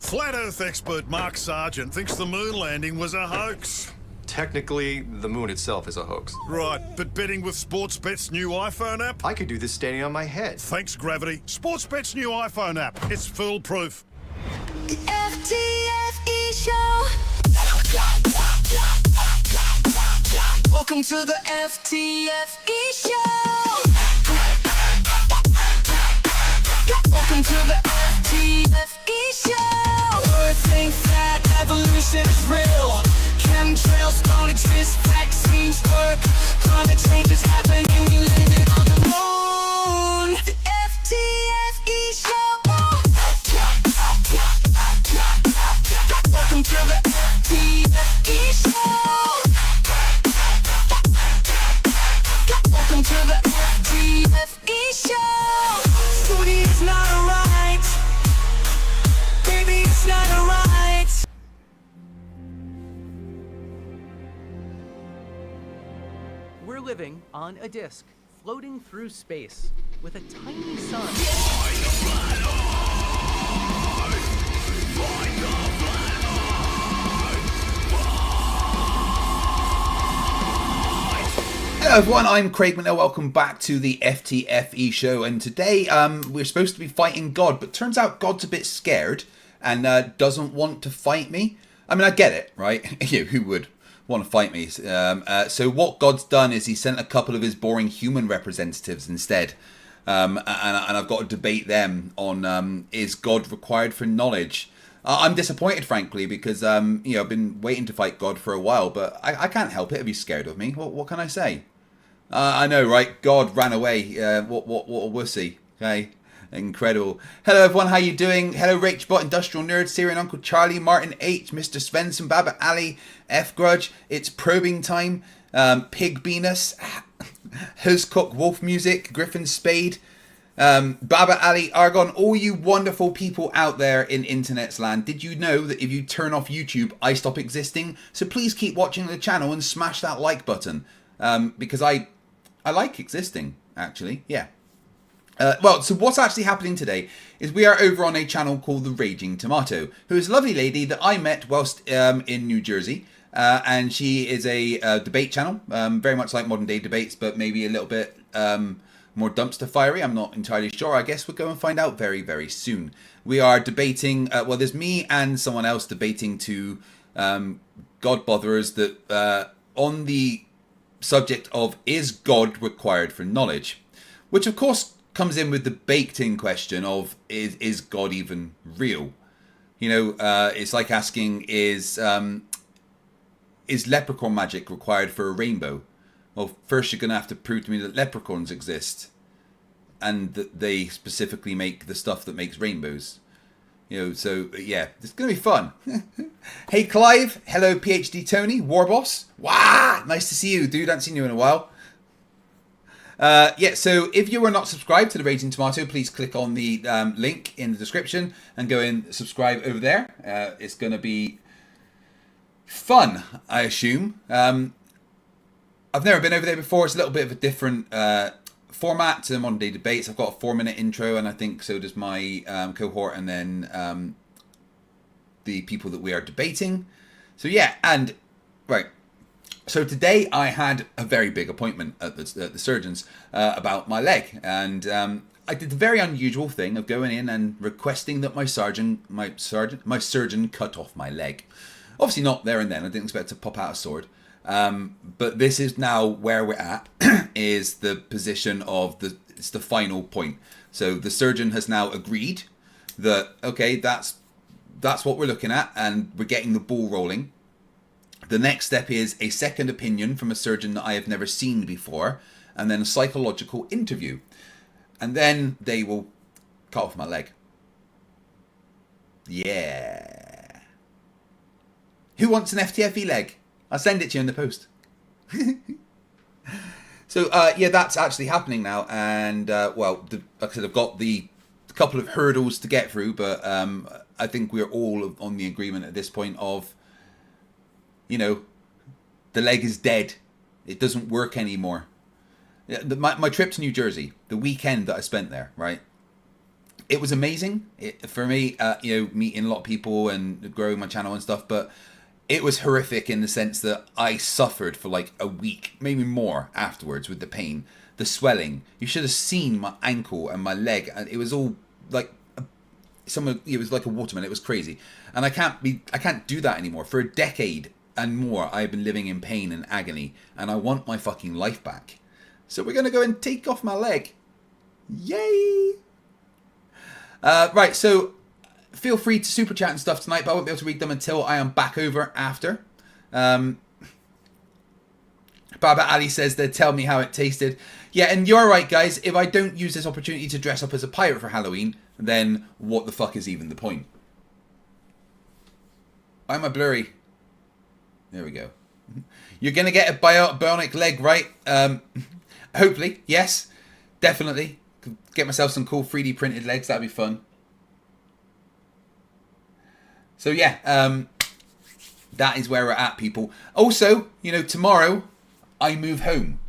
Flat Earth expert Mark Sargent thinks the moon landing was a hoax. Technically, the moon itself is a hoax. Right, but betting with Sportsbet's new iPhone app? I could do this standing on my head. Thanks, Gravity. Sportsbet's new iPhone app. It's foolproof. The FTFE show. Welcome to the FTFE show. Welcome to the FTFE show. Earth thinks that evolution is real. Chemtrails don't exist, vaccines work. Climate change is happening, we landed on the moon. The FTFE show. Welcome to the FTFE show. Welcome to the FTFE show. Study is not alright. Baby, it's not alright. We're living on a disk, floating through space, with a tiny sun. Hello everyone, I'm Craig Miller. Welcome back to the FTFE show, and today we're supposed to be fighting God, but turns out God's a bit scared and doesn't want to fight me. I mean, I get it, right? Who would want to fight me? So what God's done is he sent a couple of his boring human representatives instead, and I've got to debate them on is God required for knowledge? I'm disappointed, frankly, because I've been waiting to fight God for a while, but I can't help it if he's scared of me. What can I say? I know, right? God ran away. What a wussy. Okay, incredible. Hello, everyone. How you doing? Hello, Rachbot, Industrial Nerd, Syrian Uncle Charlie, Martin H, Mr. Svensson, Baba Ali, F Grudge. It's probing time. Pig Venus, Hoscock Wolf Music, Griffin Spade, Baba Ali, Argon, all you wonderful people out there in internet's land. Did you know that if you turn off YouTube, I stop existing? So please keep watching the channel and smash that like button. Because I like existing, actually. Yeah. So what's actually happening today is we are over on a channel called The Raging Tomato, who is a lovely lady that I met whilst in New Jersey. And she is a debate channel, very much like modern day debates, but maybe a little bit more dumpster fiery. I'm not entirely sure. I guess we'll go and find out very, very soon. We are debating, there's me and someone else debating to God botherers that on the subject of is God required for knowledge, which of course comes in with the baked in question of is God even real? It's like asking is leprechaun magic required for a rainbow? Well, first you're going to have to prove to me that leprechauns exist and that they specifically make the stuff that makes rainbows. So yeah, it's going to be fun. Hey Clive, hello PhD Tony, Warboss. Wow, nice to see you, dude. I haven't seen you in a while. So if you are not subscribed to The Raging Tomato, please click on the link in the description and go and subscribe over there. It's going to be fun, I assume. I've never been over there before. It's a little bit of a different format to modern day debates. I've got a 4-minute intro, and I think so does my cohort, and then the people that we are debating. So yeah, and right. So today I had a very big appointment at the surgeon's about my leg, and I did the very unusual thing of going in and requesting that my surgeon cut off my leg. Obviously not there and then. I didn't expect to pop out a sword. But this is now where we're at, is the position of it's the final point. So the surgeon has now agreed that, okay, that's what we're looking at, and we're getting the ball rolling. The next step is a second opinion from a surgeon that I have never seen before, and then a psychological interview. And then they will cut off my leg. Yeah. Who wants an FTFE leg? I'll send it to you in the post. So, that's actually happening now. And, like I said, I've got the couple of hurdles to get through. But I think we're all on the agreement at this point of, the leg is dead. It doesn't work anymore. My trip to New Jersey, the weekend that I spent there, right? it was amazing for me, meeting a lot of people and growing my channel and stuff, but it was horrific in the sense that I suffered for like a week, maybe more afterwards with the pain, the swelling. You should have seen my ankle and my leg, and it was all like it was like a watermelon. It was crazy, and I can't do that anymore. For a decade and more, I've been living in pain and agony, and I want my fucking life back. So we're gonna go and take off my leg. Yay! Right, so feel free to super chat and stuff tonight, but I won't be able to read them until I am back over after. Baba Ali says they'd tell me how it tasted. Yeah, and you're right, guys. If I don't use this opportunity to dress up as a pirate for Halloween, then what the fuck is even the point? Why am I blurry? There we go. You're going to get a bionic leg, right? Hopefully, yes. Definitely. Get myself some cool 3D printed legs. That'd be fun. So yeah, that is where we're at, people. Also, tomorrow I move home.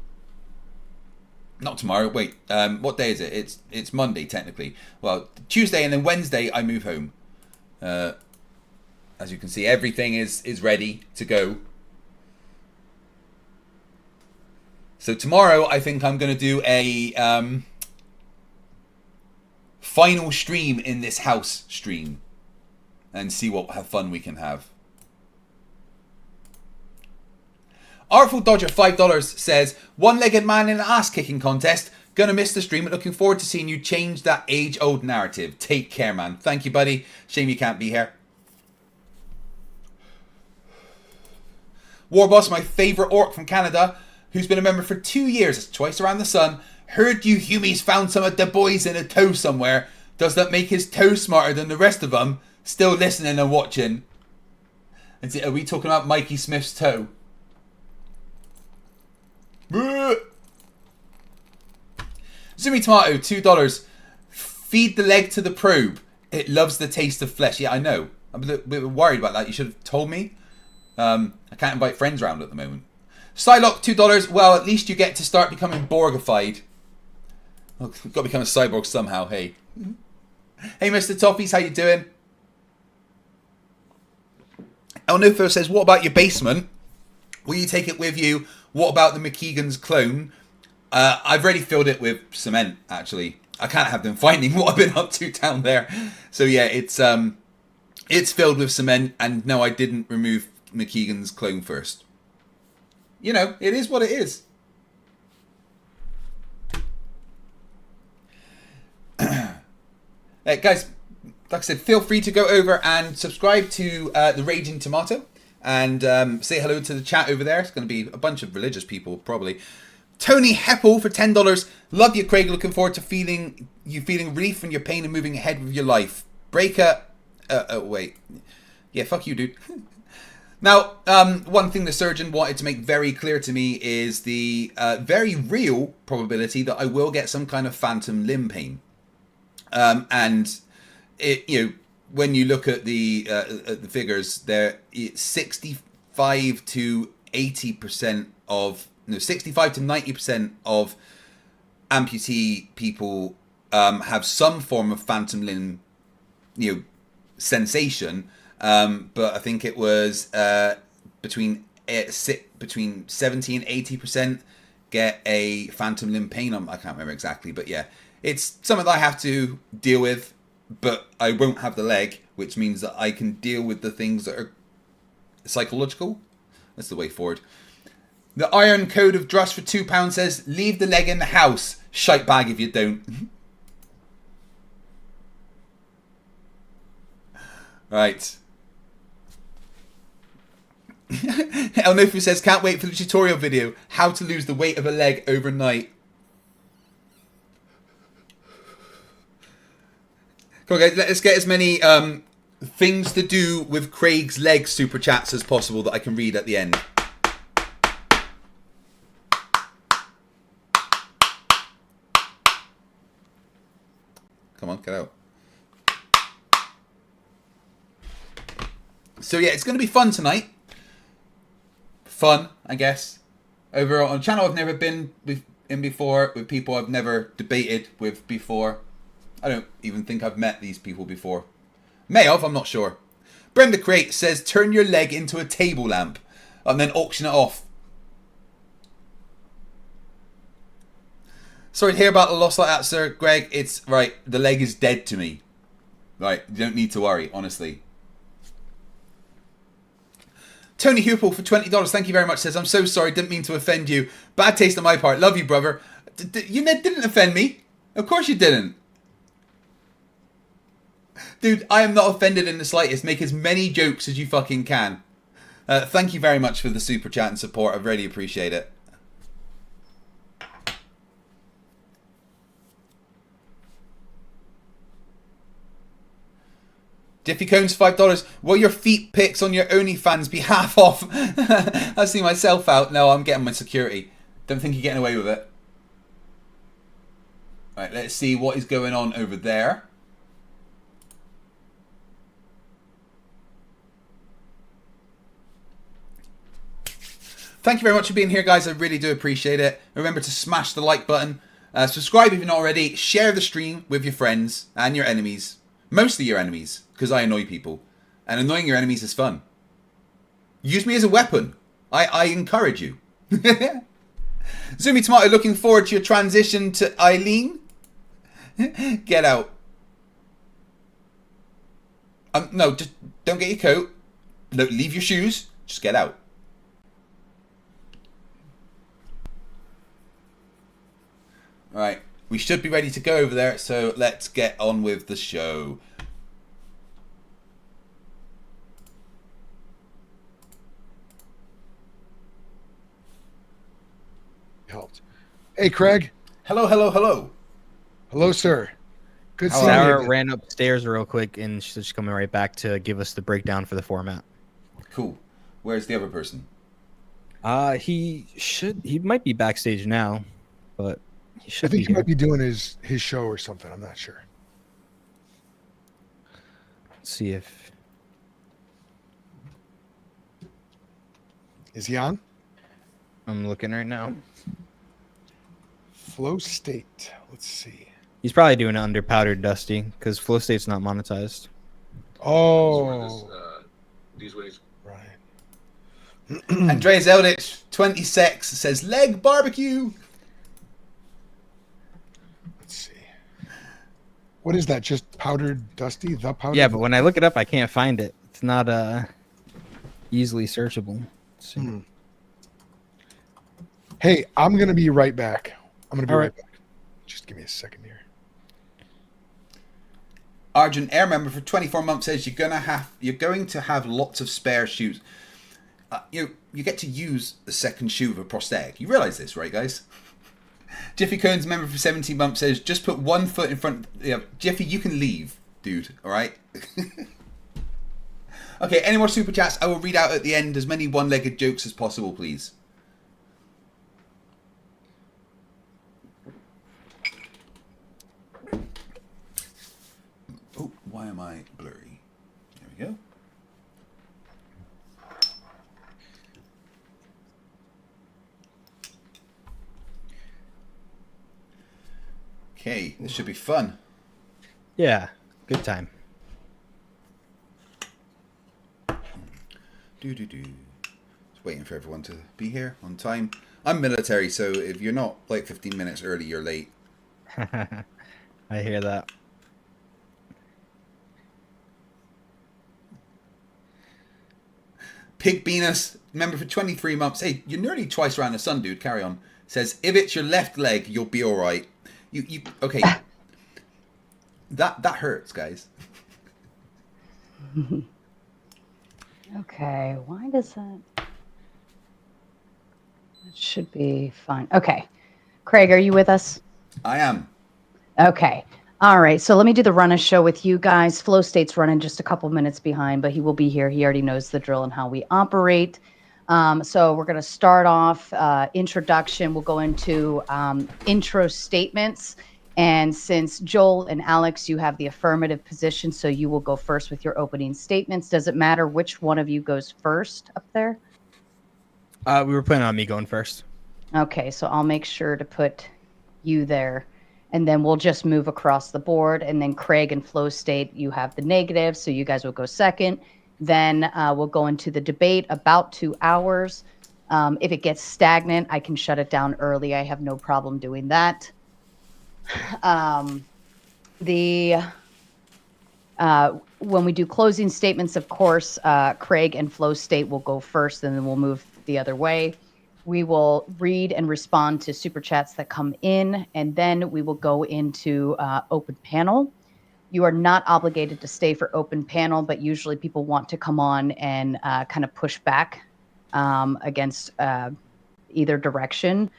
Not tomorrow. Wait, what day is it? It's Monday technically. Well, Tuesday and then Wednesday I move home. As you can see, everything is ready to go. So tomorrow I think I'm going to do a final stream in this house stream. And see how fun we can have. Artful Dodger $5 says, one-legged man in an ass-kicking contest. Gonna miss the stream, but looking forward to seeing you change that age-old narrative. Take care, man. Thank you, buddy. Shame you can't be here. Warboss, my favourite orc from Canada, who's been a member for 2 years, twice around the sun. Heard you Humies found some of the boys in a toe somewhere. Does that make his toe smarter than the rest of them? Still listening and watching. Are we talking about Mikey Smith's toe? Zoomy Tomato, $2. Feed the leg to the probe. It loves the taste of flesh. Yeah, I know. I'm a bit worried about that. You should have told me. I can't invite friends around at the moment. Psylocke, $2. Well, at least you get to start becoming Borgified. Well, we've got to become a cyborg somehow, hey. Hey, Mr. Toppies, how you doing? El Nofo says, what about your basement? Will you take it with you? What about the McKeegan's clone? I've already filled it with cement, actually. I can't have them finding what I've been up to down there. So yeah, it's filled with cement, and no, I didn't remove McKeegan's clone first. It is what it is. Guys, like I said, feel free to go over and subscribe to the Raging Tomato and say hello to the chat over there. It's going to be a bunch of religious people, probably. Tony Heppel for $10. Love you, Craig. Looking forward to feeling relief from your pain and moving ahead with your life. Breaker. Wait. Yeah, fuck you, dude. Now, one thing the surgeon wanted to make very clear to me is the very real probability that I will get some kind of phantom limb pain. And it, when you look at the figures, it's 65 to 80% of 65 to 90% of amputee people have some form of phantom limb, sensation. But I think it was between 70 and 80% get a phantom limb pain. I can't remember exactly, but yeah, it's something that I have to deal with. But I won't have the leg, which means that I can deal with the things that are psychological. That's the way forward. The Iron Code of Drust for £2 says, leave the leg in the house. Shite bag if you don't. Right. El Nofu says, can't wait for the tutorial video. How to lose the weight of a leg overnight. Come on, guys, let's get as many things to do with Craig's leg super chats as possible that I can read at the end. Come on, get out. So yeah, it's going to be fun tonight. Fun, I guess. Over on a channel I've never been in before, with people I've never debated with before. I don't even think I've met these people before. May have, I'm not sure. Brenda Crate says, turn your leg into a table lamp and then auction it off. Sorry to hear about the loss like that, sir. Greg, it's right. The leg is dead to me. Right, you don't need to worry, honestly. Tony Hupel for $20. Thank you very much. Says, I'm so sorry. Didn't mean to offend you. Bad taste on my part. Love you, brother. You didn't offend me. Of course you didn't. Dude, I am not offended in the slightest. Make as many jokes as you fucking can. Thank you very much for the super chat and support. I really appreciate it. Jiffy Cones, $5. Will your feet pics on your OnlyFans be half off? I see myself out. No, I'm getting my security. Don't think you're getting away with it. Right, let's see what is going on over there. Thank you very much for being here, guys. I really do appreciate it. Remember to smash the like button. Subscribe if you're not already. Share the stream with your friends and your enemies. Mostly your enemies, because I annoy people. And annoying your enemies is fun. Use me as a weapon. I encourage you. Zoomy Tomato, looking forward to your transition to Eileen. Get out. No, just don't get your coat. Leave your shoes. Just get out. Right, we should be ready to go over there, so let's get on with the show. Helped. Hey, Craig. Hello, hello, hello. Hello, sir. Good seeing Sarah you. ran upstairs real quick, and she's coming right back to give us the breakdown for the format. Cool. Where's the other person? He might be backstage now, but he should I think be he here. might be doing his show or something. I'm not sure. Let's see if Is he on? I'm looking right now. Flow State. Let's see. He's probably doing it under Powdered Dusty because Flow State's not monetized. Oh. These ways. Right. Andreas Eldritch, 26, says leg barbecue. Let's see. What is that? Just Powdered Dusty? The Powdered? Yeah, but when I look it up, I can't find it. It's not easily searchable. Let's see. Hey, I'm going to be right back. I'm going to be All right right. back. Just give me a second here. Argent Air member for 24 months says you're going to have lots of spare shoes. You get to use the second shoe of a prosthetic. You realise this, right, guys? Jiffy Cones member for 17 months says just put one foot in front. Yeah, Jiffy, you can leave, dude. All right. Okay. Any more super chats? I will read out at the end as many one-legged jokes as possible, please. Oh, why am I blurry? There we go. Okay, this should be fun. Yeah, good time. Just waiting for everyone to be here on time. I'm military, so if you're not like 15 minutes early, you're late. I hear that. Pig Venus, member for 23 months. Hey, you're nearly twice around the sun, dude. Carry on. Says, if it's your left leg, you'll be all right. You okay. That hurts, guys. Okay, why does that? That should be fine. Okay. Craig, are you with us? I am. Okay. All right. So let me do the run a show with you guys. Flow State's running just a couple minutes behind, but he will be here. He already knows the drill and how we operate. So we're going to start off introduction. We'll go into intro statements. And since Joel and Alex, you have the affirmative position, so you will go first with your opening statements. Does it matter which one of you goes first up there? We were planning on me going first. Okay, so I'll make sure to put you there. and then we'll just move across the board. And then Craig and Flow State, you have the negative, so you guys will go second. Then we'll go into the debate, about 2 hours. If it gets stagnant, I can shut it down early. I have no problem doing that. When we do closing statements, of course, Craig and Flow State will go first, and then we'll move the other way. We will read and respond to super chats that come in, and then we will go into open panel. You are not obligated to stay for open panel, but usually people want to come on and kind of push back against either direction.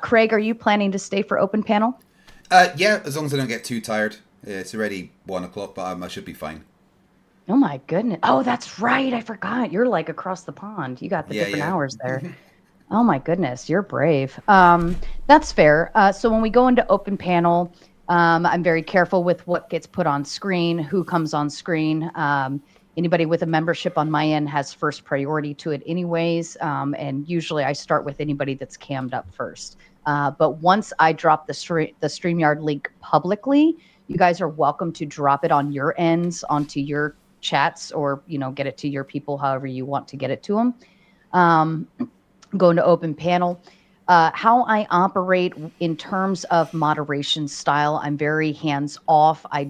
Craig, are you planning to stay for open panel? Yeah, as long as I don't get too tired. It's already 1 o'clock, but I should be fine. Oh my goodness. Oh, that's right. I forgot. You're like across the pond. You got the different hours there. Oh my goodness. You're brave. That's fair. So when we go into open panel, I'm very careful with what gets put on screen, who comes on screen. Anybody with a membership on my end has first priority to it anyways. And usually I start with anybody that's cammed up first. But once I drop the StreamYard link publicly, you guys are welcome to drop it on your ends onto your chats, or get it to your people however you want to get it to them. Go into open panel. How I operate in terms of moderation style, I'm very hands off. I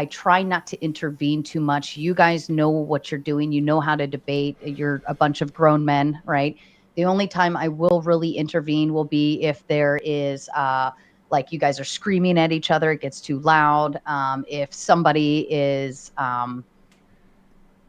try not to intervene too much. You guys know what you're doing. You know how to debate. You're a bunch of grown men, right? The only time I will really intervene will be if there is like you guys are screaming at each other, it gets too loud. If somebody is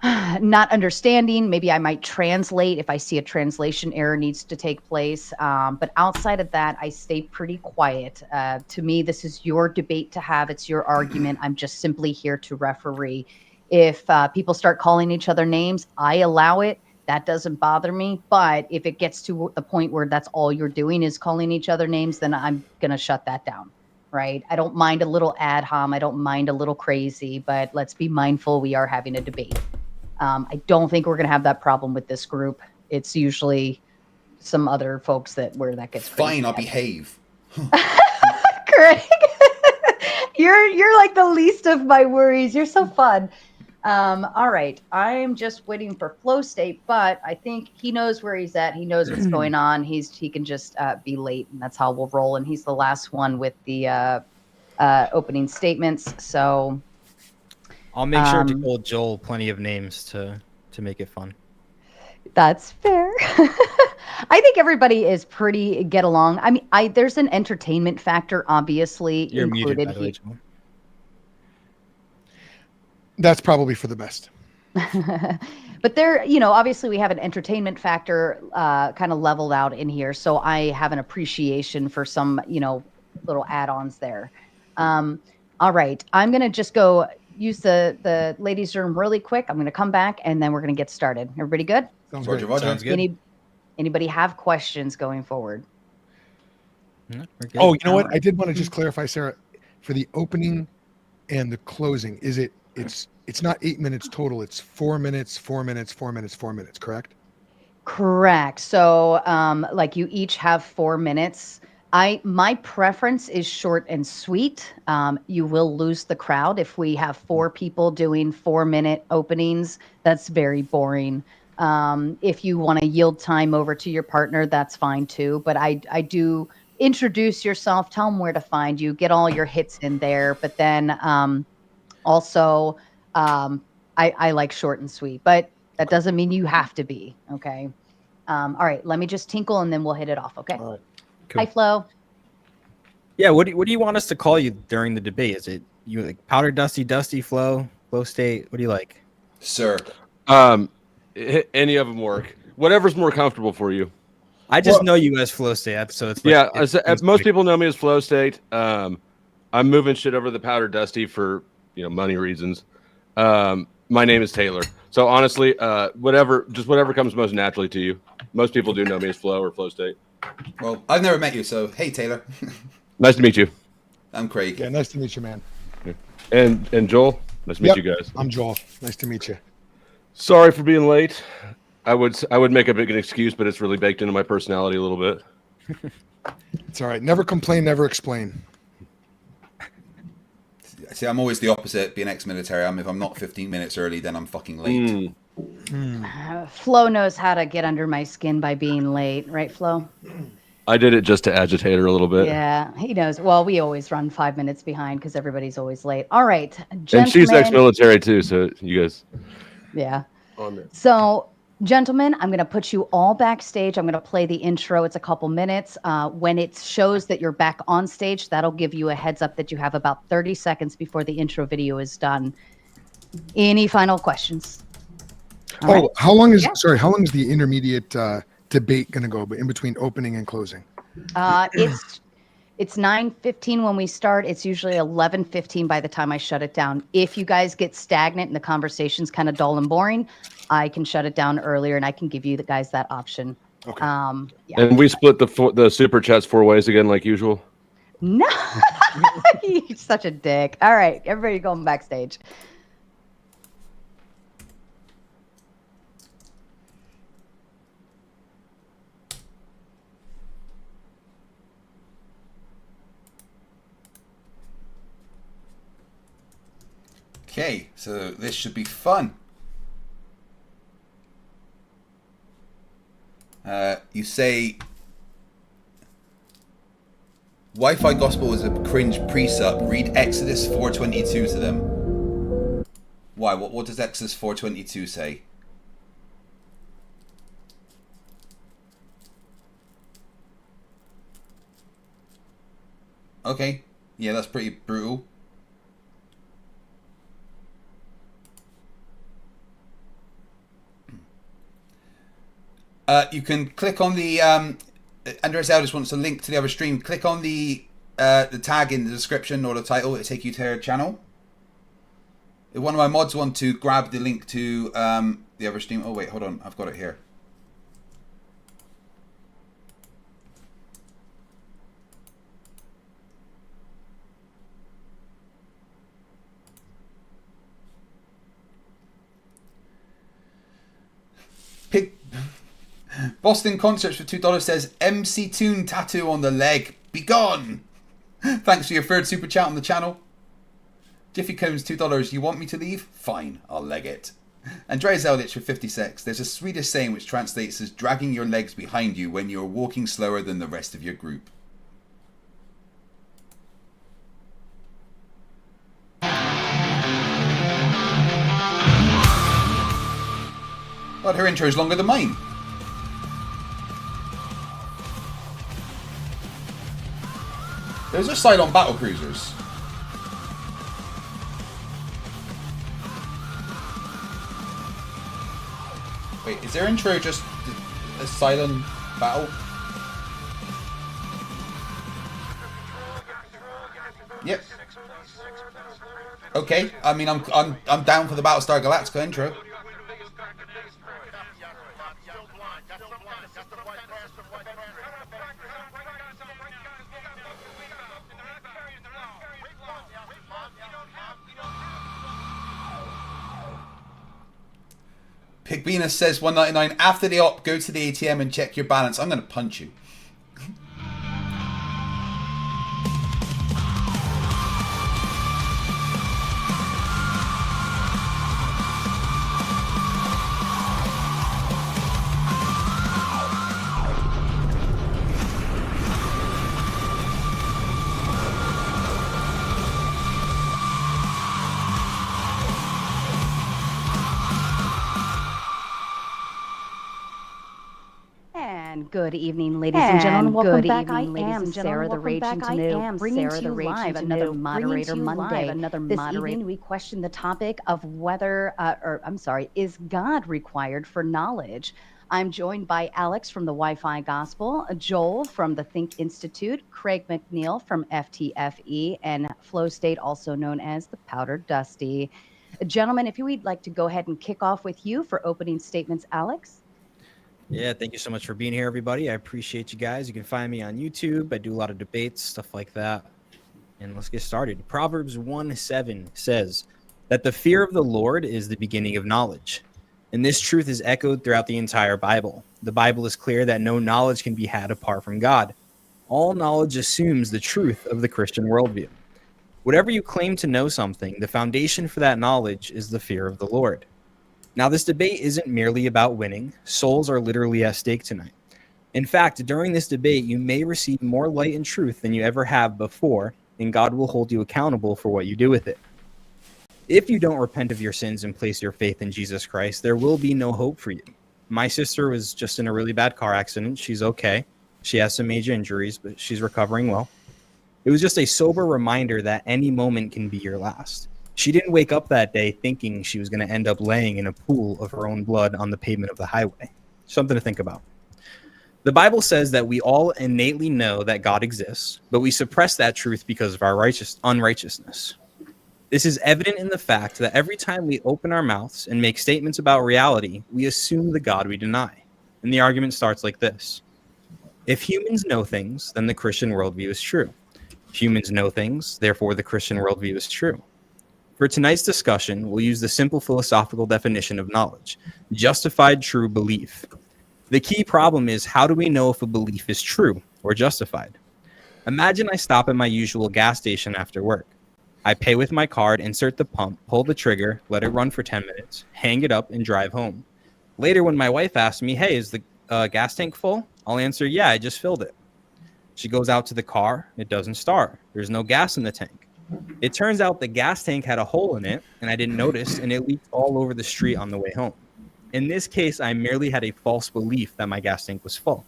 not understanding, maybe I might translate if I see a translation error needs to take place. But outside of that, I stay pretty quiet. To me, this is your debate to have. It's your argument. I'm just simply here to referee. If people start calling each other names, I allow it. That doesn't bother me. But if it gets to the point where that's all you're doing is calling each other names, then I'm going to shut that down, right? I don't mind a little ad hom. I don't mind a little crazy, but let's be mindful we are having a debate. I don't think we're going to have that problem with this group. It's usually some other folks where that gets fine. I'll behave. Craig, you're like the least of my worries. You're so fun. All right. I'm just waiting for Flow State, but I think he knows where he's at. He knows what's going on. He can just be late, and that's how we'll roll. And he's the last one with the opening statements. So I'll make sure to call Joel plenty of names to make it fun. That's fair. I think everybody is pretty get along. I mean, there's an entertainment factor, obviously, You're included. muted, by the way, Joel. That's probably for the best. But there, obviously we have an entertainment factor kind of leveled out in here. So I have an appreciation for some, little add-ons there. All right. I'm going to just go use the ladies' room really quick. I'm going to come back, and then we're going to get started. Everybody good? Sounds Roger, great. Roger. Sounds good. Anybody have questions going forward? No, we're good. Oh, you know what? I did want to just clarify, Sarah, for the opening and the closing, it's not 8 minutes total. It's 4 minutes, 4 minutes, 4 minutes, 4 minutes, correct? Correct. So like you each have 4 minutes. My preference is short and sweet. You will lose the crowd if we have 4 people doing 4-minute openings. That's very boring. If you want to yield time over to your partner, that's fine too. But I do introduce yourself, tell them where to find you, get all your hits in there. But then also, I like short and sweet, but that doesn't mean you have to be. Okay. All right. Let me just tinkle, and then we'll hit it off. Okay. All right. Cool. Hi, Flo. Yeah, what do you want us to call you during the debate? Is it you like Powder Dusty, Flow State? What do you like? Sir. Any of them work. Whatever's more comfortable for you. I just know you as Flow State, so it's like, most people know me as Flow State. I'm moving shit over the Powder Dusty for money reasons. My name is Taylor. So honestly, whatever comes most naturally to you. Most people do know me as Flow or Flow State. Well, I've never met you, so hey, Taylor. Nice to meet you. I'm Craig. Yeah, nice to meet you, man. And Joel, nice to meet you guys. I'm Joel. Nice to meet you. Sorry for being late. I would make a big excuse, but it's really baked into my personality a little bit. It's all right. Never complain, never explain. See, I'm always the opposite. Being ex-military, if I'm not 15 minutes early, then I'm fucking late. Flo knows how to get under my skin by being late, right, Flo? I did it just to agitate her a little bit. Yeah, he knows. Well, we always run 5 minutes behind because everybody's always late. All right, gentlemen. And she's ex-military too, so you guys. Yeah. On there. So, gentlemen, I'm going to put you all backstage. I'm going to play the intro. It's a couple minutes. When it shows that you're back on stage, that'll give you a heads up that you have about 30 seconds before the intro video is done. Any final questions? All right. How long is the intermediate debate going to go in between opening and closing? It's 9:15 when we start. It's usually 11:15 by the time I shut it down. If you guys get stagnant and the conversation's kind of dull and boring, I can shut it down earlier and I can give you guys that option. Okay. Yeah. And we split the super chats 4 ways again, like usual. No, you're such a dick. All right, everybody going backstage. Okay, so this should be fun. You say Wi-Fi gospel is a cringe pre-sub. Read Exodus 4:22 to them. Why? What does Exodus 4:22 say? Okay, yeah, that's pretty brutal. You can click on the Andres Elders wants a link to the other stream. Click on the tag in the description or the title. It'll take you to her channel. If one of my mods want to grab the link to the other stream. Oh wait, hold on, I've got it here. Boston Concerts for $2 says MC Toon tattoo on the leg. Be gone. Thanks for your third super chat on the channel. Jiffy Combs $2. You want me to leave? Fine, I'll leg it. Andreas Eldritch for 56. There's a Swedish saying which translates as dragging your legs behind you when you're walking slower than the rest of your group. Well, her intro is longer than mine. There's a side on battle cruisers. Wait, is their intro just a silent battle? Yep. Okay, I mean I'm down for the Battlestar Galactica intro. Pig Venus says $1.99. After the op, go to the ATM and check your balance. I'm going to punch you. Good evening, ladies and gentlemen. Welcome back. I am Sarah, the Raging to Know, bringing to you live another Moderator Monday. This evening, we question the topic of whether, is God required for knowledge? I'm joined by Alex from the Wi-Fi Gospel, Joel from the Think Institute, Craig McNeil from FTFE, and Flow State, also known as the Powder Dusty. Gentlemen, if you would like to go ahead and kick off with you for opening statements, Alex. Yeah, thank you so much for being here, everybody. I appreciate you guys. You can find me on YouTube. I do a lot of debates, stuff like that. And let's get started. Proverbs 1:7 says that the fear of the Lord is the beginning of knowledge. And this truth is echoed throughout the entire Bible. The Bible is clear that no knowledge can be had apart from God. All knowledge assumes the truth of the Christian worldview. Whatever you claim to know something, the foundation for that knowledge is the fear of the Lord. Now, this debate isn't merely about winning. Souls are literally at stake tonight. In fact, during this debate, you may receive more light and truth than you ever have before, and God will hold you accountable for what you do with it. If you don't repent of your sins and place your faith in Jesus Christ, there will be no hope for you. My sister was just in a really bad car accident. She's okay. She has some major injuries, but she's recovering well. It was just a sober reminder that any moment can be your last. She didn't wake up that day thinking she was going to end up laying in a pool of her own blood on the pavement of the highway. Something to think about. The Bible says that we all innately know that God exists, but we suppress that truth because of our unrighteousness. This is evident in the fact that every time we open our mouths and make statements about reality, we assume the God we deny. And the argument starts like this. If humans know things, then the Christian worldview is true. If humans know things, therefore the Christian worldview is true. For tonight's discussion, we'll use the simple philosophical definition of knowledge, justified true belief. The key problem is, how do we know if a belief is true or justified? Imagine I stop at my usual gas station after work. I pay with my card, insert the pump, pull the trigger, let it run for 10 minutes, hang it up, and drive home. Later, when my wife asks me, hey, is the gas tank full? I'll answer, yeah, I just filled it. She goes out to the car. It doesn't start. There's no gas in the tank. It turns out the gas tank had a hole in it, and I didn't notice, and it leaked all over the street on the way home. In this case, I merely had a false belief that my gas tank was full,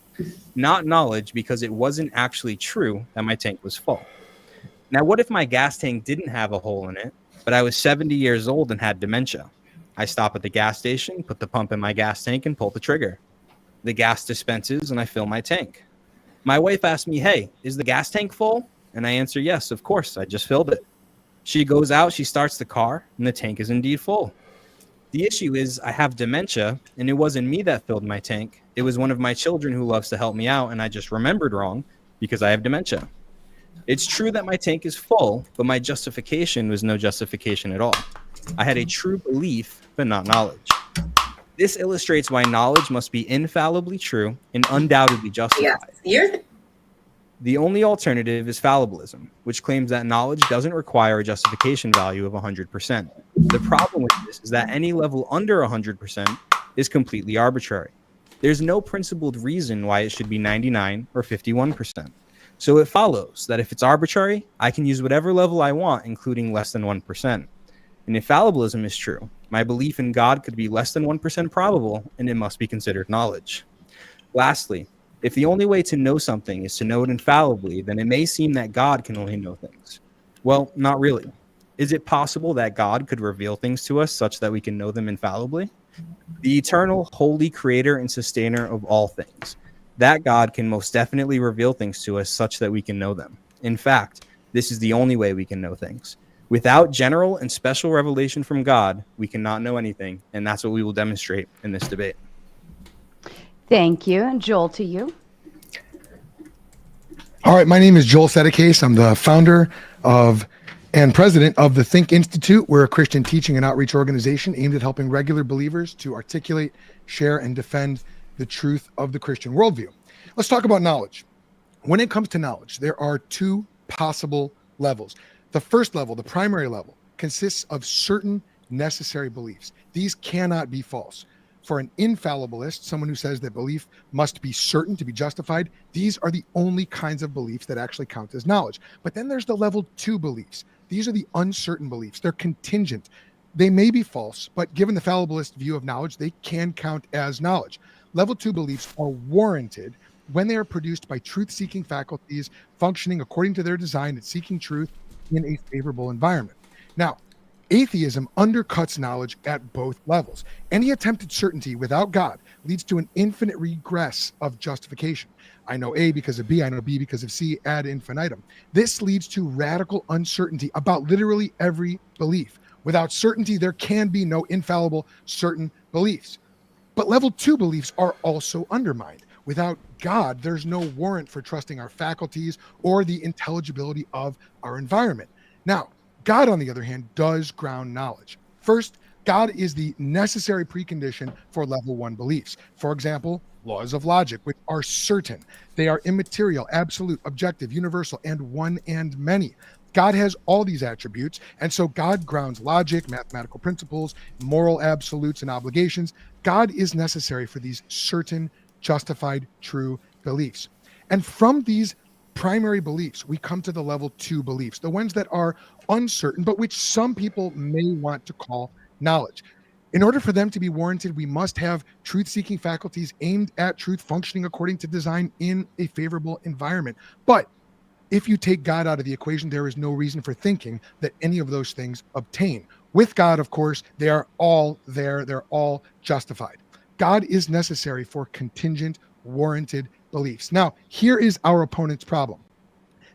not knowledge, because it wasn't actually true that my tank was full. Now, what if my gas tank didn't have a hole in it, but I was 70 years old and had dementia? I stop at the gas station, put the pump in my gas tank, and pull the trigger. The gas dispenses, and I fill my tank. My wife asks me, hey, is the gas tank full? And I answer, yes, of course, I just filled it. She goes out, she starts the car, and the tank is indeed full. The issue is I have dementia, and it wasn't me that filled my tank. It was one of my children who loves to help me out, and I just remembered wrong because I have dementia. It's true that my tank is full, but my justification was no justification at all. I had a true belief, but not knowledge. This illustrates why knowledge must be infallibly true and undoubtedly justified. The only alternative is fallibilism, which claims that knowledge doesn't require a justification value of 100%. The problem with this is that any level under 100% is completely arbitrary. There's no principled reason why it should be 99 or 51%. So it follows that if it's arbitrary, I can use whatever level I want, including less than 1%. And if fallibilism is true, my belief in God could be less than 1% probable, and it must be considered knowledge. Lastly, if the only way to know something is to know it infallibly, then it may seem that God can only know things. Well, not really. Is it possible that God could reveal things to us such that we can know them infallibly? The eternal, holy creator and sustainer of all things. That God can most definitely reveal things to us such that we can know them. In fact, this is the only way we can know things. Without general and special revelation from God, we cannot know anything, and that's what we will demonstrate in this debate. Thank you. And Joel, to you. All right, my name is Joel Sedekase. I'm the founder of and president of the Think Institute. We're a Christian teaching and outreach organization aimed at helping regular believers to articulate, share, and defend the truth of the Christian worldview. Let's talk about knowledge. When it comes to knowledge, there are two possible levels. The first level, the primary level, consists of certain necessary beliefs. These cannot be false. For an infallibilist, someone who says that belief must be certain to be justified, these are the only kinds of beliefs that actually count as knowledge. But then there's the level 2 beliefs. These are the uncertain beliefs. They're contingent. They may be false, but given the fallibilist view of knowledge, they can count as knowledge. Level 2 beliefs are warranted when they are produced by truth-seeking faculties functioning according to their design and seeking truth in a favorable environment. Now, atheism undercuts knowledge at both levels. Any attempted certainty without God leads to an infinite regress of justification. I know A because of B, I know B because of C, ad infinitum. This leads to radical uncertainty about literally every belief. Without certainty, there can be no infallible, certain beliefs. But level 2 beliefs are also undermined. Without God, there's no warrant for trusting our faculties or the intelligibility of our environment. Now, God, on the other hand, does ground knowledge. First, God is the necessary precondition for level 1 beliefs. For example, laws of logic, which are certain. They are immaterial, absolute, objective, universal, and one and many. God has all these attributes. And so God grounds logic, mathematical principles, moral absolutes, and obligations. God is necessary for these certain, justified, true beliefs. And from these primary beliefs, we come to the level 2 beliefs, the ones that are uncertain, but which some people may want to call knowledge. In order for them to be warranted, we must have truth-seeking faculties aimed at truth, functioning according to design in a favorable environment. But if you take God out of the equation, there is no reason for thinking that any of those things obtain. With God, of course, they are all there. They're all justified. God is necessary for contingent, warranted beliefs. Now, here is our opponent's problem.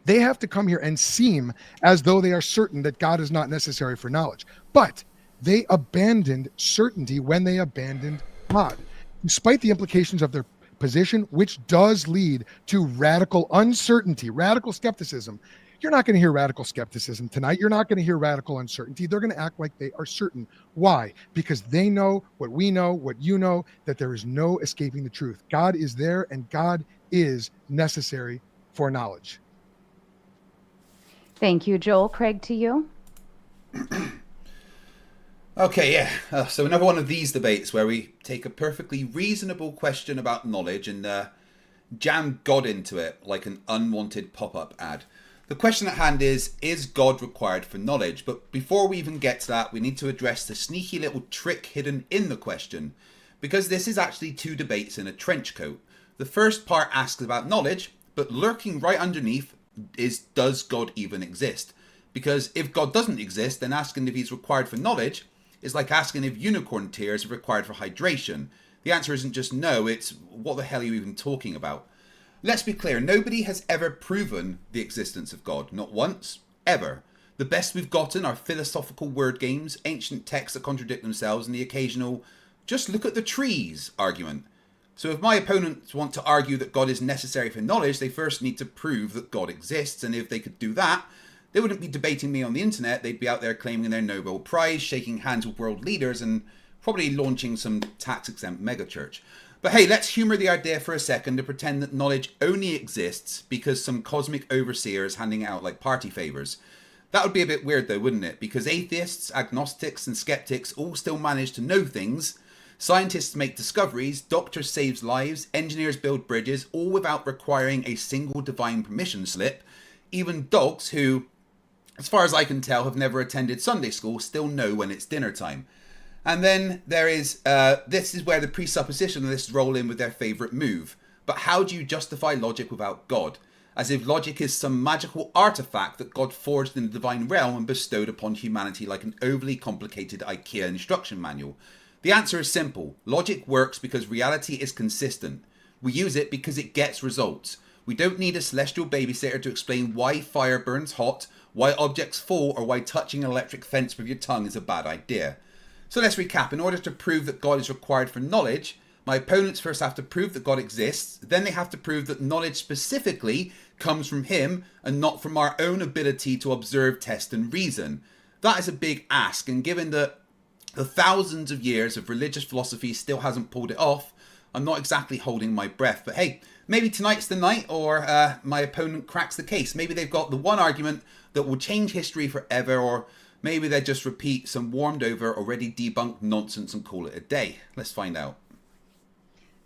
They have to come here and seem as though they are certain that God is not necessary for knowledge. But they abandoned certainty when they abandoned God, despite the implications of their position, which does lead to radical uncertainty, radical skepticism. You're not going to hear radical skepticism tonight. You're not going to hear radical uncertainty. They're going to act like they are certain. Why? Because they know what we know, what you know, that there is no escaping the truth. God is there, and God is necessary for knowledge. Thank you, Joel. Craig, to you. Okay, yeah. So another one of these debates where we take a perfectly reasonable question about knowledge and jam God into it like an unwanted pop-up ad. The question at hand is God required for knowledge? But before we even get to that, we need to address the sneaky little trick hidden in the question, because this is actually two debates in a trench coat. The first part asks about knowledge, but lurking right underneath is, does God even exist? Because if God doesn't exist, then asking if he's required for knowledge is like asking if unicorn tears are required for hydration. The answer isn't just no, it's what the hell are you even talking about? Let's be clear, nobody has ever proven the existence of God. Not once, ever. The best we've gotten are philosophical word games, ancient texts that contradict themselves, and the occasional just look at the trees argument. So if my opponents want to argue that God is necessary for knowledge, they first need to prove that God exists, and if they could do that, they wouldn't be debating me on the internet. They'd be out there claiming their Nobel Prize, shaking hands with world leaders, and probably launching some tax-exempt megachurch. But hey, let's humour the idea for a second and pretend that knowledge only exists because some cosmic overseer is handing it out like party favours. That would be a bit weird though, wouldn't it? Because atheists, agnostics and skeptics all still manage to know things. Scientists make discoveries, doctors save lives, engineers build bridges, all without requiring a single divine permission slip. Even dogs who, as far as I can tell, have never attended Sunday school, still know when it's dinner time. And then there is, this is where the presuppositionalists roll in with their favourite move. But how do you justify logic without God? As if logic is some magical artifact that God forged in the divine realm and bestowed upon humanity like an overly complicated IKEA instruction manual. The answer is simple. Logic works because reality is consistent. We use it because it gets results. We don't need a celestial babysitter to explain why fire burns hot, why objects fall, or why touching an electric fence with your tongue is a bad idea. So let's recap. In order to prove that God is required for knowledge, my opponents first have to prove that God exists, then they have to prove that knowledge specifically comes from him and not from our own ability to observe, test and reason. That is a big ask, and given that the thousands of years of religious philosophy still hasn't pulled it off, I'm not exactly holding my breath. But hey, maybe tonight's the night, or my opponent cracks the case. Maybe they've got the one argument that will change history forever, or maybe they just repeat some warmed over, already debunked nonsense and call it a day. Let's find out.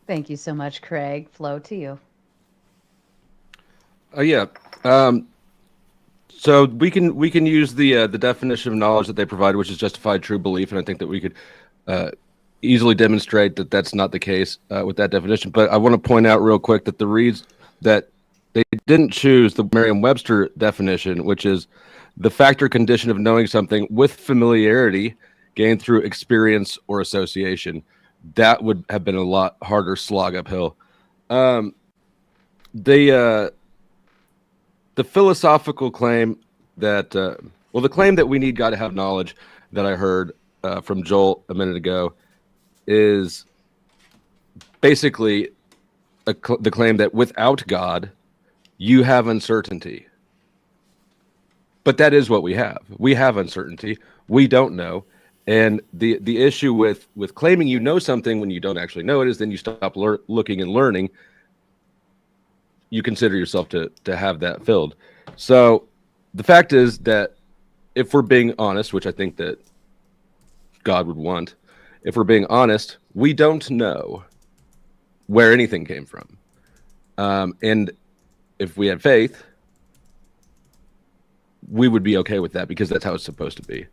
Thank you so much, Craig. Flo, to you. Yeah. So we can use the definition of knowledge that they provide, which is justified true belief, and I think that we could easily demonstrate that that's not the case with that definition. But I want to point out real quick that the reason that they didn't choose the Merriam-Webster definition, which is the fact or condition of knowing something with familiarity gained through experience or association. That would have been a lot harder slog uphill. The philosophical claim that, the claim that we need God to have knowledge that I heard from Joel a minute ago is basically the claim that without God, you have uncertainty. But that is what we have. We have uncertainty. We don't know. And the issue with claiming you know something when you don't actually know it is then you stop looking and learning. You consider yourself to have that filled. So the fact is that if we're being honest, which I think that God would want, if we're being honest, we don't know where anything came from. And if we had faith, we would be okay with that because that's how it's supposed to be.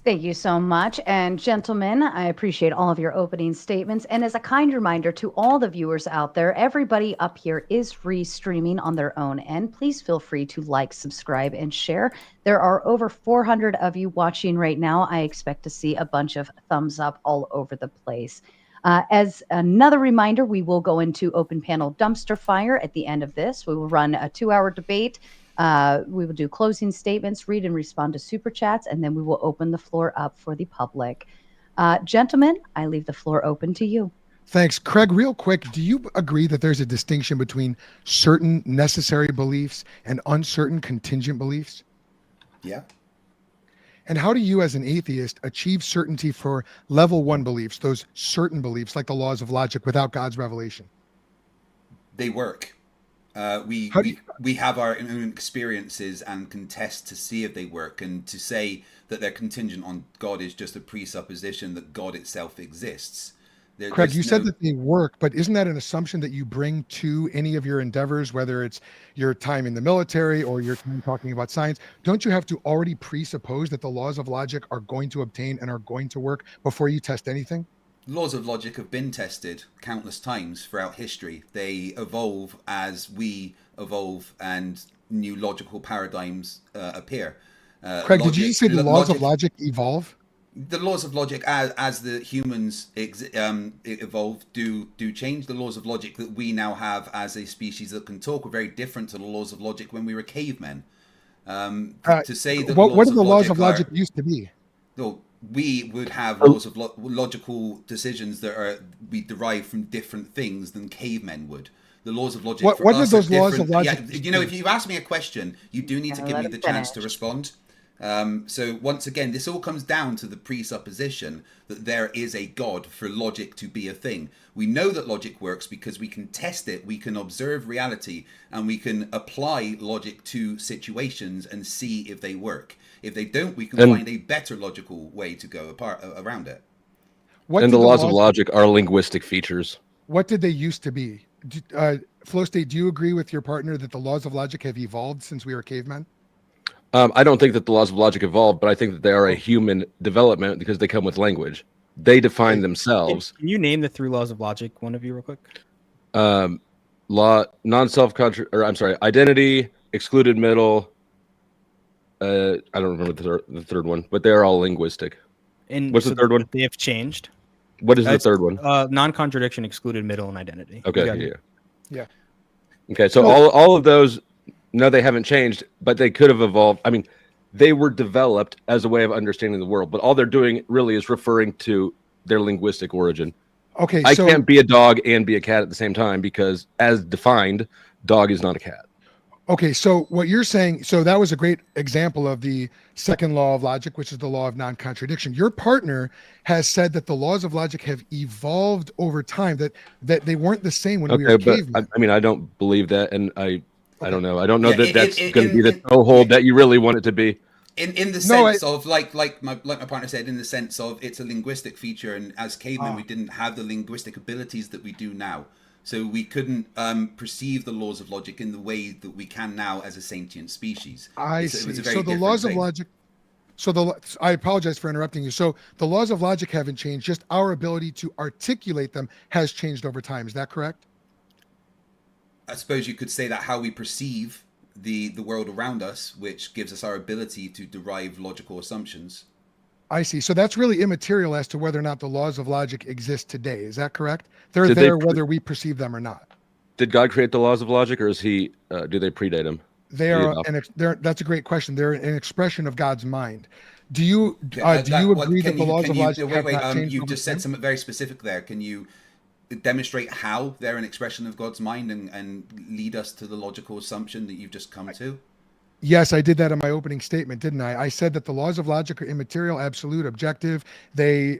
Thank you so much. And gentlemen, I appreciate all of your opening statements. And as a kind reminder to all the viewers out there, everybody up here is free streaming on their own end. Please feel free to like, subscribe, and share. There are over 400 of you watching right now. I expect to see a bunch of thumbs up all over the place. As another reminder, we will go into open panel dumpster fire at the end of this. We will run a 2-hour debate. We will do closing statements, read and respond to super chats, and then we will open the floor up for the public. Gentlemen, I leave the floor open to you. Thanks. Craig, real quick, do you agree that there's a distinction between certain necessary beliefs and uncertain contingent beliefs? Yeah. And how do you, as an atheist, achieve certainty for level 1 beliefs, those certain beliefs like the laws of logic, without God's revelation? They work. We have our own experiences and can test to see if they work, and to say that they're contingent on God is just a presupposition that God itself exists. Craig, you said that they work, but isn't that an assumption that you bring to any of your endeavors, whether it's your time in the military or your time talking about science? Don't you have to already presuppose that the laws of logic are going to obtain and are going to work before you test anything? Laws of logic have been tested countless times throughout history. They evolve as we evolve and new logical paradigms appear. Craig, did you say the laws of logic evolve? The laws of logic, as the humans evolve, do change. The laws of logic that we now have as a species that can talk are very different to the laws of logic when we were cavemen. To say that what do the laws of logic used to be? Well, we would have laws of logical decisions that are we derive from different things than cavemen would. The laws of logic. What are those laws of logic? Yeah, you know, if you ask me a question, you do need to give me the chance to respond. So once again, this all comes down to the presupposition that there is a God for logic to be a thing. We know that logic works because we can test it, we can observe reality, and we can apply logic to situations and see if they work. If they don't, we can find a better logical way to go around it. And the laws of logic are linguistic features. What did they used to be? Flow State, do you agree with your partner that the laws of logic have evolved since we were cavemen? I don't think that the laws of logic evolved, but I think that they are a human development because they come with language. They define themselves. Can you name the 3 laws of logic, one of you, real quick? Identity, excluded middle. I don't remember the third one, but they are all linguistic. And what's the third one? They have changed. What is the third one? Non-contradiction, excluded middle, and identity. Okay, yeah. Okay, so all of those, no, they haven't changed, but they could have evolved. I mean, they were developed as a way of understanding the world, but all they're doing really is referring to their linguistic origin. Okay, I can't be a dog and be a cat at the same time because, as defined, dog is not a cat. Okay, so what you're saying, so that was a great example of the second law of logic, which is the law of non-contradiction. Your partner has said that the laws of logic have evolved over time, that they weren't the same when we were cavemen. I mean, I don't believe that, and I don't know. I don't know that that's going to be the toehold that you really want it to be. In the sense of, like my partner said, in the sense of it's a linguistic feature, and as cavemen we didn't have the linguistic abilities that we do now. So we couldn't perceive the laws of logic in the way that we can now as a sentient species. I see. So the laws of logic. I apologize for interrupting you. So the laws of logic haven't changed. Just our ability to articulate them has changed over time. Is that correct? I suppose you could say that how we perceive the world around us, which gives us our ability to derive logical assumptions. I see. So that's really immaterial as to whether or not the laws of logic exist today. Is that correct? They're there whether we perceive them or not. Did God create the laws of logic, or is he? Do they predate him? They are. That's a great question. They're an expression of God's mind. Do you agree that the laws of logic have not changed? You just said something very specific there. Can you demonstrate how they're an expression of God's mind and lead us to the logical assumption that you've just come to? Yes, I did that in my opening statement, didn't I? I said that the laws of logic are immaterial, absolute, objective. They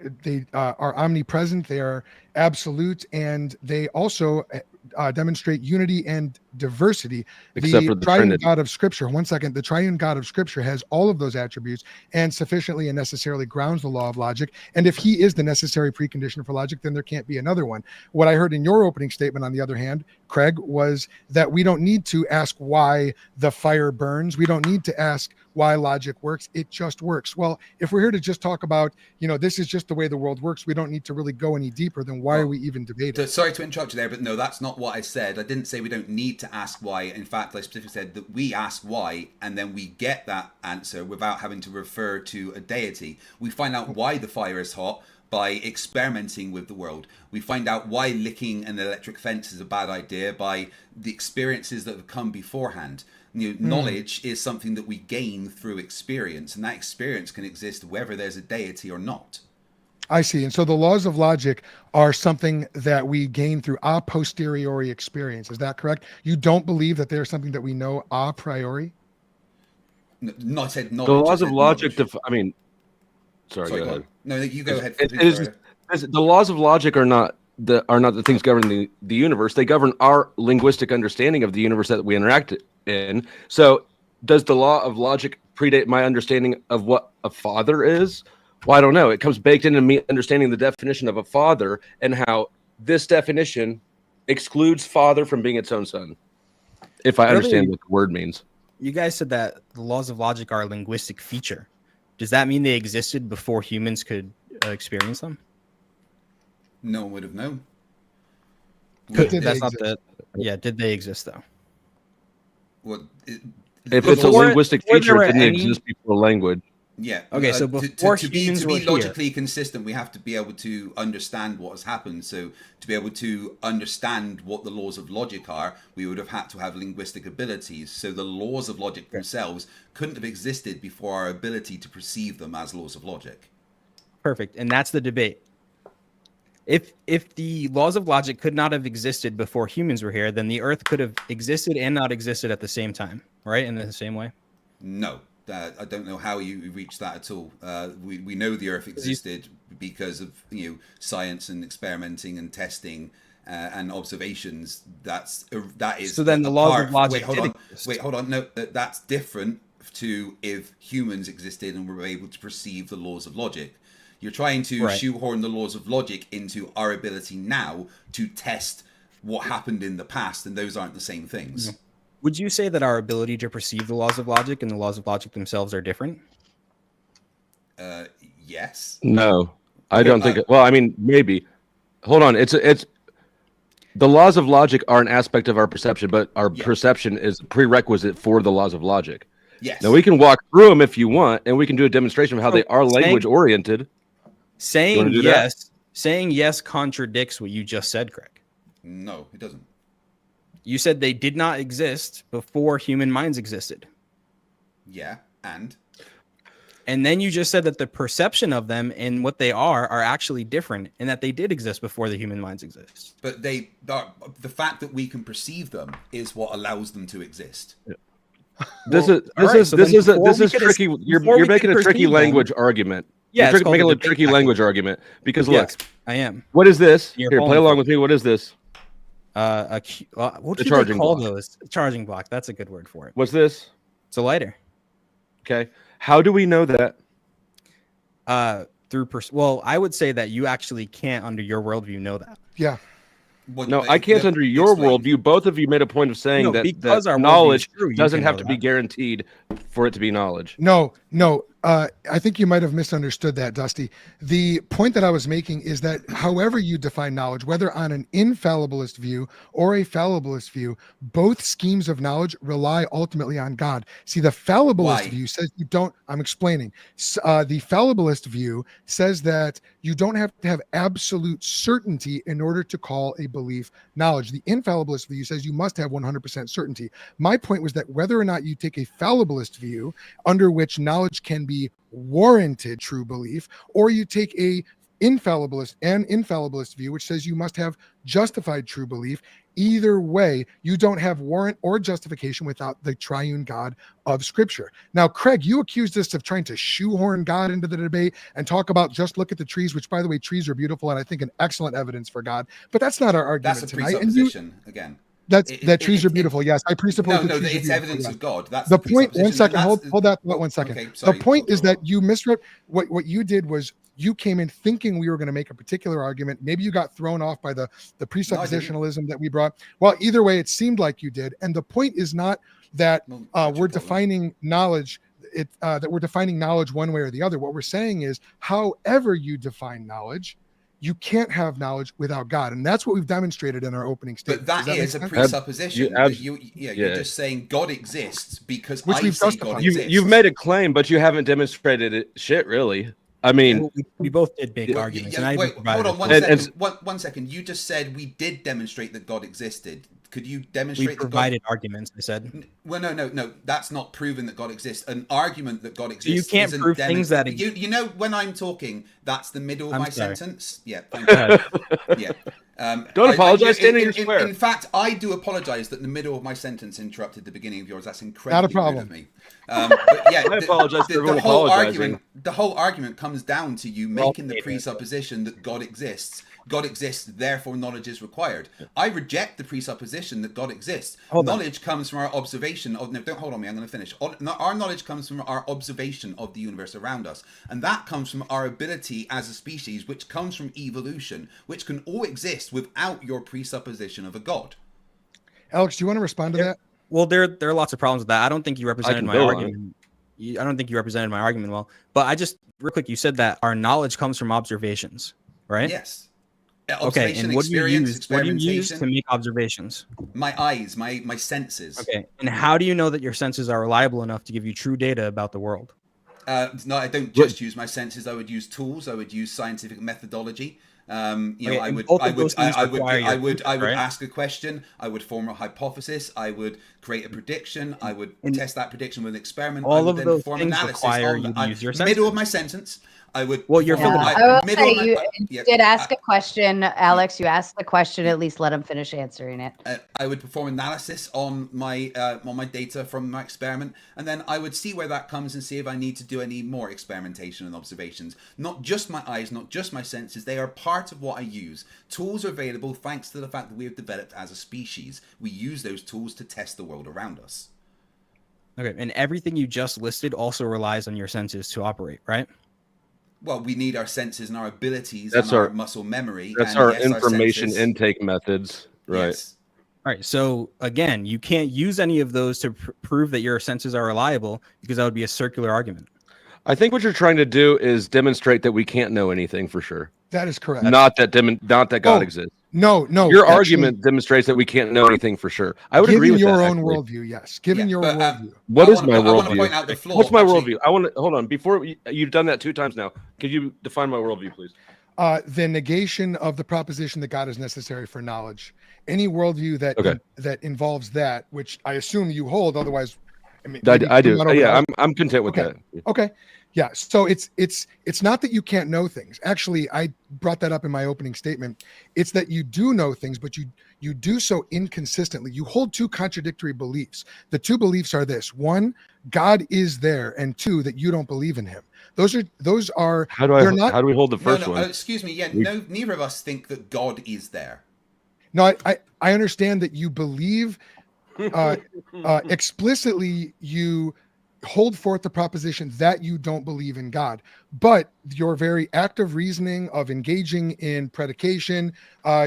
are omnipresent. They are absolute, and they also demonstrate unity and diversity. Except The for the triune Trinity. God of Scripture, one second, the triune God of Scripture has all of those attributes and sufficiently and necessarily grounds the law of logic. And if he is the necessary precondition for logic, then there can't be another one. What I heard in your opening statement, on the other hand, Craig, was that we don't need to ask why the fire burns. We don't need to ask why logic works. It just works. Well, if we're here to just talk about, this is just the way the world works, we don't need to really go any deeper. Then why are we even debating? Sorry to interrupt you there, but no, that's not what I said. I didn't say we don't need to ask why. In fact, I specifically said that we ask why, and then we get that answer without having to refer to a deity. We find out why the fire is hot by experimenting with the world. We find out why licking an electric fence is a bad idea by the experiences that have come beforehand. Knowledge is something that we gain through experience, and that experience can exist whether there's a deity or not. I see. And so the laws of logic are something that we gain through a posteriori experience. Is that correct? You don't believe that they're something that we know a priori? No, I said knowledge. The laws of logic. Sorry, Go ahead. No, you go ahead. The laws of logic are not the things governing the universe. They govern our linguistic understanding of the universe that we interact in. So, does the law of logic predate my understanding of what a father is? Well, I don't know. It comes baked into me understanding the definition of a father and how this definition excludes father from being its own son. If I understand what the word means. You guys said that the laws of logic are a linguistic feature. Does that mean they existed before humans could experience them? No one would have known. Did they did they exist though? Well, if it's a linguistic feature, it didn't exist before language. Yeah. Okay, so before to be humans were logically consistent, we have to be able to understand what has happened. So to be able to understand what the laws of logic are, we would have had to have linguistic abilities. So the laws of logic themselves couldn't have existed before our ability to perceive them as laws of logic. Perfect. And that's the debate. If the laws of logic could not have existed before humans were here, then the earth could have existed and not existed at the same time, right? In the same way? No. I don't know how you reached that at all. We know the Earth existed because of science and experimenting and testing and observations. That is. So then the laws of logic. Hold on. No, that's different to if humans existed and were able to perceive the laws of logic. You're trying to shoehorn the laws of logic into our ability now to test what happened in the past, and those aren't the same things. Mm-hmm. Would you say that our ability to perceive the laws of logic and the laws of logic themselves are different? Yes. No, I don't think. Well, I mean, maybe. Hold on. It's the laws of logic are an aspect of our perception, but our perception is a prerequisite for the laws of logic. Yes. Now we can walk through them if you want, and we can do a demonstration of how they are language oriented. Saying yes contradicts what you just said, Craig. No, it doesn't. You said they did not exist before human minds existed. Yeah, and then you just said that the perception of them and what they are actually different, and that they did exist before the human minds exist. But the fact that we can perceive them is what allows them to exist. Yeah. This is tricky. You're making a tricky language argument. Yeah, you're making a tricky language argument because look, I am. What is this? Here, play along with me. What is this? What do they call those? Charging block. That's a good word for it. What's this? It's a lighter. Okay. How do we know that? Well, I would say that you actually can't, under your worldview, know that. Yeah. No, I can't under your worldview. Both of you made a point of saying that our knowledge doesn't have to be guaranteed for it to be knowledge. No. I think you might have misunderstood that, Dusty. The point that I was making is that however you define knowledge, whether on an infallibilist view or a fallibilist view, both schemes of knowledge rely ultimately on God. See, the fallibilist view says you don't, I'm explaining. The fallibilist view says that you don't have to have absolute certainty in order to call a belief knowledge. The infallibilist view says you must have 100% certainty. My point was that whether or not you take a fallibilist view, under which knowledge can be warranted true belief, or you take a infallibilist view, which says you must have justified true belief, either way, you don't have warrant or justification without the triune God of Scripture. Now, Craig, you accused us of trying to shoehorn God into the debate and talk about just look at the trees, which, by the way, trees are beautiful and I think an excellent evidence for God. But that's not our argument That's a tonight. presupposition again. That trees are beautiful. Yes, I presuppose No, trees are it's beautiful. evidence of God. That's The point. One presupposition, second. and Hold that thought 1 second. Okay, sorry. The point is that you misread what you did was you came in thinking we were going to make a particular argument. Maybe you got thrown off by the presuppositionalism that we brought. Well, either way, it seemed like you did. And the point is not that we're defining knowledge. That we're defining knowledge one way or the other. What we're saying is, however you define knowledge, you can't have knowledge without God, and that's what we've demonstrated in our opening statement. But that is a presupposition. You're just saying God exists because I say God exists. You've made a claim, but you haven't demonstrated it. Shit, really. I mean, we both did make arguments. And wait, hold on 1 second. 1 second. You just said we did demonstrate that God existed. Could you demonstrate? We provided arguments. I said. Well, no. That's not proven that God exists. An argument that God exists. So you can't prove things that you know when I'm talking, that's the middle of my sentence. Yeah. Thank you. Yeah. Don't apologize. Stand in your square. In fact, I do apologize that the middle of my sentence interrupted the beginning of yours. That's incredibly not a problem. rude of me. But yeah, I apologize. The whole argument comes down to you making the presupposition that God exists. God exists, therefore knowledge is required. I reject the presupposition that God exists. Knowledge comes from our observation of... No, don't hold on me, I'm going to finish. Our knowledge comes from our observation of the universe around us. And that comes from our ability as a species, which comes from evolution, which can all exist without your presupposition of a God. Alex, do you want to respond to that? Well, there are lots of problems with that. I don't think you represented my argument. I don't think you represented my argument well. But I just, real quick, you said that our knowledge comes from observations, right? Yes. Okay, and what do you use to make observations? My eyes, my senses. Okay, and how do you know that your senses are reliable enough to give you true data about the world? No, I don't just use my senses. I would use tools. I would use scientific methodology. I would ask a question. I would form a hypothesis. I would create a prediction. I would test that prediction with an experiment. All of those things require you to use your senses. Middle of my sentence. I would. Well, you're you did ask a question, Alex. You asked the question. At least let him finish answering it. I would perform analysis on my data from my experiment, and then I would see where that comes and see if I need to do any more experimentation and observations. Not just my eyes, not just my senses. They are part of what I use. Tools are available thanks to the fact that we have developed as a species. We use those tools to test the world around us. Okay, and everything you just listed also relies on your senses to operate, right? Well, we need our senses and our abilities and our muscle memory. That's our information intake methods, right? Yes. All right. So again, you can't use any of those to prove that your senses are reliable because that would be a circular argument. I think what you're trying to do is demonstrate that we can't know anything for sure. That is correct. Not that God exists. No. Your argument demonstrates that we can't know anything for sure. I would agree with that. Given your own worldview, yes. Given your worldview. What is my worldview? What's my worldview? I want to hold on. Before you've done that 2 times now. Could you define my worldview, please? The negation of the proposition that God is necessary for knowledge. Any worldview that involves that, which I assume you hold, otherwise, I do. Yeah, I'm content with that. Okay. Yeah. So it's not that you can't know things. Actually, I brought that up in my opening statement. It's that you do know things, but you do so inconsistently. You hold 2 contradictory beliefs. The 2 beliefs are this: 1, God is there, and 2, that you don't believe in him. Those are how do we hold the first one? Excuse me. Yeah, neither of us think that God is there. No, I understand that you believe explicitly. You hold forth the proposition that you don't believe in God, but your very act of reasoning, of engaging in predication,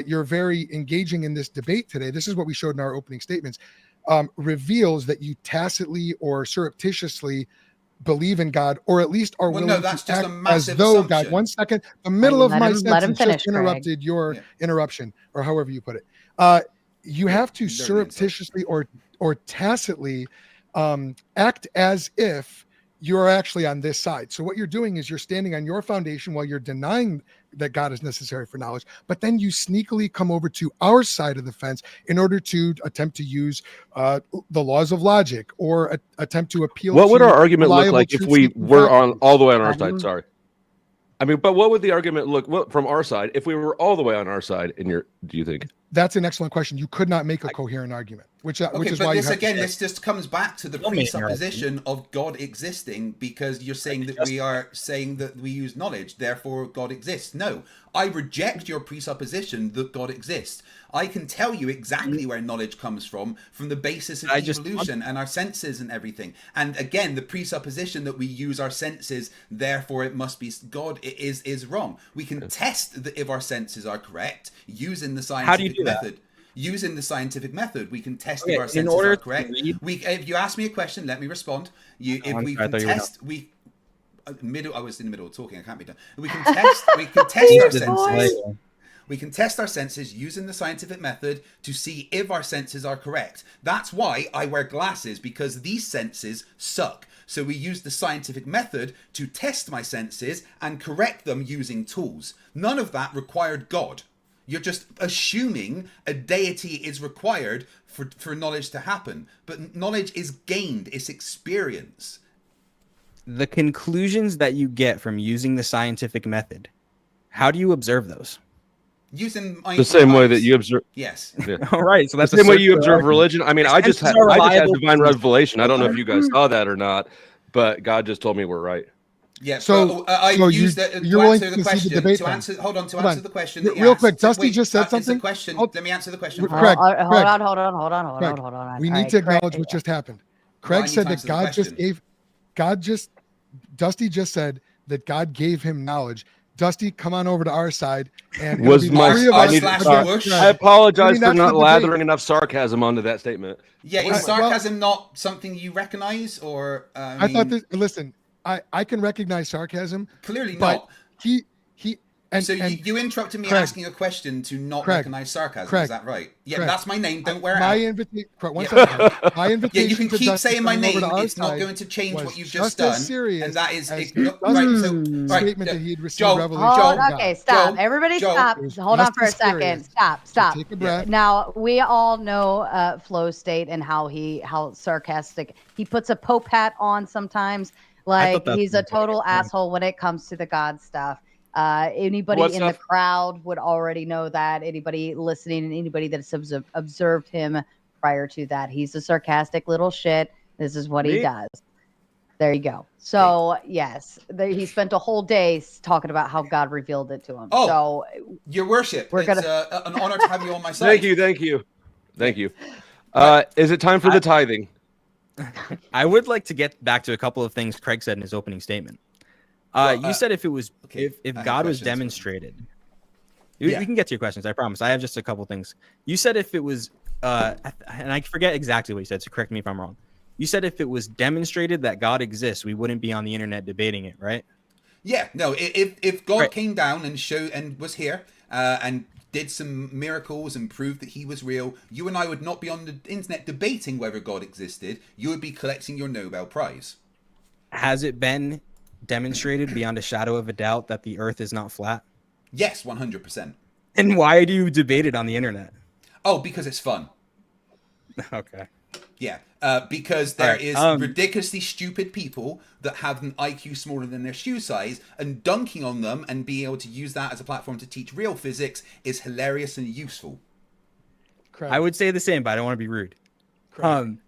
you're very engaging in this debate today. This is what we showed in our opening statements, reveals that you tacitly or surreptitiously believe in God, or at least are willing to act as though God. 1 second, the middle of my sentence just interrupted your interruption, or however you put it. You have to surreptitiously or tacitly act as if you're actually on this side. So what you're doing is you're standing on your foundation while you're denying that God is necessary for knowledge, but then you sneakily come over to our side of the fence in order to attempt to use the laws of logic or attempt to appeal. What would our argument look like if we were on all the way on our side? Sorry. I mean, but what would the argument look from our side if we were all the way on our side? Do you think? That's an excellent question. You could not make a coherent argument, which Okay, is but why this you have again, to this just comes back to the Don't make your presupposition of God existing, because you're saying that we are saying that we use knowledge, therefore God exists. No, I reject your presupposition that God exists. I can tell you exactly where knowledge comes from the basis of evolution and our senses and everything. And again, the presupposition that we use our senses, therefore it must be God, is wrong. We can test that if our senses are correct using the scientific method. Using the scientific method, we can test if our senses are correct. If you ask me a question, let me respond. I was in the middle of talking. I can't be done. We can test. We can test our senses. We can test our senses using the scientific method to see if our senses are correct. That's why I wear glasses, because these senses suck. So we use the scientific method to test my senses and correct them using tools. None of that required God. You're just assuming a deity is required for knowledge to happen. But knowledge is gained, it's experience. The conclusions that you get from using the scientific method, how do you observe those? Using the same way that you observe. Yes. Yeah. All right. So that's the same way you observe religion. I mean, I just had divine revelation. I don't know if you guys saw that or not, but God just told me we're right. Yeah. So I used that to answer the question. Answer the question. Real quick, Dusty just said something. Let me answer the question. Craig, hold on. We need to acknowledge what just happened. Craig said that Dusty just said that God gave him knowledge. Dusty, come on over to our side. And I apologize for not lathering enough sarcasm onto that statement. Yeah, is sarcasm not something you recognize, or? I thought this. Listen, I can recognize sarcasm. Clearly not. And you interrupted me asking a question to not recognize sarcasm. Is that right? Yeah, that's my name. Don't wear it out. One second. My invitation. Yeah, you can keep saying my name. It's not going to change what you've just done. And that is statement that he'd received revelation. Okay, stop. Everybody stop. Hold on for a second. Stop. Take a breath. Now, we all know Flow State and how sarcastic. He puts a Pope hat on sometimes. Like, he's a total asshole when it comes to the God stuff. Anybody in the crowd would already know that. Anybody listening and anybody that's observed him prior to that, he's a sarcastic little shit. This is what he does. There you go. So yes, he spent a whole day talking about how God revealed it to him. Oh, so your worship, it's an honor to have you on my side. Thank you. Is it time for the tithing? I would like to get back to a couple of things Craig said in his opening statement. You said if it was if God was demonstrated, we can get to your questions. I promise. I have just a couple things. You said if it was, and I forget exactly what you said, so correct me if I'm wrong. You said if it was demonstrated that God exists, we wouldn't be on the internet debating it, right? Yeah. No. If God came down and was here and did some miracles and proved that he was real, you and I would not be on the internet debating whether God existed. You would be collecting your Nobel Prize. Has it been demonstrated beyond a shadow of a doubt that the earth is not flat? Yes, 100%. And why do you debate it on the internet? Oh, because it's fun. Okay. Yeah, because there is ridiculously stupid people that have an IQ smaller than their shoe size, and dunking on them and being able to use that as a platform to teach real physics is hilarious and useful. I would say the same, but I don't want to be rude. I mean,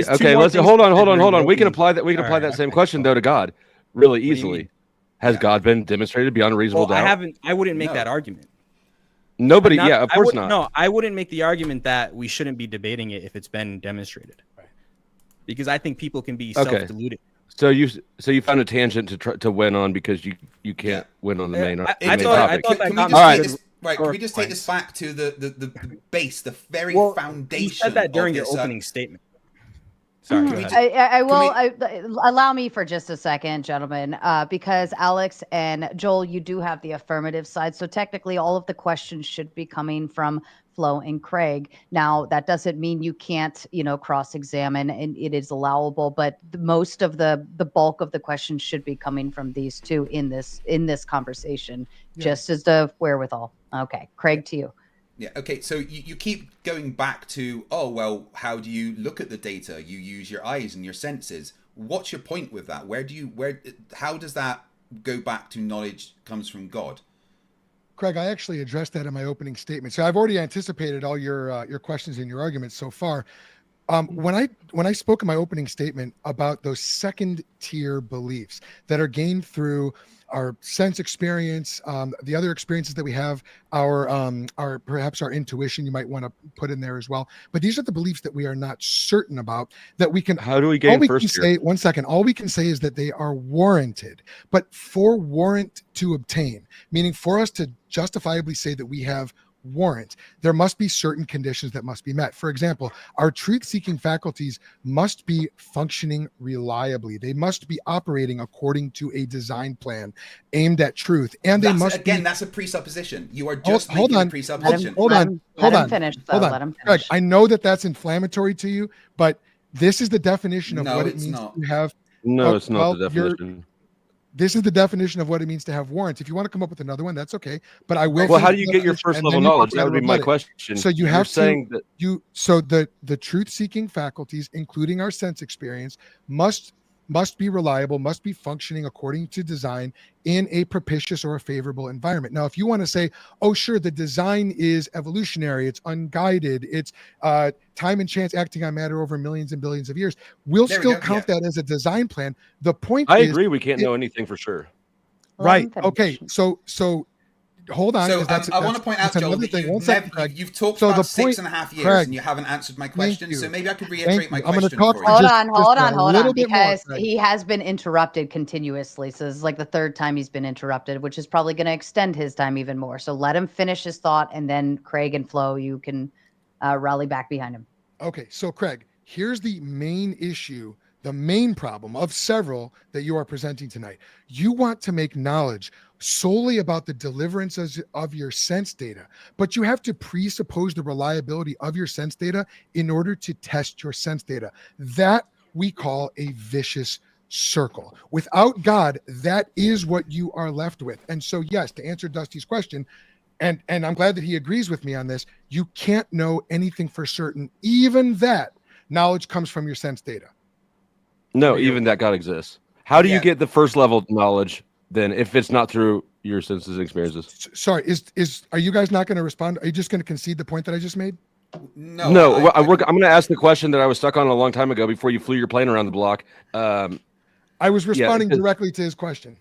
okay, let's hold on. We can apply that. We can apply that same question though to God really easily. Has God been demonstrated beyond a reasonable doubt? I wouldn't make that argument. Nobody. Of course not. No, I wouldn't make the argument that we shouldn't be debating it if it's been demonstrated. Right. Because I think people can be self-deluded. So you found a tangent to win on because you can't win on the main topic. Can we just take this back to the base, the very foundation? You said that during your opening statement. Sorry. I will allow me for just a second, gentlemen, because Alex and Joel, you do have the affirmative side. So technically, all of the questions should be coming from Flo and Craig. Now, that doesn't mean you can't, cross-examine, and it is allowable. But most of the bulk of the questions should be coming from these two in this conversation, just as the wherewithal. Okay, Craig, to you. Yeah. Okay. So you keep going back to, how do you look at the data? You use your eyes and your senses. What's your point with that? How does that go back to knowledge comes from God? Craig, I actually addressed that in my opening statement. So I've already anticipated all your questions and your arguments so far. When I spoke in my opening statement about those second tier beliefs that are gained through our sense experience, the other experiences that we have, our perhaps our intuition, you might want to put in there as well. But these are the beliefs that we are not certain about, that we can. How do we All gain we first can tier? say, one second, all we can say is that they are warranted. But for warrant to obtain, meaning for us to justifiably say that we have warrant, there must be certain conditions that must be met. For example, our truth-seeking faculties must be functioning reliably. They must be operating according to a design plan aimed at truth, and they must again. be. That's a presupposition. You are Hold- just hold making on. a presupposition. Hold Let on. him- Hold let him on. finish, though. Hold on. Let him Greg, finish. I know that that's inflammatory to you, but this is the definition of No, what it it's means not. to have. No, it's not well, the definition. This is the definition of what it means to have warrants. If you want to come up with another one, that's okay. But I will. Well, how finish do you the get your definition, first and level then you knowledge? can That would be my rebut it. question. So you You're have saying to that so the truth-seeking faculties, including our sense experience, must be reliable, must be functioning according to design in a propitious or a favorable environment. Now, if you want to say, oh, sure, the design is evolutionary, it's unguided, it's time and chance acting on matter over millions and billions of years, we'll There we still go, count that as a design plan. The point I is, agree, we can't know anything for sure. Let him right? finish. Okay, so hold on. So 'cause that's- I want to that's- point out, that's Joel, another that thing. One you've, second, never, Craig. you've talked So about the point- 6.5 years Craig, and you haven't answered my thank question. you. So maybe I could Thank reiterate my you. I'm gonna question talk for for you. Hold just- on, just hold a on, hold little on, bit more, because Craig. he has been interrupted continuously. So this is like the third time he's been interrupted, which is probably going to extend his time even more. So let him finish his thought, and then Craig and Flo, you can rally back behind him. Okay, so Craig, here's the main issue, the main problem of several that you are presenting tonight. You want to make knowledge solely about the deliverances of your sense data, but you have to presuppose the reliability of your sense data in order to test your sense data. That we call a vicious circle. Without God, that is what you are left with. And so, yes, to answer Dusty's question, and I'm glad that he agrees with me on this, you can't know anything for certain. Even that knowledge comes from your sense data. No, even that God exists. How do you Yeah. get the first level knowledge then if it's not through your senses and experiences? Sorry, are you guys not going to respond? Are you just going to concede the point that I just made? No, I'm going to ask the question that I was stuck on a long time ago before you flew your plane around the block. I was responding because- directly to his question.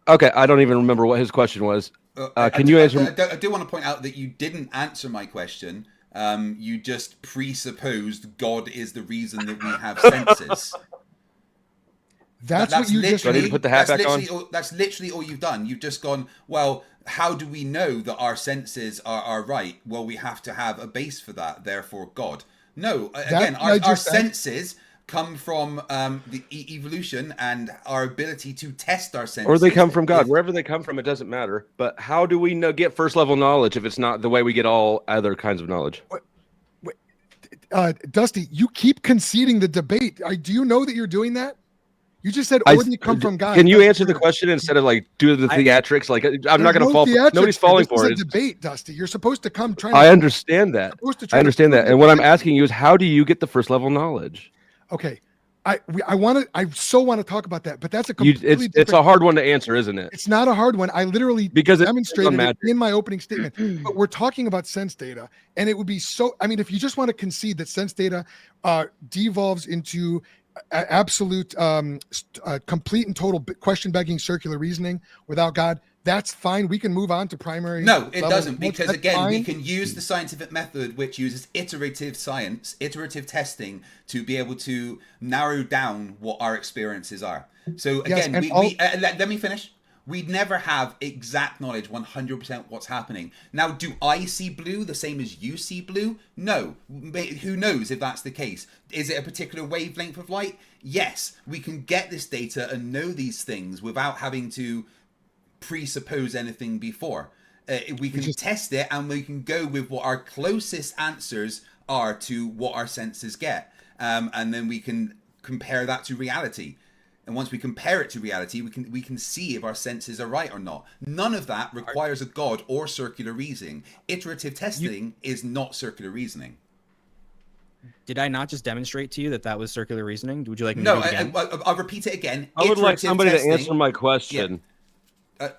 Okay, I don't even remember what his question was. Can you answer? I do want to point out that you didn't answer my question. You just presupposed God is the reason that we have senses. That's what you just Do I need to made. put the hat back on? That's literally all you've done. You've just gone, well, how do we know that our senses are right? Well, we have to have a base for that, therefore God. No, again, what I our just said. senses come from the evolution and our ability to test our senses. Or they come from God. If- Wherever they come from, it doesn't matter. But how do we get first level knowledge if it's not the way we get all other kinds of knowledge? Dusty, you keep conceding the debate. Do you know that you're doing that? You just said, or they come from God. Can you That's answer the weird. question instead of like do the theatrics? Like I'm not There's going to no fall. theatrics Nobody's here. falling for This it. is a debate, Dusty. You're supposed to come trying. I understand that. supposed to try I to understand prove that. And what I'm your asking you is, how do you get the first level knowledge? Okay, I so want to talk about that, but that's a You, completely it's different. a hard one to answer, isn't it? It's not a hard one. I literally Because it's demonstrated on it magic. in my opening statement. But we're talking about sense data, and it would be so. I mean, if you just want to concede that sense data devolves into absolute, complete and total question begging circular reasoning without God, that's fine. We can move on to primary. No, it level. doesn't, because That's again, we fine. can use the scientific method, which uses iterative science, iterative testing, to be able to narrow down what our experiences are. So Yes, again, and let me finish. We never have exact knowledge, 100% what's happening. Now, do I see blue the same as you see blue? No. Who knows if that's the case? Is it a particular wavelength of light? Yes. We can get this data and know these things without having to presuppose anything before. We can test it, and we can go with what our closest answers are to what our senses get. And then we can compare that to reality. And once we compare it to reality, we can see if our senses are right or not. None of that requires a God or circular reasoning. Iterative testing is not circular reasoning. Did I not just demonstrate to you that was circular reasoning? Would you like me No, to do it again? I'll repeat it again. I would like Iterative somebody testing- to answer my question.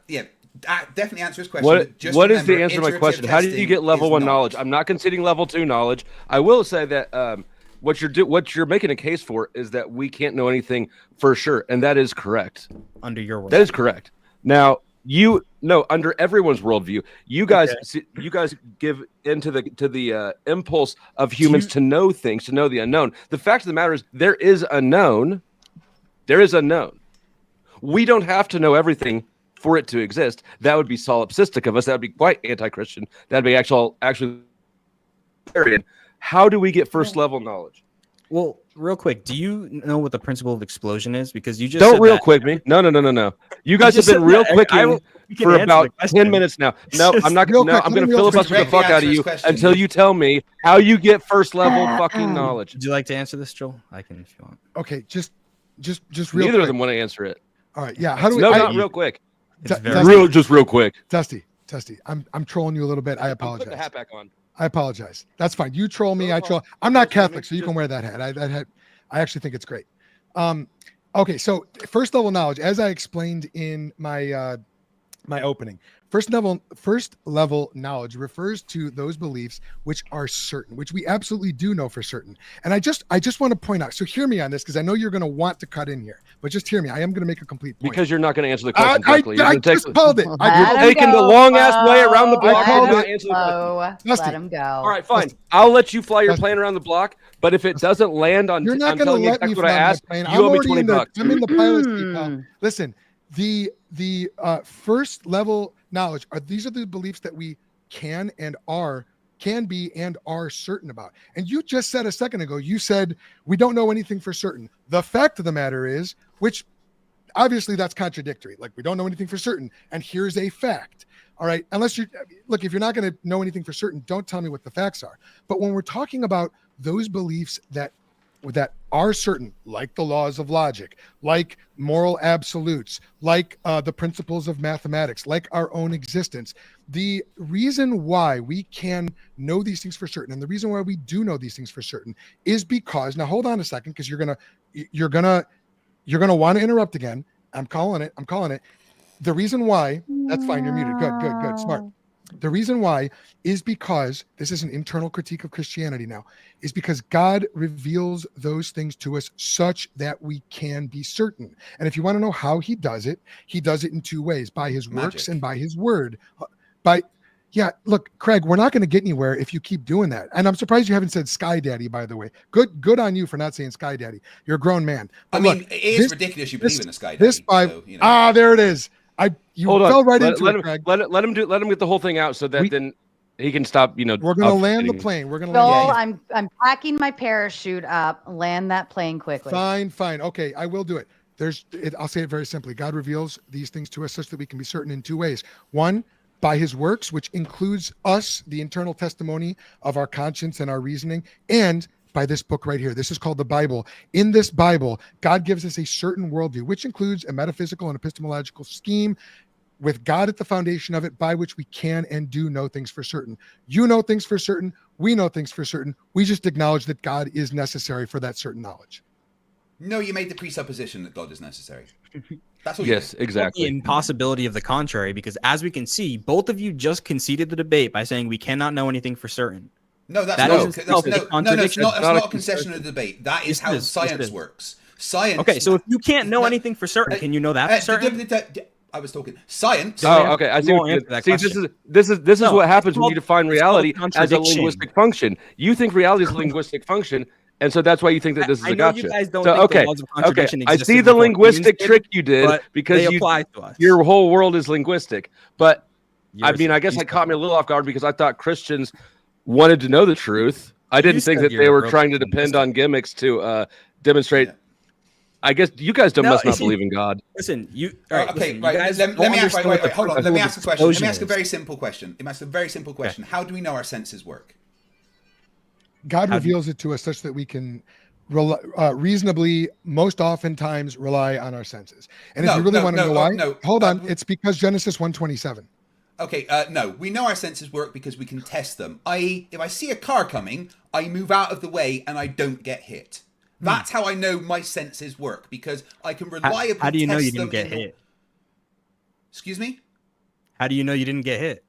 Yeah, definitely answer his question. What Just What is the remember, answer to my iterative question? How do you testing get level is 1 knowledge? I'm not conceding level 2 knowledge. I will say that what you're making a case for is that we can't know anything for sure, and that is correct. Under your world. That is correct. Now, under everyone's worldview, you guys give into the impulse of humans to know things, to know the unknown. The fact of the matter is there is unknown. There is unknown. We don't have to know everything for it to exist. That would be solipsistic of us. That would be quite anti-Christian. That'd be actually. How do we get first level knowledge? Well, real quick, do you know what the principle of explosion is? Because you just Don't said real that. quick me. No. You guys have just been said real that. quick You can for answer about the question. 10 minutes now. No, I'm not. Real No, quick, I'm let going me to real filibuster quick the fuck directly out of answer you his question. until you tell me how you get first level fucking knowledge. Would you like to answer this, Joel? I can if you want. Okay, just real Neither quick. of them want to answer it. All right, yeah. How do we? No, I- not real quick. It's Dusty, very Just real quick. Dusty. I'm trolling you a little bit. I Put the apologize. hat back on. I apologize. That's fine. You troll me. No I troll. problem. I'm not No problem. Catholic, so you can wear that hat. That hat. I actually think it's great. Okay, so first level knowledge, as I explained in my my opening, first level knowledge refers to those beliefs which are certain, which we absolutely do know for certain. And I just want to point out. So hear me on this, because I know you're going to want to cut in here, but just hear me. I am going to make a complete point. Because you're not going to answer the question directly. I just called it. Let You're him taking the go, long ass way Flo. around the block I and called not it. answer the question. Flo, Dusty. let him go. All right, fine. I'll let you fly your Dusty. plane around the block, but if it doesn't land on, You're not I'm going to telling you let me exactly what I fly my asked, plane. you owe me already 20 in the, bucks. I'm in the pilot seat, pal. Listen, the first level knowledge these are the beliefs that we can be and are certain about. And you just said a second ago, you said we don't know anything for certain. The fact of the matter is, which obviously that's contradictory. Like, we don't know anything for certain, and here's a fact. All right, unless you look, if you're not going to know anything for certain, don't tell me what the facts are. But when we're talking about those beliefs that are certain, like the laws of logic, like moral absolutes, like the principles of mathematics, like our own existence, the reason why we can know these things for certain, and the reason why we do know these things for certain, is because, now hold on a second, because you're gonna want to interrupt again. I'm calling it. The reason why, that's fine, you're muted. Good, smart. The reason why is because, this is an internal critique of Christianity now, is because God reveals those things to us such that we can be certain. And if you want to know how he does it in two ways: by his works Magic. and by his word. Look, Craig, we're not going to get anywhere if you keep doing that. And I'm surprised you haven't said Sky Daddy, by the way. Good on you for not saying Sky Daddy. You're a grown man. But I mean, look, it is ridiculous you believe in a sky daddy. This Bible, so, you know. there it is. You Hold on. fell right let, into let it, him, Craig. let him get the whole thing out so that then he can stop. We're going to land the obfuscating. plane. We're going to Joel, land. I'm packing my parachute up. Land that plane quickly. Fine. Okay, I will do it. I'll say it very simply. God reveals these things to us such that we can be certain in two ways. One, by his works, which includes us, the internal testimony of our conscience and our reasoning, and by this book right here. This is called the Bible. In this Bible, God gives us a certain worldview, which includes a metaphysical and epistemological scheme with God at the foundation of it, by which we can and do know things for certain. You know things for certain. We know things for certain. We just acknowledge that God is necessary for that certain knowledge. No, you made the presupposition that God is necessary. That's what Yes, The exactly. impossibility of the contrary, because as we can see, both of you just conceded the debate by saying we cannot know anything for certain. No, that's That not. is That's, itself a no, it's contradiction. not. That's Not a not a concession of the debate. That is Yes, how it is. Yes, science it is. works. Science. Okay, so if you can't know No, anything for certain, can you know that for certain? I was talking science. Oh, okay. I see. won't What you answer that see, question. this is No, what it's happens when called- you define it's called reality as a contradiction. linguistic function. You think reality is a linguistic function, and so that's why you think that this is I a know gotcha. you guys don't So, think the okay, laws of contradiction I existed see the before humans linguistic did, trick you did but because they apply to us. your whole world is linguistic. But I Yours mean, is. I guess You it caught said me a little off guard because I thought Christians wanted to know the truth. I didn't think said that you're they a were broken trying to depend on gimmicks to demonstrate. Yeah. I guess you guys No, must you not see- believe in God. Listen, you. Oh, All right, okay, listen, you right. guys Let don't me ask. understand what the Hold on. Let me principle ask a of question. Let me explosion ask a is. very simple question. Let me ask a very simple question. How do we know our senses work? God reveals it to us such that we can reasonably, most oftentimes, rely on our senses. And if No, you really no, want to no, know why, no. hold on. It's because Genesis 1:27. Okay, no. We know our senses work because we can test them. I.e., if I see a car coming, I move out of the way and I don't get hit. That's how I know my senses work, because I can reliably How do you know test you didn't them get hit? Excuse me? How do you know you didn't get hit?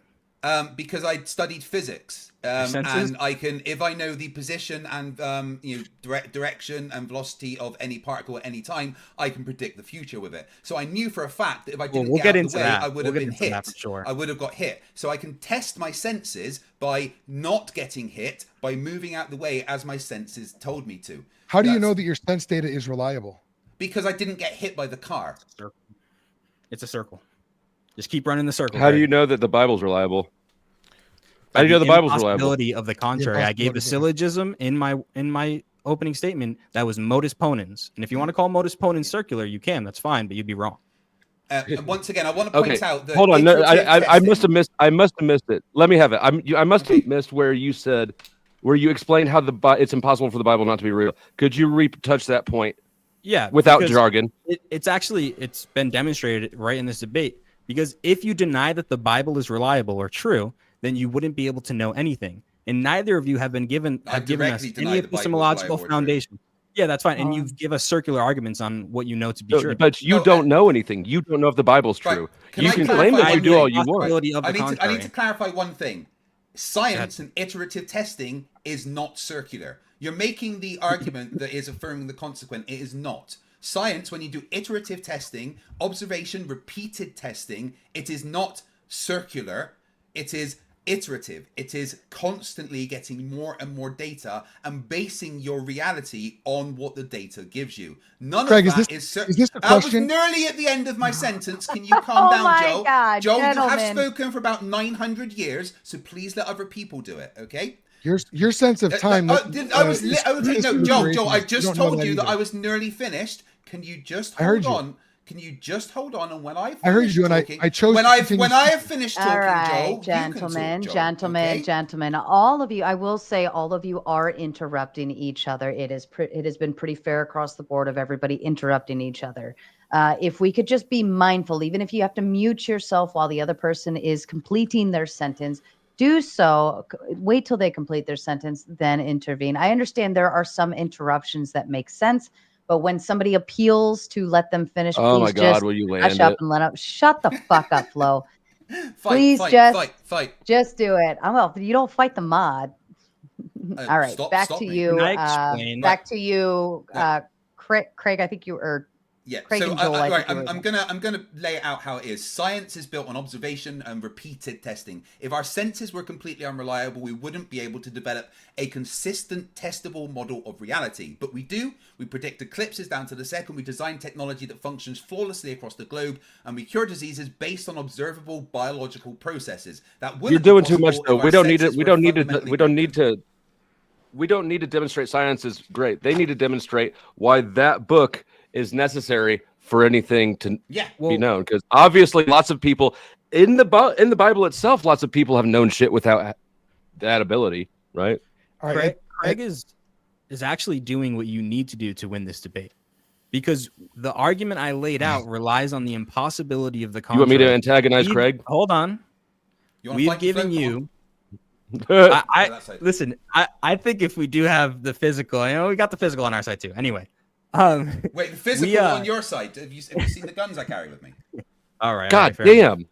Because I studied physics, and I can, if I know the position and direction and velocity of any particle at any time, I can predict the future with it. So I knew for a fact that if I didn't get out of the way, I would have been hit. Sure. I would have got hit. So I can test my senses by not getting hit, by moving out the way as my senses told me to. How do you know that your sense data is reliable? Because I didn't get hit by the car. It's a circle. Just keep running the circle. How do you know that the Bible's reliable? How do you know the Bible's reliable? Possibility of the contrary. I gave a syllogism in my opening statement that was modus ponens, and if you want to call modus ponens circular, you can. That's fine, but you'd be wrong. And once again, I want to point out that. Hold on, no, I must have missed. I must have missed it. Let me have it. I must have missed where you explained how it's impossible for the Bible not to be real. Could you retouch that point? Yeah, without jargon. It's been demonstrated right in this debate. Because if you deny that the Bible is reliable or true, then you wouldn't be able to know anything. And neither of you have given us any epistemological foundation. Yeah, that's fine. And you give us circular arguments on what you know to be true. But you don't know anything. You don't know if the Bible's true. You can claim that you do all you want. I need to clarify one thing. Science and iterative testing is not circular. You're making the argument that is affirming the consequent. It is not. Science, when you do iterative testing, observation, repeated testing, it is not circular. It is iterative. It is constantly getting more and more data and basing your reality on what the data gives you. None Craig, of that is this a question? I was nearly at the end of my sentence. Can you calm down, Joe? God, Joe, gentlemen. you have spoken for about 900 years, so please let other people do it, okay? Your sense of time. Joe, I just told you that I was nearly finished. Can you just hold on? Can you just hold on? And when I heard you, talking, and I chose when I have finished talking, all right, Joe, gentlemen, all of you. I will say, all of you are interrupting each other. It has been pretty fair across the board of everybody interrupting each other. If we could just be mindful, even if you have to mute yourself while the other person is completing their sentence, do so. Wait till they complete their sentence, then intervene. I understand there are some interruptions that make sense. But when somebody appeals to let them finish, oh my God, just will you land hush up it? and let up. Shut the fuck up, Flo. Please just do it. Well, you don't fight the mod. All right, back to you. Back to you, Craig. I think you are. Yeah, Craig so and Joel, I'm gonna lay it out how it is. Science is built on observation and repeated testing. If our senses were completely unreliable, we wouldn't be able to develop a consistent, testable model of reality. But we do. We predict eclipses down to the second. We design technology that functions flawlessly across the globe, and we cure diseases based on observable biological processes. That You're doing too much, though. We don't need to demonstrate science is great. They need to demonstrate why that book is necessary for anything to be known, because obviously lots of people in the Bible itself, lots of people have known shit without that ability, right? All right. Craig is actually doing what you need to do to win this debate, because the argument I laid out relies on the impossibility of the contrary. You want me to antagonize Craig? Hold on. We've given you. Listen. I think if we do have the physical, we got the physical on our side too. Anyway. Wait, the physical on your side. Have you seen the guns I carry with me? All right. God damn.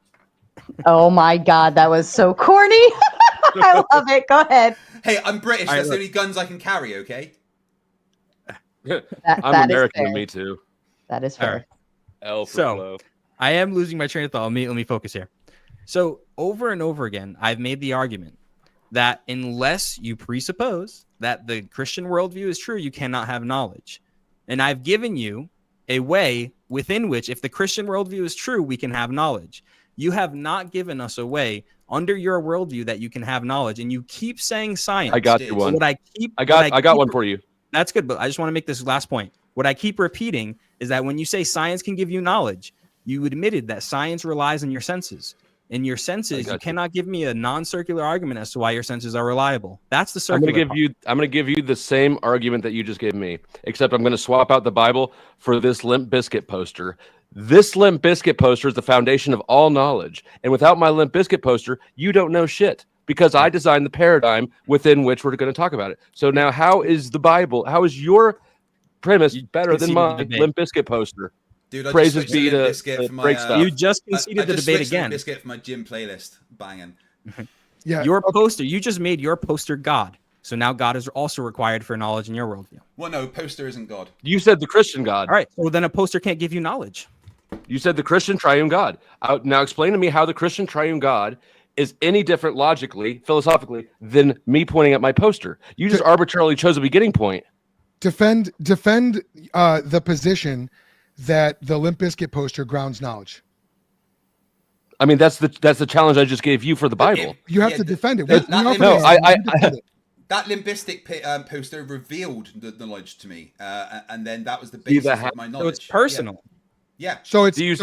Oh my God, that was so corny. I love it. Go ahead. Hey, I'm British. That's the only guns I can carry. Okay. I'm American to me too. That is fair. So I am losing my train of thought. Let me focus here. So over and over again, I've made the argument that unless you presuppose that the Christian worldview is true, you cannot have knowledge. And I've given you a way within which, if the Christian worldview is true, we can have knowledge. You have not given us a way under your worldview that you can have knowledge, and you keep saying science. I got you one. I got one for you. That's good, but I just want to make this last point. What I keep repeating is that when you say science can give you knowledge, you admitted that science relies on your senses. In your senses, you cannot give me a non-circular argument as to why your senses are reliable. That's the circular. I'm going to give you the same argument that you just gave me, except I'm going to swap out the Bible for this Limp Bizkit poster. This Limp Bizkit poster is the foundation of all knowledge, and without my Limp Bizkit poster, you don't know shit, because I designed the paradigm within which we're going to talk about it. So now, how is the Bible? How is your premise better than my Limp Bizkit poster? Dude, I praises just be switched to Biscuit for my, great stuff. You just I conceded the just debate switched to again. Biscuit for my gym playlist. Banging. Yeah. Your poster, you just made your poster God. So now God is also required for knowledge in your worldview. Well, no, poster isn't God. You said the Christian God. All right. So then a poster can't give you knowledge. You said the Christian triune God. Now explain to me how the Christian triune God is any different logically, philosophically, than me pointing at my poster. You just arbitrarily chose a beginning point. Defend the position that the Limp Bizkit poster grounds knowledge. I mean, that's the challenge I just gave you for the Bible. You have Yeah, to defend it. that- We offer no, this, I- you defend it. That Limp Bizkit poster revealed the knowledge to me, and then that was the See, basis that of my So knowledge. it's personal. Yeah. So it's Do you-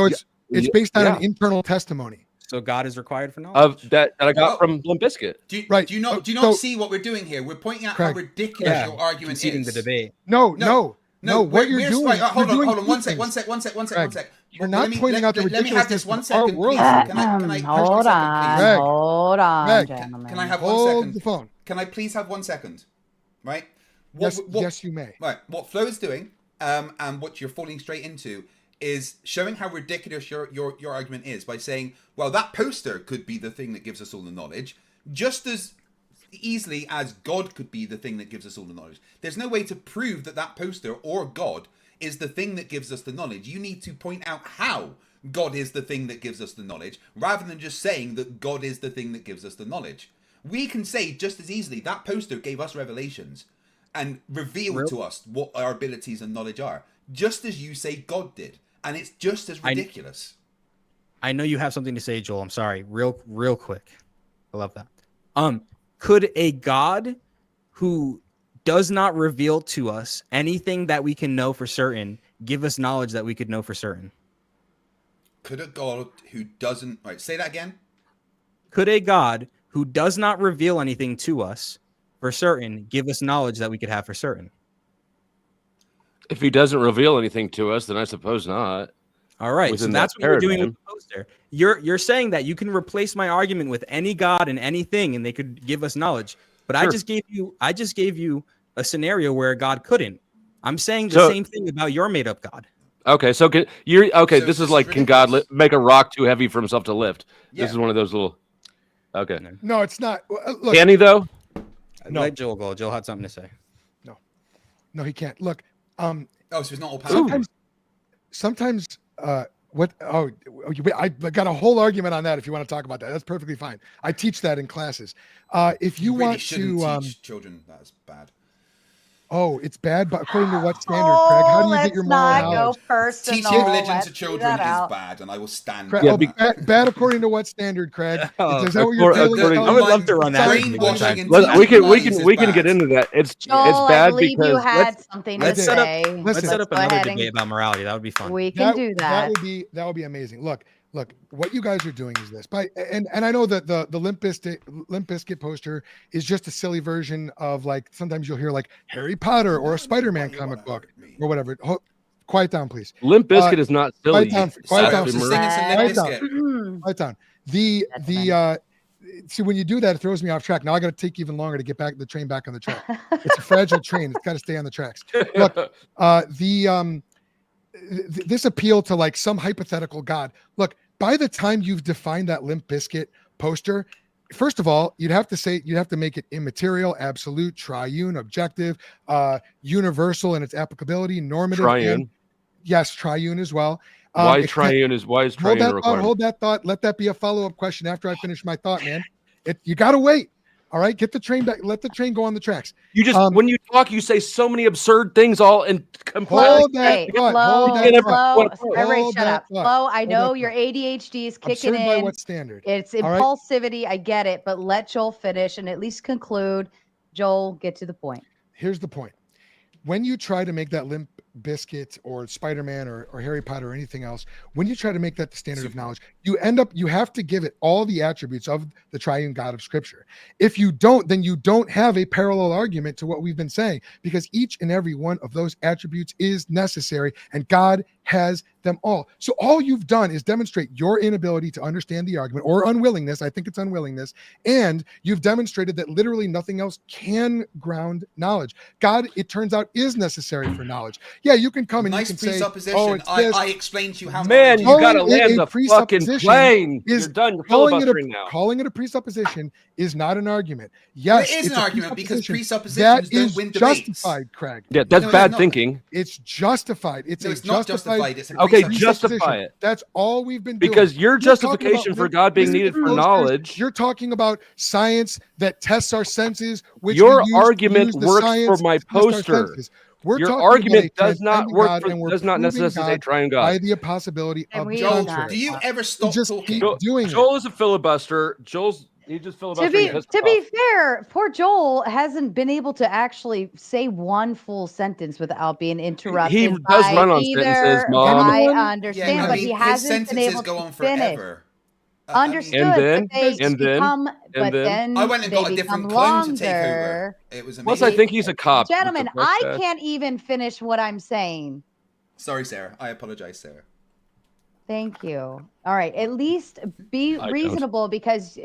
it's based on yeah. an internal testimony. So God is required for knowledge. Of that I got Well- from Limp Bizkit. Right. Do you not So- see what we're doing here? We're pointing out Craig. how ridiculous Yeah, your argument conceding is. the debate. No. What we're- you're we're doing? right, hold you're on, doing hold on. two One sec. things. You're Well, not pointing out the let me have ridiculousness this one of our second, world. please. Can I have one Hold second, on, please? Greg. hold on, Greg, gentlemen. Can I have one Hold second? the phone. Can I please have 1 second? Right? Yes, you may. Right. What Flo is doing, and what you're falling straight into, is showing how ridiculous your argument is by saying, well, that poster could be the thing that gives us all the knowledge, just as easily as God could be the thing that gives us all the knowledge. There's no way to prove that that poster or God is the thing that gives us the knowledge. You need to point out how God is the thing that gives us the knowledge, rather than just saying that God is the thing that gives us the knowledge. We can say just as easily that poster gave us revelations and revealed to us what our abilities and knowledge are, just as you say God did. And it's just as ridiculous. I know you have something to say, Joel. I'm sorry. Real quick. I love that. Could a God who does not reveal to us anything that we can know for certain give us knowledge that we could know for certain? Could a God who doesn't... Right, say that again. Could a God who does not reveal anything to us for certain give us knowledge that we could have for certain? If he doesn't reveal anything to us, then I suppose not. All right, Within so that's that what we're doing paradigm. with the poster. You're saying that you can replace my argument with any God and anything, and they could give us knowledge. But Sure. I just gave you a scenario where God couldn't. I'm saying the same thing about your made up God. Okay, so this is like, can God make a rock too heavy for himself to lift? Yeah. This is one of those little... Okay. No, it's not. Look, Can he, though? No. Let Joel go. Joel had something to say. no, he can't. Look, Oh, so it's not all powerful. sometimes I got a whole argument on that. If you want to talk about that, that's perfectly fine. I teach that in classes. If you really want shouldn't to, teach children. That's bad. oh, it's bad, but according to what standard, Craig? How do you get your moral not knowledge? go personal. Teaching religion Let's to do children that is out. bad, and I will stand Craig, by that. bad according to what standard, Craig? Oh, Is that what you're according- feeling? according- I would love to run that. Brainwashing and We teaching lies can is get bad. into that. It's Joel, bad I believe you because had something to let's set up- say. Let's set up go another ahead and debate about morality. That would be fun. we can do that. That would be amazing. Look, what you guys are doing is this. And I know that the Limp Bizkit poster is just a silly version of, like, sometimes you'll hear like Harry Potter or a Spider-Man comic book or whatever. Quiet down, please. Limp Bizkit is not silly. Quiet down. So Blasphemer. singing some Limp Quiet down. Bizkit. Quiet down. See, when you do that, it throws me off track. Now I got to take even longer to get the train back on the track. It's a fragile train. It's got to stay on the tracks. Look, this appeal to like some hypothetical God. Look, by the time you've defined that Limp Bizkit poster, first of all, you'd have to make it immaterial, absolute, triune, objective, universal in its applicability, normative. Triune. Yes, triune as well. Why is triune required? Hold that thought. Let that be a follow-up question after I finish my thought, man. You got to wait. All right, get the train back. Let the train go on the tracks. You just when you talk, you say so many absurd things, all and completely. Hold that Hey, thought. Flo, Hold that thought. Flo, everybody Hold shut that up. thought. Flo, I Hold know that your thought. ADHD is kicking Absurd by in. what standard? It's All right? impulsivity. I get it, but let Joel finish and at least conclude. Joel, get to the point. Here's the point. When you try to make that Limp Bizkit or Spider-Man or Harry Potter or anything else, when you try to make that the standard of knowledge, you have to give it all the attributes of the triune God of Scripture. If you don't, then you don't have a parallel argument to what we've been saying, because each and every one of those attributes is necessary, and God has them all. So all you've done is demonstrate your inability to understand the argument, or unwillingness. I think it's unwillingness. And you've demonstrated that literally nothing else can ground knowledge. God, it turns out, is necessary for knowledge. Yeah, you can come and Nice you can say, presupposition. "Oh, it's this." I explained to you how. Man, you gotta Calling it land a the fucking presupposition plane. is You're done. You're calling it filibustering now. calling it a presupposition is not an argument. Well, Yes, it is it's an a argument because presuppositions that don't is win debates. justified, Craig. Yeah, that's No, it's bad not. thinking. It's justified. It's No, a it's not justified. It's a Okay, presupposition. justify it. That's all we've been doing. Because your You're talking justification about- for God being Mr. needed for Flowsters, knowledge. You're talking about science that tests our senses. Which Your we use to argument use the works science for my to test our poster. senses. We're Your talking argument about a does not transcendent work God, for and we're does not proving necessitate God triune by God. the possibility And of we Joel, not. do you ever You stop just talking? keep Joel, doing it. Joel is a filibuster. He just filibustering. To be fair, poor Joel hasn't been able to actually say one full sentence without being interrupted. He does by run on either, sentences, Mom. I Anyone- understand, I but mean, he his hasn't been sentences able go to on finish. forever. Understood, And then- but they and then- become, and but then- then I went and got they a different become clone longer. to take over. It was Plus, amazing. I think he's a cop. Gentlemen, What the fuck, I Dad? can't even finish what I'm saying. Sorry, Sarah. I apologize, Sarah. Thank you. All right, at least be I don't. reasonable because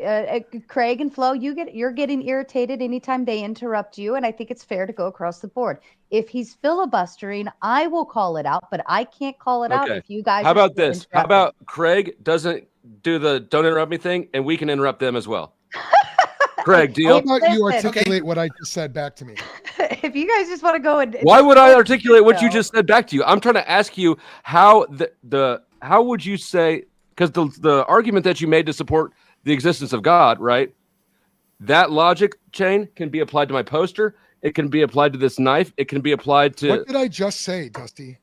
Craig and Flo, you're getting irritated anytime they interrupt you, and I think it's fair to go across the board. If he's filibustering, I will call it out, but I can't call it out Okay. if you guys. How are about still this? How interrupting. about Craig doesn't do the don't interrupt me thing, and we can interrupt them as well. Craig, How deal. about you Listen. articulate what I just said back to me? If you guys just want to go and Why would I articulate what you No. just said back to you? I'm trying to ask you how the how would you say, because the argument that you made to support the existence of God, right? That logic chain can be applied to my poster. It can be applied to this knife. It can be applied to. What did I just say, Dusty?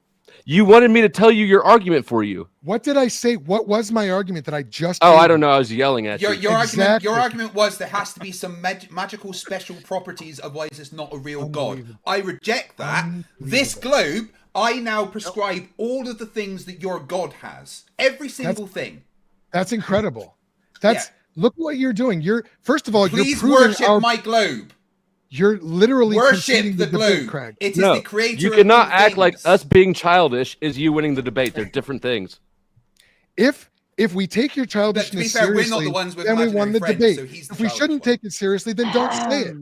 You wanted me to tell you your argument for you. What did I say? What was my argument that I just? Oh, gave I don't you? know. I was yelling at Your, you. your Exactly. argument was there has to be some magical special properties, otherwise it's not a real god. Unbelievable. I reject that. This globe, I now prescribe all of the things that your god has. Every single thing. That's incredible. That's Yeah. look what you're doing. You're first of all, Please you're proving worship my globe. You're literally Worship conceding the debate, globe. Craig. It is No, the creator you of cannot all act like things. us being childish is you winning the debate. They're different things. If we take your But childishness to be fair, we're not seriously, the ones with then we won the imaginary friends, debate. so he's the If we childish shouldn't one. take it seriously, then don't say it.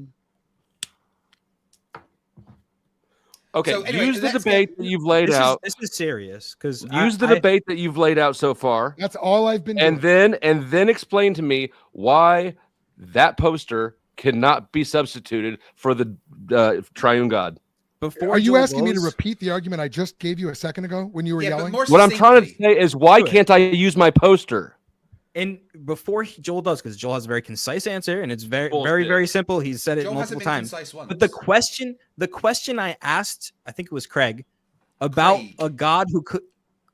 Okay, So anyway, use the let's debate that you've laid out. This is serious because Use the debate that you've laid out so far, That's all I've been doing. and then explain to me why that poster cannot be substituted for the triune God. Before Are you Joel asking me to goes- repeat the argument I just gave you a second ago when you were Yeah, but yelling? more What I'm trying to succinctly. say is why Do it. can't I use my poster? And before Joel does, because Joel has a very concise answer, and it's very, Bullshit. very, very simple. He's said it Joel hasn't multiple been times. concise once. But the question I asked, I think it was Craig, about Craig. a God who could.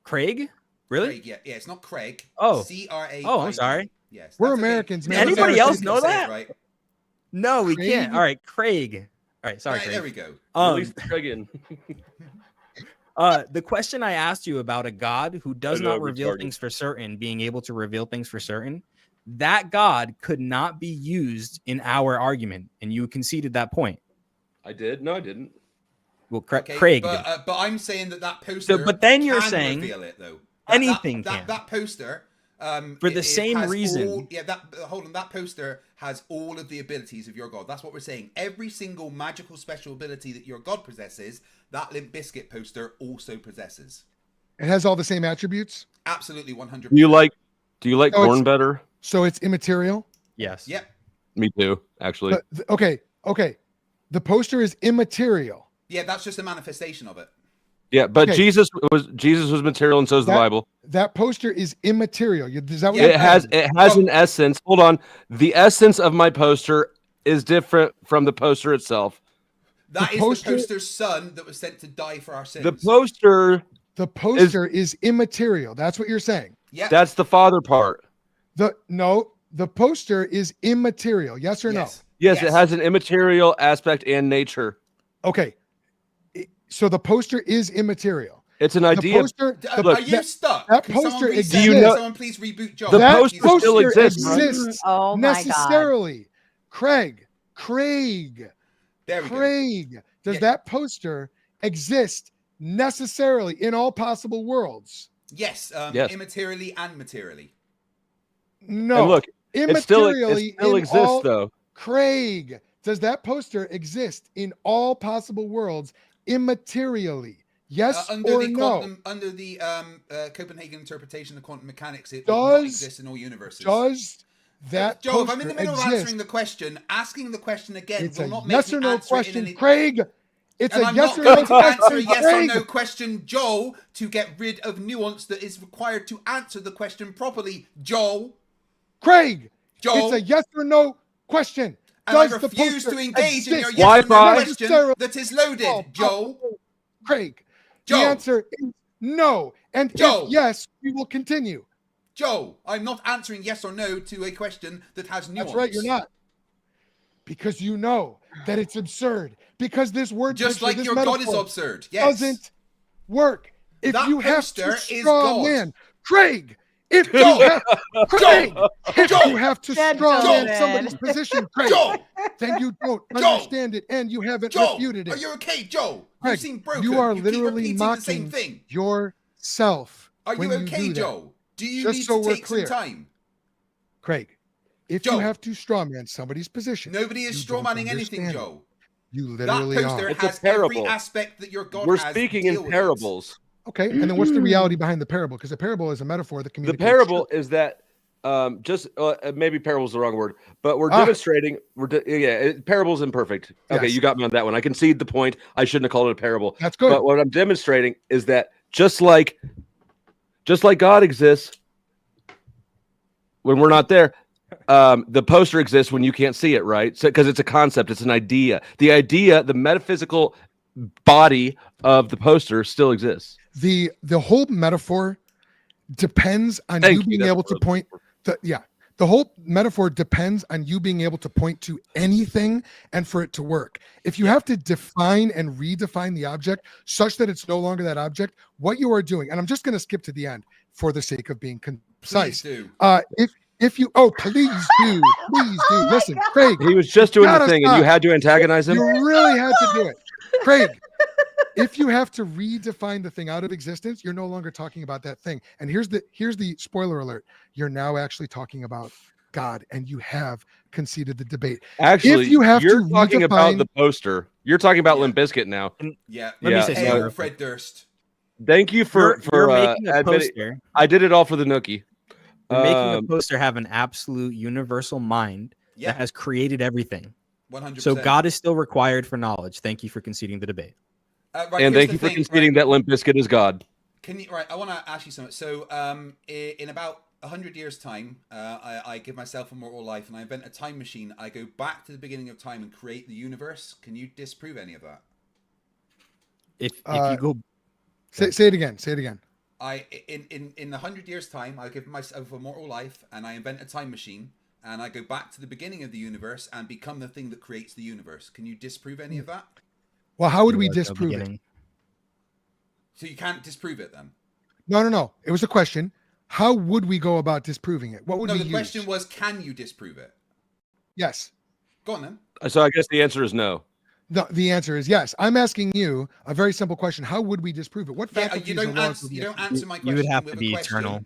Craig, really? Craig, yeah, it's not Craig. Oh. C-R-A. Oh, I'm sorry. Yes, We're that's okay. Americans, man. Never Anybody know if else you know can say it that? Right. No, we can't. Craig? All right, Craig. All right, sorry, Right, Craig. there we go. Release the Craig in. The question I asked you about a God who does I know, not reveal retarded. things for certain, being able to reveal things for certain, that God could not be used in our argument, and you conceded that point. I did. No, I didn't. Well, Okay, Craig. but I'm saying that poster. but then you're can saying reveal it though. anything that, can. That poster. For the it same has reason. all- yeah, hold on. That poster has all of the abilities of your god. That's what we're saying. Every single magical special ability that your god possesses, that Limp Bizkit poster also possesses. It has all the same attributes, Absolutely, 100%. Do you like Oh, corn better? so it's immaterial. Yes. Yep. Me too, actually. Okay. The poster is immaterial. Yeah, that's just a manifestation of it. Yeah, but Okay. Jesus was material, and so is the That- Bible. That poster is immaterial. Is that what Yeah, you're It has saying? an essence. Hold on, the essence of my poster is different from the poster itself. That is poster- the poster's son that was sent to die for our sins. The poster, The poster is immaterial. That's what you're saying. Yeah. that's the father part. The poster is immaterial. Yes or Yes. Yes, it has an immaterial aspect and nature. no? Okay. So the poster is immaterial. It's an The idea. poster. Look, Are you stuck? that Can someone poster reset? exists. Do you know- Someone please reboot John. The that poster He's- still exists, right? exists Oh my God. necessarily. Craig. There we go. Craig. Does Yeah. that poster exist necessarily in all possible worlds? Yes, Yes. immaterially and materially. No. And look, it still immaterially still in exists all, though. Craig, does that poster exist in all possible worlds immaterially? Yes under or the no? quantum, under the Copenhagen interpretation of quantum mechanics, it will not exist in all universes. Does that Joe, if I'm in the middle exist? of answering the question, asking the question again It's will a not yes make or me no answer question, it in any... Craig. It's And a I'm yes not or going no to answer a question, yes or Craig. no question, Joel, to get rid of nuance that is required to answer the question properly, Joel. Craig, Joel. it's a yes or no question. And I Does the refuse poster to engage in your exist? yes or no Wi-Fi? question that is loaded, Joel. Craig, Joe. the answer is no. And Joe. if yes, we will continue. Joe, I'm not answering yes or no to a question that has nuance. That's right, you're not. Because you know that it's absurd. Because this word Just picture, like this your God is metaphor absurd. Yes. doesn't work. If That you have to poster is straw God. man, Craig, if you Joe. have, Craig, if Joe. you have to Joe. straw man Joe. somebody's position, Craig, Joe. then you don't Joe. understand it and you haven't Joe, refuted it. are you okay, Joe? Craig, You seem broken. you are keep literally repeating mocking the same thing. yourself. Are when you okay, do that. Joe? Do you Just need so to we're take clear. some time? Craig, if Joe. you have to straw man somebody's position, Nobody is you straw don't manning anything, understand it. Joe. You That literally poster are. It's a has every parable. aspect that your God We're has. speaking Deal in with parables. Okay, and then what's the reality behind the parable? Because a parable is a metaphor that The communicates. parable is that maybe parable is the wrong word, but we're demonstrating. Parable's imperfect. Okay, Yes. you got me on that one. I concede the point. I shouldn't have called it a parable. That's good. But what I'm demonstrating is that just like God exists when we're not there, the poster exists when you can't see it, right? So because it's a concept, it's an idea. The idea, the metaphysical body of the poster still exists. The whole metaphor depends on Thank you you. being That's able what to I was point. The whole metaphor depends on you being able to point to anything and for it to work. If you have to define and redefine the object such that it's no longer that object, what you are doing, and I'm just going to skip to the end for the sake of being concise. Please do. If you, please do, listen, Craig. He was just doing the gotta thing, and you had to antagonize him. You really had to do it, Craig. If you have to redefine the thing out of existence, you're no longer talking about that thing. And here's the spoiler alert. You're now actually talking about God, and you have conceded the debate. Actually, if you have you're to talking about redefine- the poster. You're talking about Limp Bizkit now. Yeah. Let me say Hey, something. Fred Durst. Thank you for You're making a admitting. poster. I did it all for the nookie. You're making a poster have an absolute universal mind Yeah. that has created everything. 100%. So God is still required for knowledge. Thank you for conceding the debate. Right, And here's thank the you for thing, conceding right? that Limp Bizkit is God. Can you? Right. I want to ask you something. So, in about 100 years' time, I give myself a mortal life, and I invent a time machine. I go back to the beginning of time and create the universe. Can you disprove any of that? If you go, say it again. Say it again. In 100 years' time, I give myself a mortal life, and I invent a time machine, and I go back to the beginning of the universe and become the thing that creates the universe. Can you disprove any of that? Well, how would we was no disprove it? beginning. So you can't disprove it then? No. It was a question. How would we go about disproving it? What would No, we the use? question was, can you disprove it? Yes. Go on then. So I guess the answer is no. The answer is yes. I'm asking you a very simple question. How would we disprove it? What Yeah, faculties you don't or laws answer. would we You don't have? answer my question. You would have with to a be question. eternal.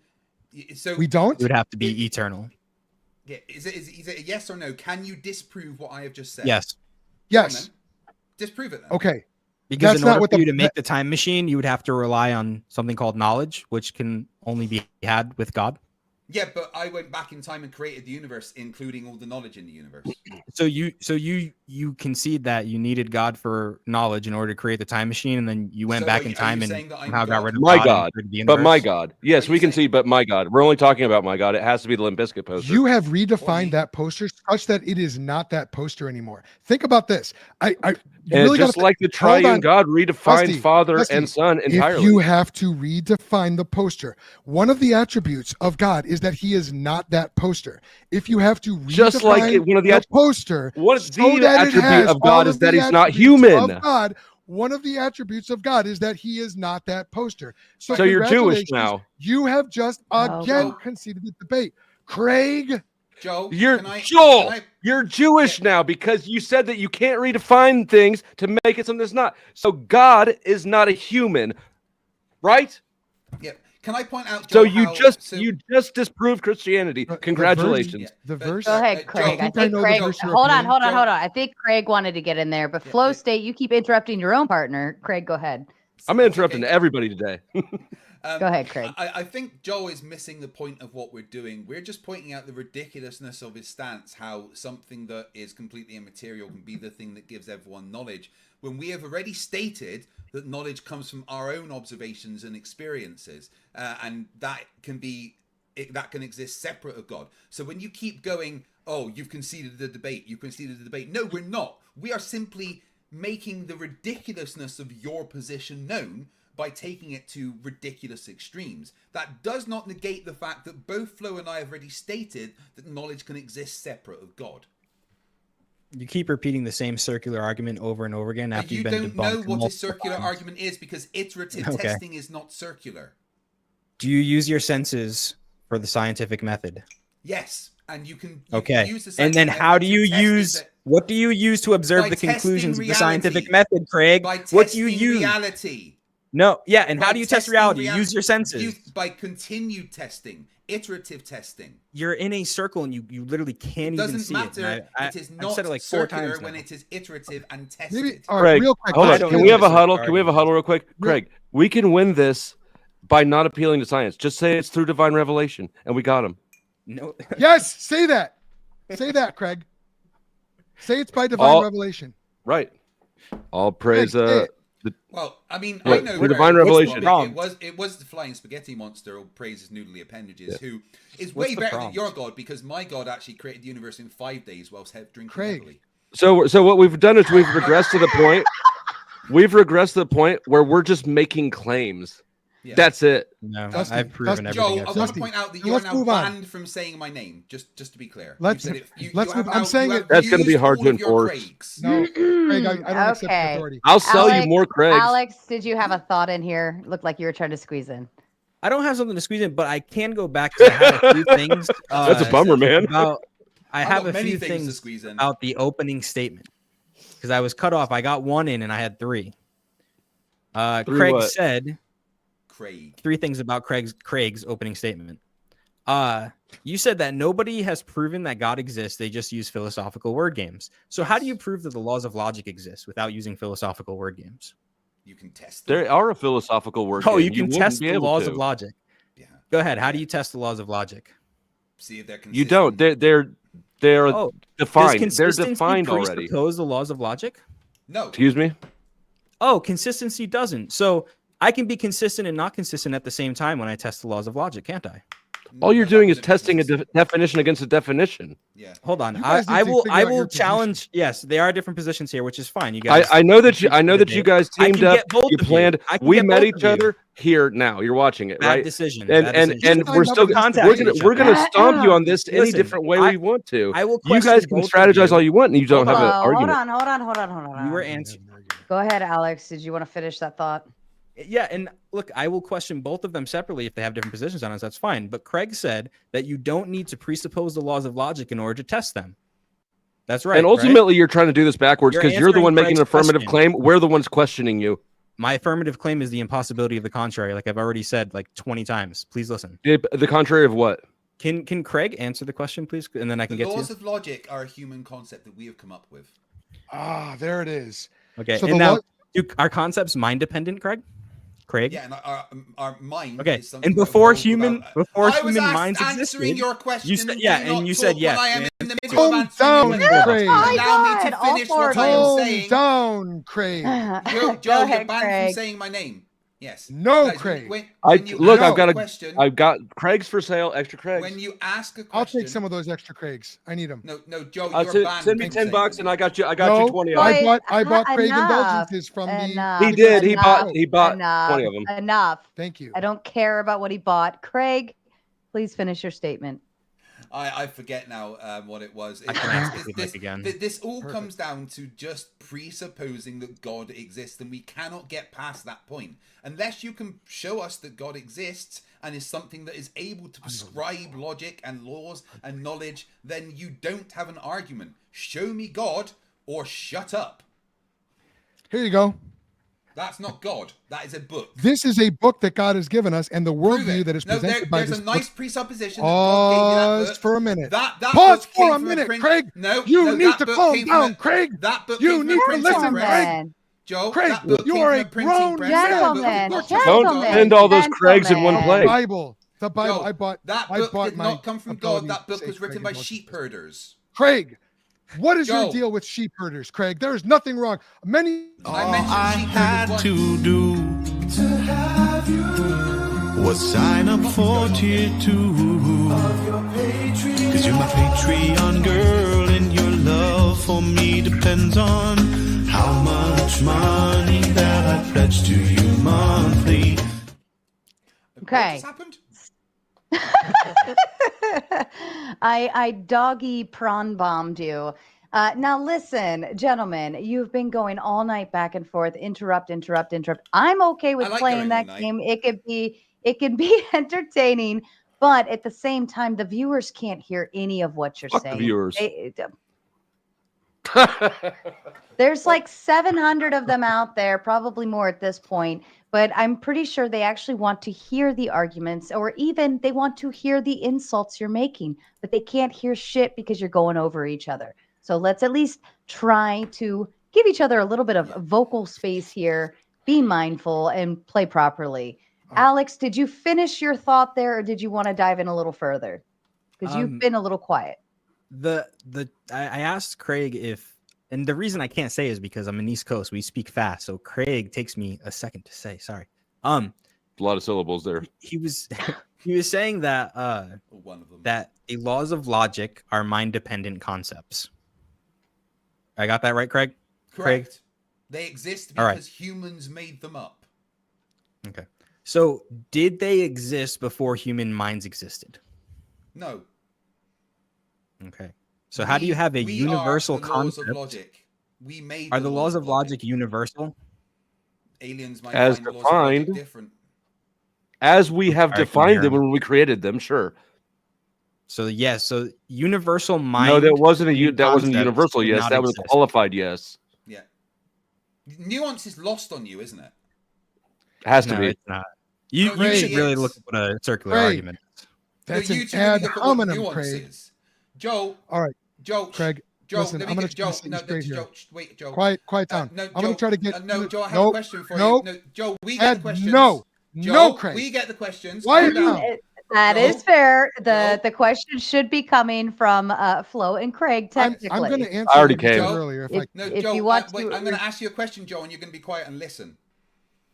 So We don't? It would have to be eternal. Yeah, is it a yes or no? Can you disprove what I have just said? Yes. Go on Yes. then. Disprove it then. Okay. Because That's in not order what for the- you to make the time machine, you would have to rely on something called knowledge, which can only be had with God. Yeah, but I went back in time and created the universe, including all the knowledge in the universe. So you concede that you needed God for knowledge in order to create the time machine, and then you went So back are in you time and saying that I'm somehow got God? rid of My God, God, and created the but my universe? God. Yes, Are we you can saying- see, but my God. We're only talking about my God. It has to be the Limp Bizkit poster. You have me. redefined that poster such that it is not that poster anymore. Think about this. You and really just gotta like the hold triune on. God redefines Dusty, Father Dusty, and Son If entirely. you have to redefine the poster, one of the attributes of God is that he is not that poster. If you have to redefine Just like one of the poster, What so the that it attribute has of God all is that the he's not attributes human. of God, one of the attributes of God is that he is not that poster. So you're Jewish congratulations, now. You have just Oh, again God. conceded the debate. Craig, Joe, You're can I, Joel. can I- You're Jewish now because you said that you can't redefine things to make it something that's not. So God is not a human, right? yeah, can I point out? So Joe, you how- just disproved Christianity. the Congratulations. the verse. Go ahead, Joe, Craig. I think I think know the Craig. verse you're Hold on, appealing. hold on. I think Craig wanted to get in there, but Flow State, you keep interrupting your own partner. Craig, go ahead. I'm interrupting everybody today. Go ahead, Craig. I think Joe is missing the point of what we're doing. We're just pointing out the ridiculousness of his stance, how something that is completely immaterial can be the thing that gives everyone knowledge, when we have already stated that knowledge comes from our own observations and experiences, and that can exist separate of God. So when you keep going, oh, you've conceded the debate. No, we're not. We are simply making the ridiculousness of your position known by taking it to ridiculous extremes. That does not negate the fact that both Flo and I have already stated that knowledge can exist separate of God. You keep repeating the same circular argument over and over again after You you've been don't know debunked what a multiple circular times. argument is, because iterative Okay. testing is not circular. Do you use your senses for the scientific method? Yes, and you can Okay. use the And then scientific how method do to you test use it what do you use to observe By the conclusions testing of the scientific reality. method, Craig? by What do you testing use? reality. No, yeah, and how By do you test testing reality? reality. Use your senses. By continued testing, iterative testing. You're in a circle and you literally can't It even doesn't see matter. it. And It is I've not said it like 4 circular times when now. it is iterative and tested. Maybe, all right, Craig, real quick. hold I on. don't Can use we it have a as a huddle? Can we have a argument. huddle real quick? Craig, we can win this by not appealing to science. Just say it's through divine revelation, and we got him. No. Yes, say that. Say that, Craig. Say it's by divine All- revelation. Right. All praise. Craig, say it. Well, I mean, What, I know for where divine it was revelation? from. It was the flying spaghetti monster, or praises noodly appendages, who is What's way the better prompt? than your God, because my God actually created the universe in 5 days whilst drinking Craig. heavily. So what we've done is we've regressed to the point. We've regressed to the point where we're just making claims. Yeah. That's it. No, Dusty, I've proven Dusty. everything. Joe, I've I said. want to point out that you are let's now move on. banned from saying my name. Just to be clear. Let's- You said it- let's have move- I'm saying you it- have That's gonna be used hard all to of your enforce. Craigs. No, Craig, I don't accept Okay. authority. I'll sell you Alex- more Craigs. Alex, did you have a thought in here? Looked like you were trying to squeeze in. I don't have something to squeeze in, but I can go back to I had a few things. That's a bummer, man. About, I I've have got a many few things to things squeeze in. about the opening statement because I was cut off. I got one in and I had 3. Three Craig what? said Craig. 3 things about Craig's opening statement. You said that nobody has proven that God exists. They just use philosophical word games. So how do you prove that the laws of logic exist without using philosophical word games? You can test them. There are a philosophical word. Oh, game. you can wouldn't test be the able laws to. of logic. Yeah. Go ahead. How do you test the laws of logic? See if they're consistent. You don't. They're Oh, defined. Does They're consistency defined already. presuppose the laws of logic? No. Excuse me. Oh, consistency doesn't. So I can be consistent and not consistent at the same time when I test the laws of logic, can't I? All you're No, doing that is testing a wouldn't definition against a definition. Yeah. Hold on. You guys need I to will. figure I out your will position. challenge. Yes, there are different positions here, which is fine. You guys. I know that you. I know that you guys I can teamed up. get both You of you. planned. I can We get met both each of you. other here now. You're watching it, Bad right? decision. And bad and decision. and we're still Contact each we're gonna other. stomp you on this any Listen, different way we want to. I will You question guys can both of strategize you. all you want, and you don't have an Hold argument. on. You were answering. Go ahead, Alex. Did you want to finish that thought? Yeah, and look, I will question both of them separately if they have different positions on us. That's fine. But Craig said that you don't need to presuppose the laws of logic in order to test them. That's right. And ultimately, you're trying to do this backwards You're because you're the answering one making an Craig's affirmative question. claim. We're the ones questioning you. My affirmative claim is the impossibility of the contrary, like I've already said like 20 times. Please listen. The contrary of what? Can Craig answer the question, please? And then I can The get to laws you. of logic are a human concept that we have come up with. Ah, there it is. Okay. So And the now, law- do our concepts mind dependent, Craig? Yeah, and our mind. Okay, Is something and that before evolved human without- minds answering existed, your question. you said Do yeah, not and you talk said when yes. I am and- in the middle of Calm answering down, your question. Craig. Oh my Allow me to God, all finish four what of I you. am Calm saying. down, Craig. Joe, Go you're ahead, banned from Craig. saying my name. Yes. No, Guys, Craig. When you Look, ask I've got question, I've got Craig's for sale. Extra Craig's. when you ask a question. I'll take some of those extra Craigs. I need them. No, Joe, you're banned. Send me from 10 saying bucks, my and I name. got you. I got you 20 of them. Boys, I bought Craig enough. indulgences from the. Enough. He did. He bought Enough. 20 of them. Enough. Thank you. I don't care about what he bought. Craig, please finish your statement. I forget now what it was. I can ask if you'd this, like again. this all comes down to just presupposing that God exists, and we cannot get past that point unless you can show us that God exists and is something that is able to prescribe logic and laws and knowledge. Then you don't have an argument. Show me God or shut up. Here you go. That's not God. That is a book. This is a book that God has given us, and the Prove worldview it. that is No, presented by there's this a nice book. presupposition that God gave you that Pause book. for a minute. That Pause book came for a from minute, print- Craig. No, You no, need that to book calm came from down, a- Craig. That book You came from need a to printing listen, press. Craig. Man. Joe, Craig, that book you came are from a printing grown press. Gentlemen, That book- gentlemen, Don't send all those Craigs in one gentlemen. place. The Bible. Joe, I bought that I book bought did my not come from ability God. That to book say was written Craig by in multiple sheep places. herders. Craig, what is Joe. your deal with sheep herders, Craig? There is nothing wrong. Many I mentioned sheep herders once. to do was sign up for tier 2. Cause you're my Patreon girl, and your love for me depends on how much money that I pledge to you monthly. Okay. What just happened? I doggy prawn bombed you. Now listen, gentlemen, you've been going all night back and forth, interrupt. I'm okay with like playing going that all night. game. It can be entertaining, but at the same time, the viewers can't hear any of what you're Fuck the saying. viewers. There's like 700 of them out there, probably more at this point, but I'm pretty sure they actually want to hear the arguments, or even they want to hear the insults you're making, but they can't hear shit because you're going over each other. So let's at least try to give each other a little bit of vocal space here, be mindful, and play properly. Alex, did you finish your thought there, or did you want to dive in a little further? Because you've been a little quiet. I asked Craig if, and the reason I can't say is because I'm in East Coast. We speak fast, so Craig takes me a second to say. Sorry. A lot of syllables there. He was he was saying that One of them. that the laws of logic are mind dependent concepts. I got that right, Craig? Correct. They exist All right. because humans made them up. Okay. So did they exist before human minds existed? No. Okay. So how do you have a We universal are the laws concept? of logic. We made Are the laws of logic universal? Aliens might As find the laws of logic defined. different. As we have All right, defined here. them when we created them, sure. So yes, so universal mind. No, that wasn't a concepts universal did yes. not That was a exist. qualified yes. Yeah. Nuance is lost on you, isn't it? It has to No, be. it's not. You No, should it really is. look at what a circular Craig. argument is. That's No, an you two ad really look at what hominem, nuance Craig. is. Joe, All right, Joe, Craig. Joe, listen, let I'm me gonna get Joe. set you No, straight here. Joe, wait, Joe. Quiet down. No, I'm gonna Joe, try to get. no, Joe, I have no, a question for no, you. No, Joe, we get Ed, the questions. no, Joe, no, Craig. we get the questions. Quiet Calm down. down. That Joe, is fair. Joe. The question should be coming from Flo and Craig, technically. I'm going to answer I already what you said came. earlier. If I No, If Joe, you want wait, to I'm going to ask you a question, Joe, and you're going to be quiet and listen.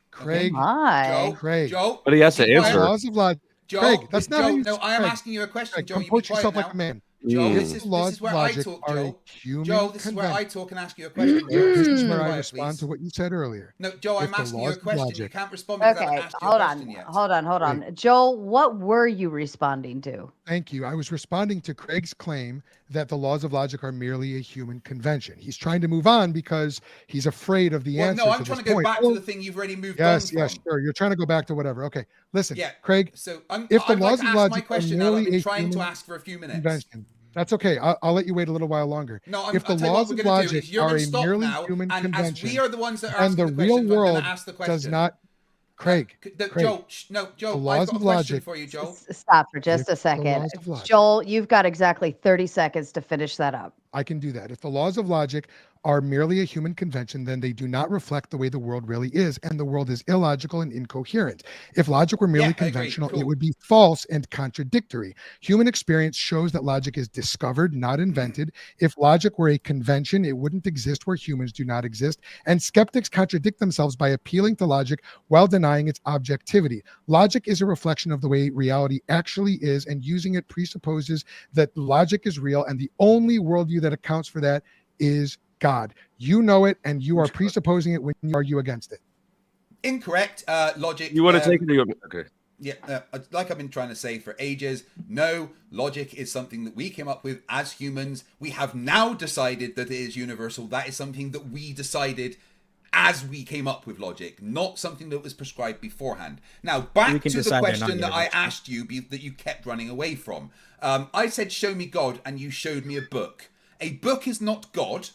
Craig, My. Joe, Craig. Joe, But he has to be quiet. answer. laws of logic. Joe, Craig, that's not Joe, how you. no, I am Craig, asking you a question, Craig, Joe. You be comport quiet yourself now. like a man. Joe, Mm. this Laws is of where I logic talk, are a Joe. human Joe, this is where convention. I talk and ask you a question, Joe. This Just is be where I quiet, respond please. to what you said earlier. No, Joe, I'm If the asking you a laws of question. You logic- can't respond because I Okay, haven't asked you a hold question on. yet. Hold on. Joel, what were you responding to? Thank you. I was responding to Craig's claim that the laws of logic are merely a human convention. He's trying to move on because he's afraid of the Well, answer no, I'm to trying this to go point. back to the thing you've already moved on Yes, from. yes, sure. You're trying to go back to whatever. Okay, listen, Yeah, Craig. So if the I'd like laws to of ask my logic are question now. I've merely been a trying to human ask for a few minutes. convention, that's okay. I'll let you wait a little while longer. No, if the I'll tell you laws what of we're going to do logic is you're are going to a stop merely now, human and convention, as we are the ones that are and asking the the real questions, I'm going world to ask the question. does not, Craig. Craig, Joe, the Joe, laws I've got a of question logic- for you, Joe. Stop for just If a the second. laws of logic- Joel, you've got exactly 30 seconds to finish that up. I can do that. If the laws of logic are merely a human convention, then they do not reflect the way the world really is, and the world is illogical and incoherent. If logic were merely Yeah, I agree. conventional, Cool. it would be false and contradictory. Human experience shows that logic is discovered, not invented. If logic were a convention, it wouldn't exist where humans do not exist. And skeptics contradict themselves by appealing to logic while denying its objectivity. Logic is a reflection of the way reality actually is, and using it presupposes that logic is real, and the only worldview that accounts for that is God. You know it, and you are presupposing it when you argue against it. Incorrect. Logic. You want to take it? Okay. Yeah, like I've been trying to say for ages, no, logic is something that we came up with as humans. We have now decided that it is universal. That is something that we decided as we came up with logic, not something that was prescribed beforehand. Now, back to the question that I asked you that you kept running away from. I said, show me God, and you showed me a book. A book is not God.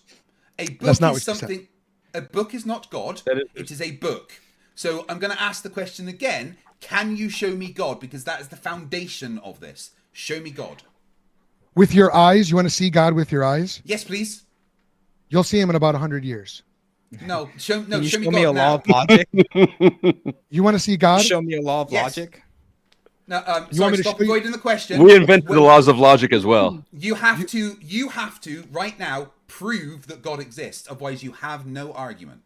A book That's not is what you something. A book is not God. It is a book. So I'm going to ask the question again. Can you show me God? Because that is the foundation of this. Show me God. With your eyes, you want to see God with your eyes? Yes, please. You'll see him in about 100 years. No, show Can you show show me me a God law now. of logic? You want to see God? Show me a law of Yes. logic. No, You want sorry, me to stop show you- avoiding the question. We invented the laws of logic as well. You have to right now prove that God exists. Otherwise, you have no argument.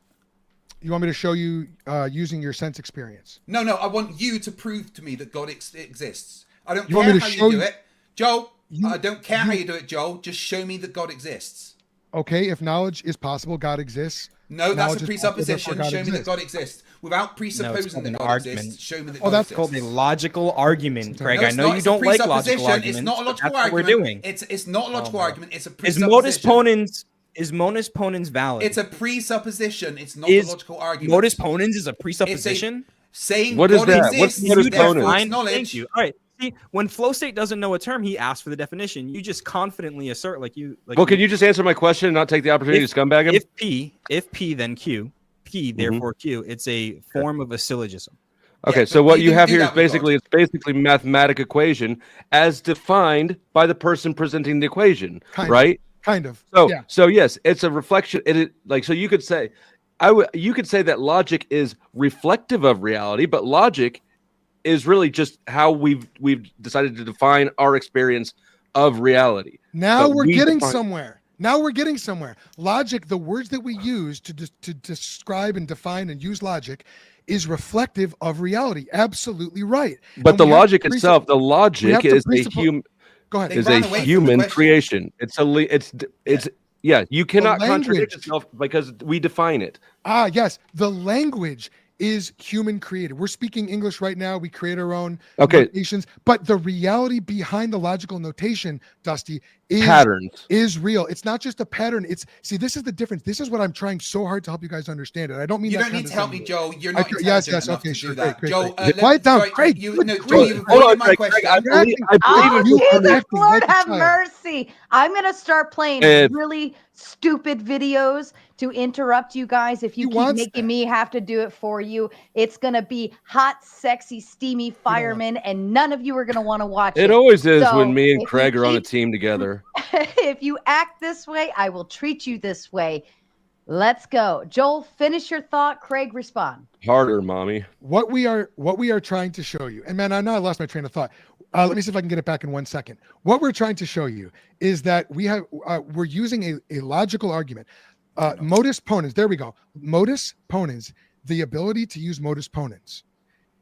You want me to show you using your sense experience? No, I want you to prove to me that God exists. I don't You want care me to how show you do you- it, Joel. You- I don't care how you do it, Joel. Just show me that God exists. Okay, if knowledge is possible, God exists. No, that's Knowledge a is possible, presupposition. therefore God Show me that exists. God exists. Without No, presupposing it's called that an God argument. exists, show me that Oh, God that's exists. Called a logical argument, Craig. No, I it's know not. you It's a don't like logical presupposition. arguments. It's not a but logical that's argument. what we're doing. It's not a logical no. argument. It's a Is presupposition. modus ponens valid? It's a presupposition. It's not Is a logical argument. modus ponens is a presupposition. Saying What is God that? What's exists, modus therefore ponens? it's knowledge. Thank you. All right. See, when flow state doesn't know a term, he asks for the definition. You just confidently assert, Well, can you just answer my question and not take the opportunity to scumbag him? If P, then Q. P, therefore Q. It's a form of a syllogism. Okay, Yeah, so but what you you can have do here is that with basically mathematic equation as defined by the person presenting the equation, Kind of. right? Kind of. So yeah. so yes, it's a reflection. So you could say, you could say that logic is reflective of reality, but logic is really just how we've decided to define our experience of reality. Now But we're we getting define- somewhere. Now we're getting somewhere. Logic, the words that we use to describe and define and use logic, is reflective of reality. Absolutely right. But And the we have logic to presupp- itself, the we have logic to is a presuppo- human. Go ahead. They Is ran a away from the human question. creation. It's you cannot contradict language. yourself because we define it. Ah, yes. The language is human created. We're speaking English right now. We create our own notations, but the reality behind the logical notation, Dusty, is Patterns. is real. It's not just a pattern. This is the difference. This is what I'm trying so hard to help you guys understand it. I don't mean You that don't need to help me, condescendingly. Joel. You're not Yes, intelligent enough okay, to sure, do that. great, Joel, great. Quiet down, Craig. Joel, Good you've grief. Hold avoided on, my Craig, question. I believe Oh, you are Jesus, acting Lord like a have child. mercy. I'm going to start playing If- really stupid videos to interrupt you guys. If you He keep wants making that. me have to do it for you, it's going to be hot, sexy, steamy firemen, and none of you are going to want to watch it. It always is So, when me and if you Craig are on a keep- team together. If you act this way, I will treat you this way. Let's go. Joel, finish your thought. Craig, respond. Harder, mommy. What we are trying to show you, and man, I know I lost my train of thought. Let me see if I can get it back in 1 second. What we're trying to show you is that we're using a logical argument. Modus ponens. There we go. Modus ponens. The ability to use modus ponens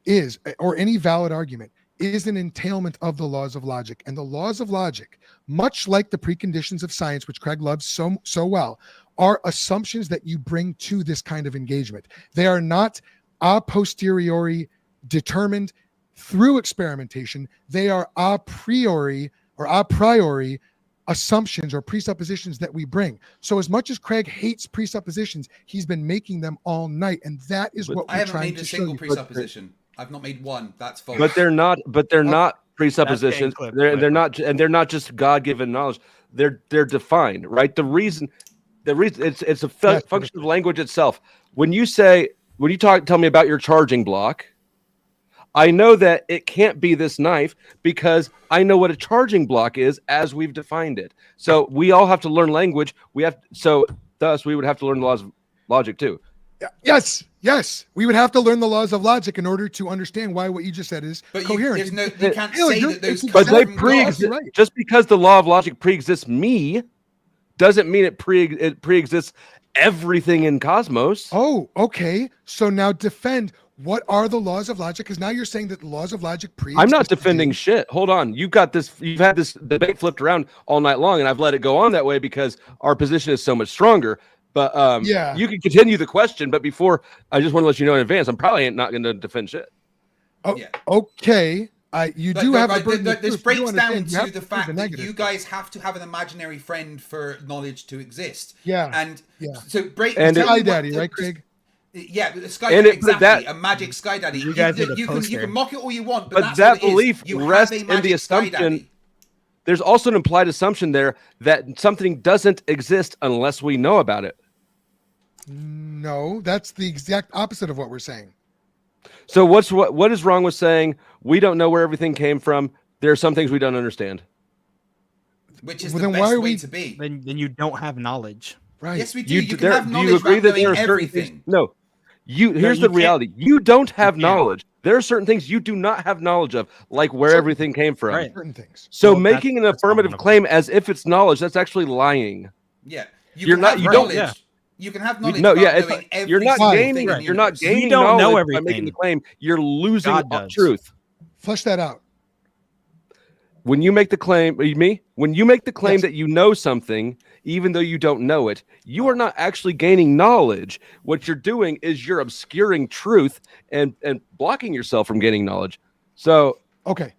is, or any valid argument, is an entailment of the laws of logic. And the laws of logic, much like the preconditions of science, which Craig loves so well, are assumptions that you bring to this kind of engagement. They are not a posteriori determined through experimentation. They are a priori assumptions or presuppositions that we bring. So as much as Craig hates presuppositions, he's been making them all night. And that is what I we're haven't trying made to a show single you. presupposition. I've not made one. That's false. But they're not presuppositions. clip, They're not just God-given knowledge. They're defined, right? The reason it's a function of language itself. When you tell me about your charging block, I know that it can't be this knife because I know what a charging block is as we've defined it. So we all have to learn language. Thus we would have to learn the laws of logic too. Yes. We would have to learn the laws of logic in order to understand why what you just said is But coherent. you can't Taylor, say you're- that those. But come they from God. pre-exist. right. Just because the law of logic pre-exists me doesn't mean it pre-exists everything in cosmos. Oh, okay. So now defend. What are the laws of logic? Because now you're saying that the laws of logic I'm not defending shit. Hold on. You've had this debate flipped around all night long, and I've let it go on that way because our position is so much stronger. But Yeah. you can continue the question. But before, I just want to let you know in advance, I'm probably not going to defend shit. Oh, Yeah. okay. You do have the burden of this proof. breaks You down understand you have to the prove fact that negative. you guys have to have an imaginary friend for knowledge to exist. Yeah. And Yeah. so break. And tell Sky me what Daddy, the- right, Craig? Yeah, the Sky And Daddy, but exactly. that- A magic Sky Daddy. You guys you, did a you poster. can mock it all you want, but, But that's that what it is. belief You have rests a in the magic Sky assumption. Daddy. There's also an implied assumption there that something doesn't exist unless we know about it. No, that's the exact opposite of what we're saying. So what is wrong with saying we don't know where everything came from? There are some things we don't understand. Which is Well, the then why best are way we- to be. Then you don't have knowledge. Right. Yes, we do. You can there- have do knowledge you agree without that there knowing are certain everything. things? No. Here's you the can't- reality. You don't have can't. knowledge. There are certain things you do not have knowledge of, like where everything came from. Right. Certain things. So Well, making an that's not affirmative one of them. claim as if it's knowledge, that's actually lying. Yeah. You're can not- have you don't- knowledge. yeah. You can have knowledge No, without yeah, it's knowing like, every you're not single gaining. thing in the You're not universe. gaining don't know knowledge by making everything. the claim. You're losing God does. truth. Flesh that out. When you make the claim, when you make the claim Yes. that you know something, even though you don't know it, you are not actually gaining knowledge. What you're doing is you're obscuring truth and blocking yourself from gaining knowledge. So Okay.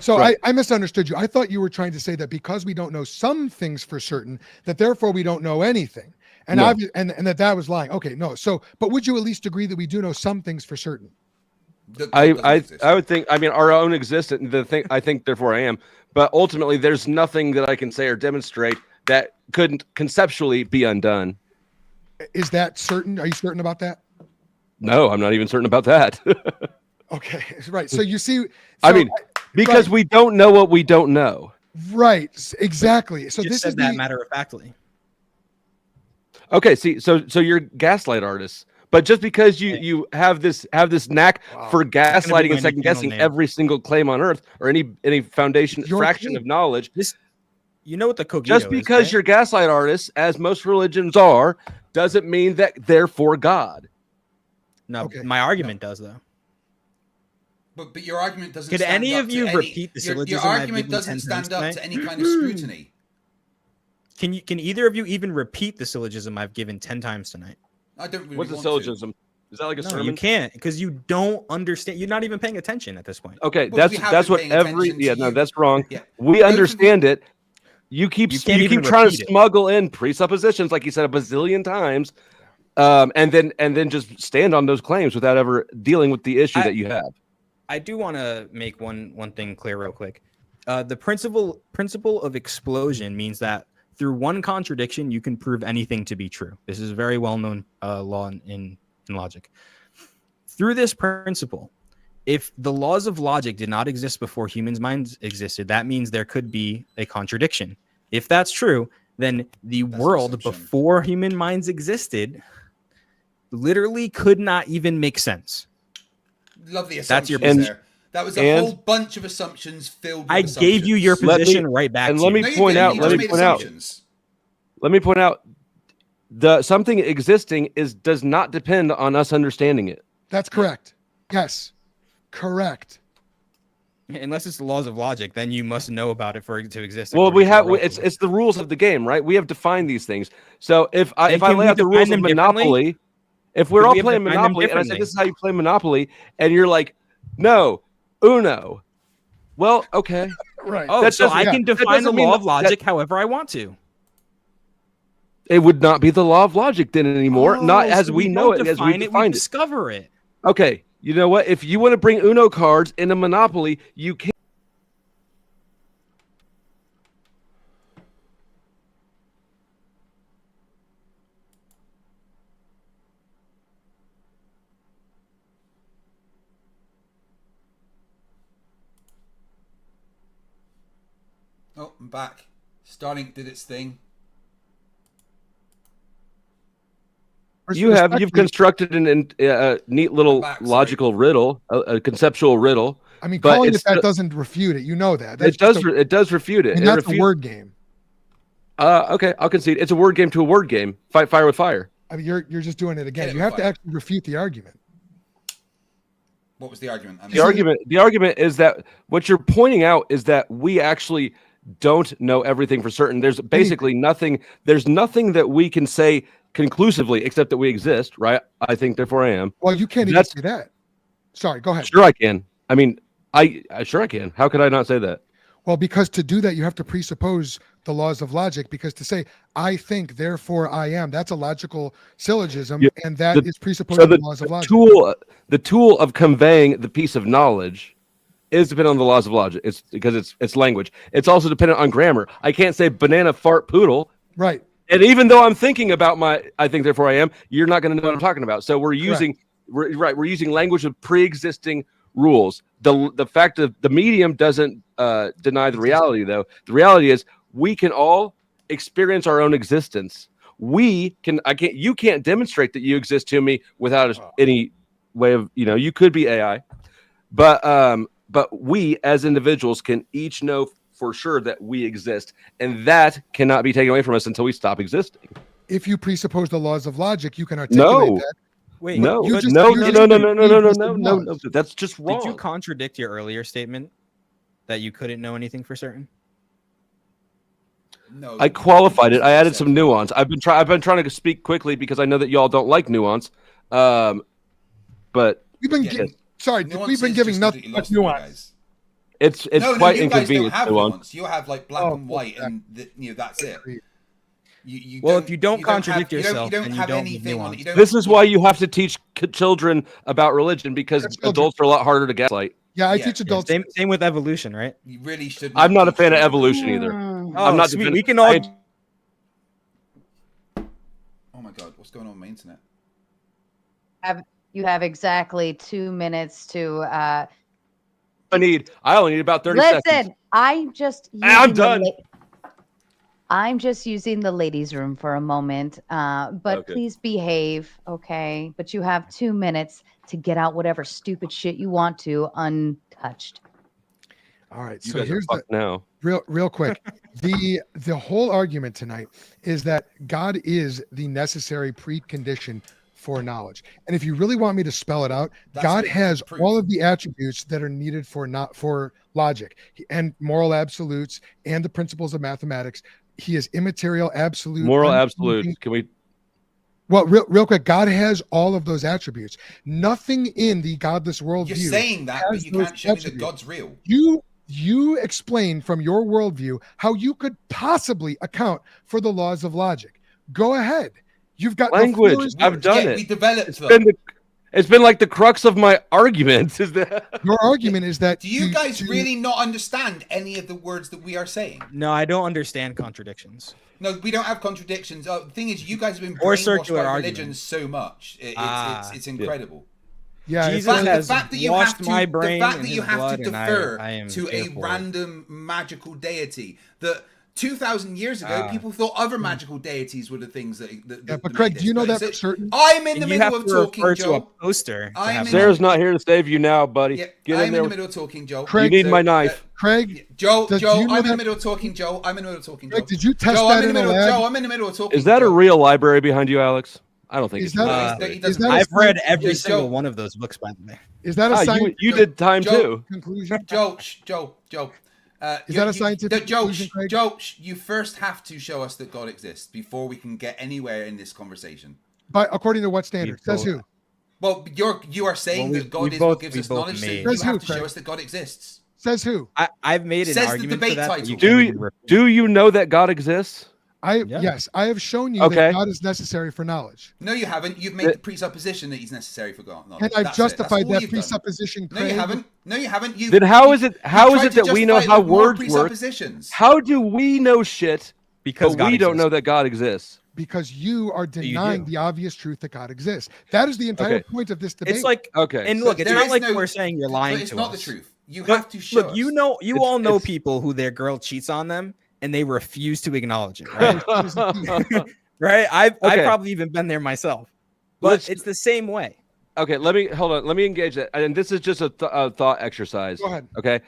So Right. I misunderstood you. I thought you were trying to say that because we don't know some things for certain, that therefore we don't know anything. And No. and that was lying. Okay, no. So, but would you at least agree that we do know some things for certain? That God doesn't exist. I would think, I mean, our own existence, the thing, I think, therefore I am. But ultimately, there's nothing that I can say or demonstrate that couldn't conceptually be undone. Is that certain? Are you certain about that? No, I'm not even certain about that. Okay, right. So you see, I so- mean, because we don't know what we don't know. right, exactly. So Just this said is that the, matter of factly. Okay, see, so you're gaslight artists, but just because you have this knack for gaslighting my and second new channel guessing name. every single claim on Earth or any foundation Your fraction claim. of knowledge, You know what the cogito just is, because right? you're gaslight artists, as most religions are, doesn't mean that they're for God. No, Okay. my argument does though. But your argument doesn't. Could stand any up of to you any- repeat the your syllogism I've argument given doesn't 10 stand times up tonight? to any kind of scrutiny. Can either of you even repeat the syllogism I've given 10 times tonight? I don't really What's the want syllogism? Is that like a No, sermon? you can't because you don't understand. You're not even paying attention at this point. Okay, Well, we that's have been what paying every attention to no, you. that's wrong. Yeah. We Go from understand it. You keep You can't even trying to repeat it. smuggle in presuppositions, like you said a bazillion times, and then just stand on those claims without ever dealing with the issue that you have. I do want to make one thing clear real quick. The principle of explosion means that through one contradiction you can prove anything to be true. This is a very well known law in logic. Through this principle, if the laws of logic did not exist before humans' minds existed, that means there could be a contradiction. If that's true, then the world assumption. before human minds existed literally could not even make sense. Lovely That's your assumptions position. there. That was a And- whole bunch of assumptions filled with I gave you your Let me- position right back and to let you. me No, you point didn't. out- You let just me made point out- assumptions. Let me point out something existing does not depend on us understanding it. that's correct. Yes, correct. Unless it's the laws of logic, then you must know about it for it to exist. Well, according to the rules. it's the rules of the game, right? We have defined these things. So if I can lay we out the define rules of them differently? Monopoly, if we're Could all we have playing defined them Monopoly, and I say differently? this is how you play Monopoly, and you're like, no, Uno. Well, okay. Right. Oh, That so doesn't- I yeah, can that define the doesn't mean law of that- logic however I want to. It would not be the law of logic then anymore, not Oh, as so we don't know it, as we define it, we defined it. discover it. Okay, you know what? If you want to bring Uno cards into Monopoly, you can. Oh, I'm back. Starlink did its thing. You've constructed a neat little back, sorry. logical riddle, a conceptual riddle. I mean, but calling it it's that the- doesn't refute it. You know that. That's It does. just a- It does refute it. and It that's a refutes- word game. Okay, I'll concede. It's a word game to a word game. Fight fire with fire. I mean, you're just doing it again. Kill it You with have to fire. actually refute the argument. What was the argument? I The missed it. argument is that what you're pointing out is that we actually don't know everything for certain. There's basically nothing. There's nothing that we can say conclusively except that we exist, right? I think, therefore I am. Well, you can't even That's- say that. Sorry, go ahead. Sure, I can. I mean, I sure I can. How could I not say that? Well, because to do that, you have to presuppose the laws of logic. Because to say "I think, therefore I am," that's a logical syllogism, Yeah, and that is So presupposing the, the laws of the logic. tool of conveying the piece of knowledge is dependent on the laws of logic. It's because it's language. It's also dependent on grammar. I can't say banana fart poodle. Right. And even though I'm thinking about I think therefore I am, you're not going to know what I'm talking about. So we're using we're using language of pre-existing rules. The fact of the medium doesn't deny the reality, though. The reality is we can all experience our own existence. you can't demonstrate that you exist to me without any way of, you could be AI, but we as individuals can each know for sure that we exist, and that cannot be taken away from us until we stop existing. If you presuppose the laws of logic, you can articulate that. Wait, No. That's just wrong. Did you contradict your earlier statement that you couldn't know anything for certain? No, I qualified it. I added some nuance. I've been trying to speak quickly because I know that y'all don't like nuance. But we've been we've been giving nothing but nuance. It's quite you guys don't inconvenient. have nuance. You have like black and white, and that's it. If you don't contradict yourself, you don't then have don't need anything on nuance. it. This is why you have to teach children about religion, because adults are a lot harder to gaslight. Yeah, I teach adults. Same with evolution, right? You really should. I'm not a fan of evolution either. Oh, I'm not. sweet. We can all. Oh my god, what's going on with my internet? You have exactly 2 minutes to. I only need about 30 seconds. Listen, I'm done. I'm just using the ladies' room for a moment, but please behave, okay? But you have 2 minutes to get out whatever stupid shit you want to, untouched. All right, You so guys here's are fucked now. real quick. The whole argument tonight is that God is the necessary precondition for knowledge. And if you really want me to spell it out, God has all of the attributes that are needed for logic and moral absolutes and the principles of mathematics. He is immaterial, absolute, Moral absolutes. Can we? Well, real quick, God has all of those attributes. Nothing in the godless worldview. You're saying that, but you can't show me that God's real. You explain from your worldview how you could possibly account for the laws of logic. Go ahead. You've got language. I've done it. We developed It's been like the crux of my argument. Is that your argument is that? Do you guys really not understand any of the words that we are saying? No, I don't understand contradictions. No, we don't have contradictions. The thing is, you guys have been Or brainwashed circular by arguments. religion so much. It's incredible. Yeah, Jesus has the fact that you washed have to, my brain the fact that in you his have blood, to and defer I am to a fearful. random magical deity that 2,000 years ago people thought other magical deities were the things that but Craig, do you know that for certain? I'm in the You middle have of to talking, refer to Joe. a poster. Sarah's not here to save you now, buddy? Yeah, Get I'm in there. in the middle of talking, Joe. Craig, you need my knife. Craig, Joe, do you know I'm in the that- middle of talking, Joe. I'm in the middle of talking, Joe. Craig, did you test Joe, that I'm in the in a middle. lab? Joe, I'm in the middle of talking. Is that a Joe. real library behind you, Alex? I don't think Is it's that a a- library. He doesn't- is that a I've read science- every Yes, single Joe. one of those books, by the way. Is that a science? You did time Joe, too. conclusion? Joe. Is that a scientific conclusion, Craig? Joe, you first have to show us that God exists before we can get anywhere in this conversation. But according to what standard? Says who? Well, you are saying Well, that God we is both- what gives we us both knowledge, so made- you Says have who, to show Craig? us that God exists. Says who? I've made an Says the argument debate for that. title. But you can't even refute. Do you know that God exists? Yes, I have shown you Okay. that God is necessary for knowledge. No, you haven't. You've made the presupposition that he's necessary for God. And I've justified that presupposition, No, Craig. you haven't. No, you haven't. Then how is it that we know how words work? Presuppositions. How do we know shit Because but we God don't know exists. that God exists? Because you are you denying do. the obvious truth that God exists. That is the entire Okay. point of this debate. It's like Okay. and look, it's There not is like no- we're saying you're lying But it's to not us. the truth. You Look, have to show look, us. you all know it's- people who their girl cheats on them and they refuse to acknowledge it, right? Right? I've Okay. probably even been there myself. But Let's- it's the same way. Okay, let me engage that, and this is just a thought exercise. Go ahead. Okay,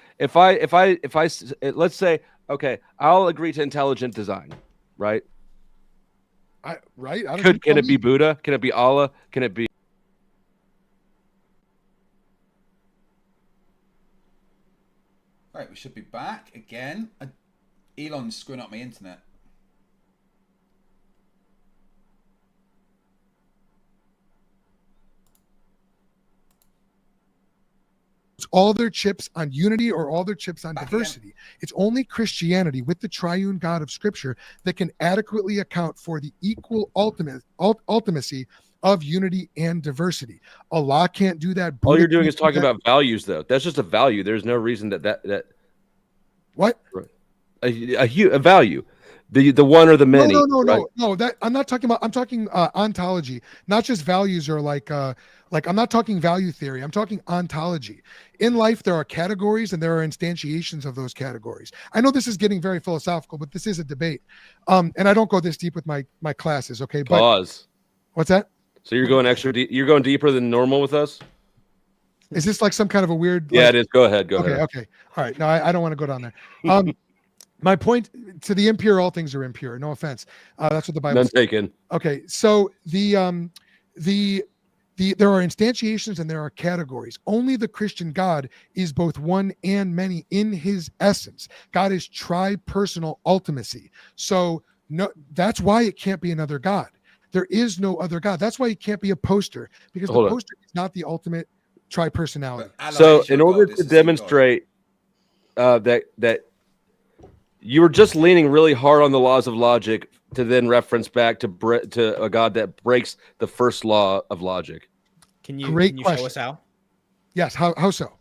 let's say, okay, I'll agree to intelligent design, right? Right? I don't Can think it be Buddha? Can it be Allah? Can it be? Right, we should be back again. Elon's screwing up my internet. all their chips on unity or all their chips on Back diversity. It's only Christianity with the triune God of Scripture that can adequately account for the equal ultimacy of unity and diversity. Allah can't do that. All Buddha you're doing can't is do talking that. about values, though. That's just a value. There's no reason that What? a value. The one or the many. No. That I'm not talking about. I'm talking ontology, not just values or like I'm not talking value theory. I'm talking ontology. In life, there are categories and there are instantiations of those categories. I know this is getting very philosophical, but this is a debate. And I don't go this deep with my classes. Okay, but Pause. What's that? So you're going extra deep. You're going deeper than normal with us. Is this like some kind of a weird? Yeah, it is. Go ahead. Go ahead. Okay. All right. No, I don't want to go down there. My point to the impure, all things are impure. No offense. That's what the Bible None says. taken. Okay. So there are instantiations and there are categories. Only the Christian God is both one and many in his essence. God is tri-personal ultimacy. So no, that's why it can't be another God. There is no other God. That's why it can't be a poster, because the poster is not the ultimate tri-personality. So in order to demonstrate that you were just leaning really hard on the laws of logic to then reference back to a God that breaks the first law of logic. Can you show us how? Yes. How so?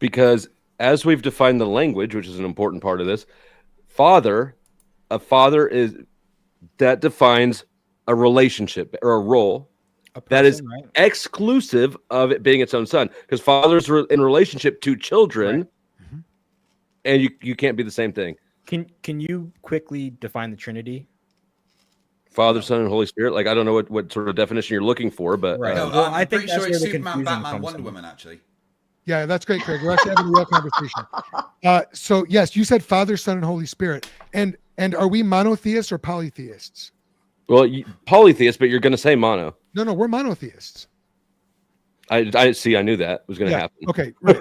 Because as we've defined the language, which is an important part of this, a father is that defines a relationship or a role that is exclusive of it being its own son. Because fathers are in relationship to children. Right. Mm-hmm. And you can't be the same thing. Can you quickly define the Trinity? Father, Son, and Holy Spirit. Like, I don't know what sort of definition you're looking for, but I think that's where Superman, Batman, Wonder Woman. Actually, yeah, that's great, Craig. We're actually having a real conversation. So yes, you said Father, Son, and Holy Spirit, and are we monotheists or polytheists? Well, polytheists, but you're going to say mono. No, we're monotheists. I see. I knew that was going to happen. Okay, right.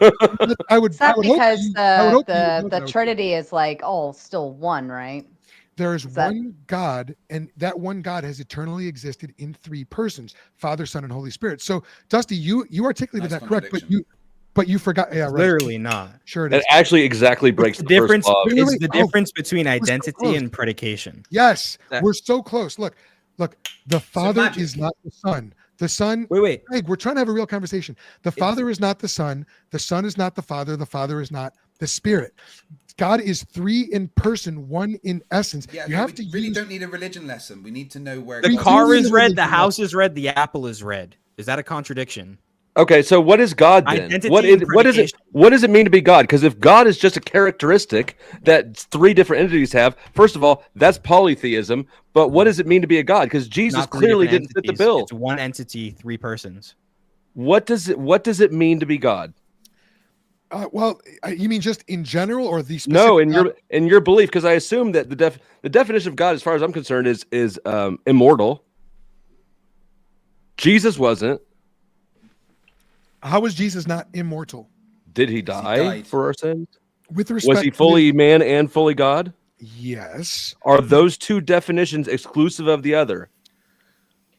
I would. It's not because hope the Trinity is like still one, right? There is one God, and that one God has eternally existed in three persons: Father, Son, and Holy Spirit. So, Dusty, you articulated that correct, but you forgot. Yeah, right. Literally not. Sure, it is. It actually exactly breaks the difference. First law. It's the difference between identity and predication. Yes, we're so close. Look. The Father is not the Son. The Son. Wait. Craig, we're trying to have a real conversation. The Father is not the Son. The Son is not the Father. The Father is not the Spirit. God is three in person, one in essence. Yeah, you have we really don't need a religion lesson. We need to know where the car is red, the house is red, the apple is red. Is that a contradiction? Okay, so what is God then? What does it mean to be God? Because if God is just a characteristic that three different entities have, first of all, that's polytheism. But what does it mean to be a God? Because Jesus clearly didn't fit the bill. It's one entity, three persons. What does it mean to be God? Well, you mean just in general, or the specific? No, in your belief, because I assume that the definition of God, as far as I'm concerned, is immortal. Jesus wasn't. How was Jesus not immortal? Did he die for our sins? With respect, was he fully man and fully God? Yes. Are those two definitions exclusive of the other?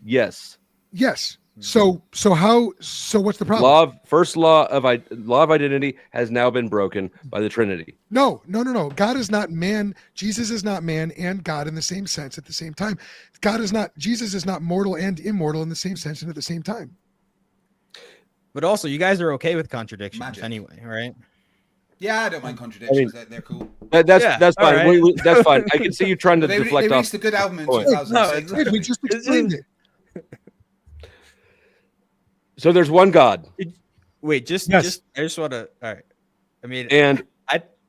Yes. Yes. So what's the problem? First law of identity has now been broken by the Trinity. No. God is not man. Jesus is not man and God in the same sense at the same time. Jesus is not mortal and immortal in the same sense and at the same time. But also, you guys are okay with contradictions anyway, right? Yeah, I don't mind contradictions. They're cool. That's fine. Right. That's fine. I can see you trying to deflect they off. released a good album in 2006. We just explained it. So there's one God. Wait, I just want to. All right. I mean, and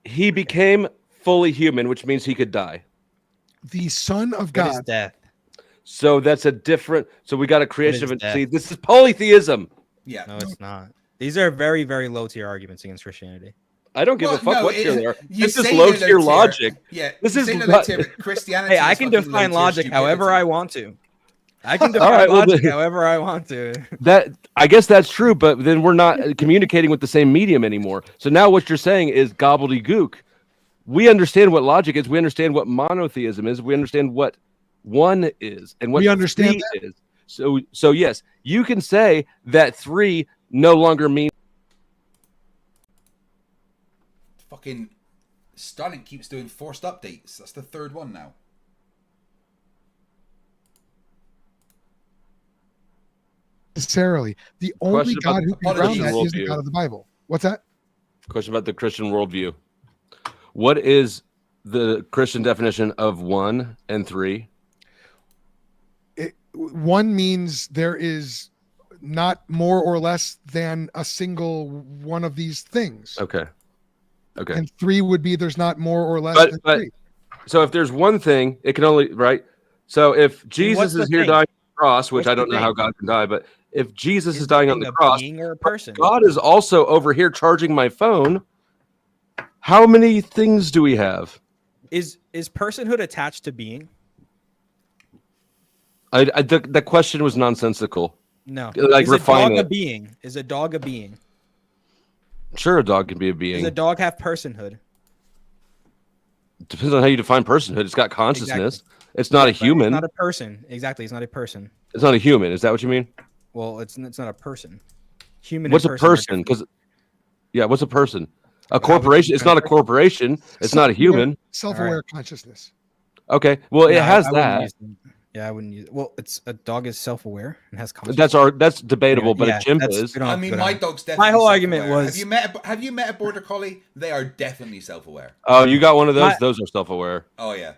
he became fully human, which means he could die. The Son of God. What is death? So that's a different. So we got a creation of. See, this is polytheism. Yeah. No, it's not. These are very, very low tier arguments against Christianity. I don't give a fuck what tier they are. This is low tier logic. Yeah. This is Christianity. Hey, I can define logic however I want to. I can define logic however I want to. I guess that's true, but then we're not communicating with the same medium anymore. So now what you're saying is gobbledygook. We understand what logic is. We understand what monotheism is. We understand what one is and what we understand is. So yes, you can say that three no longer means. Fucking Starlink keeps doing forced updates. That's the third one now. Necessarily, the only God who can ground that is the God of the Bible. What's that? Question about the Christian worldview. What is the Christian definition of 1 and 3? One means there is not more or less than a single one of these things. Okay. And 3 would be there's not more or less than 3. So if there's one thing, it can only, right? So if Jesus is here dying on the cross, which What's I don't the know thing? how God can die, but if Jesus is Is dying on being the a cross, being or a person? God is also over here charging my phone. How many things do we have? Is personhood attached to being? The question was nonsensical. No. Like Is a refine dog a it. being? Is a dog a being? Sure, a dog can be a Does being. a dog have personhood? Depends on how you define personhood. It's got consciousness. Exactly. It's not a But human. It's not a person. Exactly. It's not a person. It's not a human. Is that what you mean? Well, it's not a person. Human. What's and a are person? different. Because what's a person? A corporation. It's not a corporation. It's not a human. Self-aware All right. consciousness. Okay. Well, it No, has I wouldn't that. use them. Yeah, I wouldn't use. Well, it's a dog is self-aware and has consciousness. That's debatable, but Yeah, a chimp that's- is. we don't I have to mean, go my down. dog's definitely. whole argument self-aware. was- Have you met a border collie? They are definitely self-aware. Oh, you got one of those? My- Those are self-aware. Oh yeah.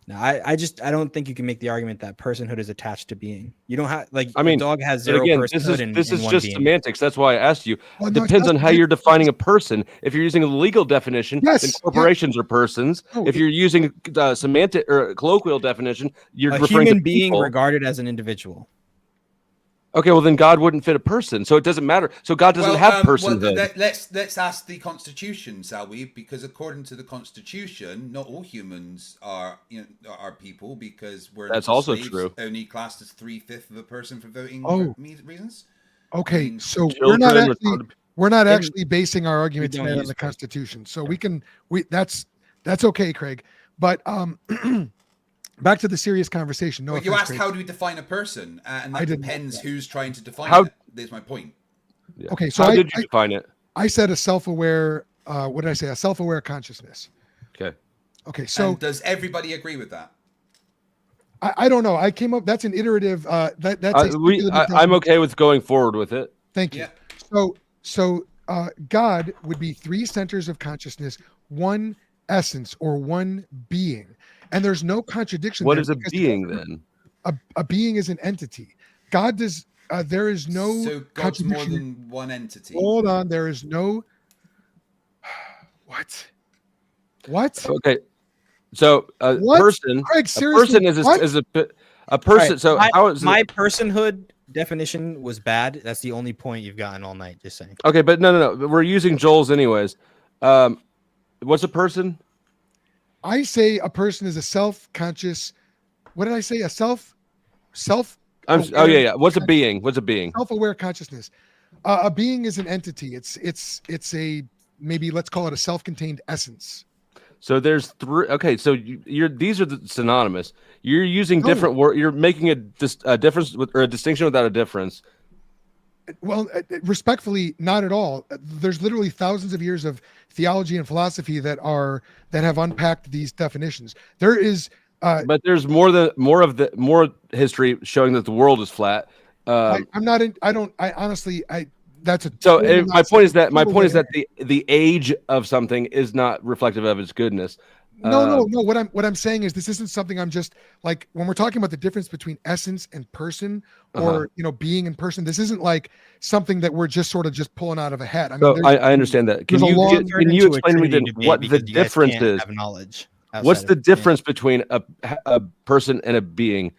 No, I don't think you can make the argument that personhood is attached to being. You don't have like. I mean, a dog has And zero again, personhood. this is one just being. semantics. That's why I asked you. Well, It no, depends on how that's- you're defining a person. If you're using a legal definition, Yes, then yeah. corporations are persons. No, If you're using semantic or colloquial definition, you're A referring human to being people. regarded as an individual. Okay, well then God wouldn't fit a person, so it doesn't matter. So God doesn't have personhood. Let's ask the Constitution, shall we? Because according to the Constitution, not all humans are are people, because we're That's not also slaves, true. only classed as 3/5 of a person for voting reasons. Okay, so Children, we're not And- actually basing our argument We don't today on use the Craig. Constitution. So that's okay, Craig. But back to the serious conversation. No Well, you offense, asked Craig. how do we define a person, and I that didn't depends know that. who's trying to define How- it. There's my point. Yeah. Okay, so how I- did you define it? I said a self-aware. What did I say? A self-aware consciousness. Okay. Okay, so And does everybody agree with that? I don't know. I came up. That's an iterative. That's a speculative I'm okay with going forward with it. Thank you. Yeah. So God would be 3 centers of consciousness, 1 essence or 1 being, and there's no contradiction. What there is a because being then? A being is an entity. God does. There is no So God's more contradiction. than one entity. Hold on. There is no. What? Okay. So a What? person, Craig, a seriously, person what? is a person. Right, So my, how is my it? personhood definition was bad. That's the only point you've gotten all night. Just saying. Okay, but no. We're using Joel's anyways. What's a person? I say a person is a self-conscious. What did I say? A self. Oh yeah. What's a being? What's a being? Self-aware consciousness. A being is an entity. It's a maybe let's call it a self-contained essence. So there's 3. Okay, so these are synonymous. You're using No. different words. You're making a difference or a distinction without a difference. Well, respectfully, not at all. There's literally thousands of years of theology and philosophy that have unpacked these definitions. There is. But there's more history showing that the world is flat. I'm not in. I don't. I honestly. That's a. So total my point is that total the age of something is not reflective of its goodness. No. What I'm saying is this isn't something I'm just like when we're talking about the difference between essence and person, or being and person. This isn't like something that we're just sort of just pulling out of a hat. I mean, So I understand that. Can there's a you long- can you explain to me then what the difference is? Have knowledge. What's outside the of- difference between a person and a being?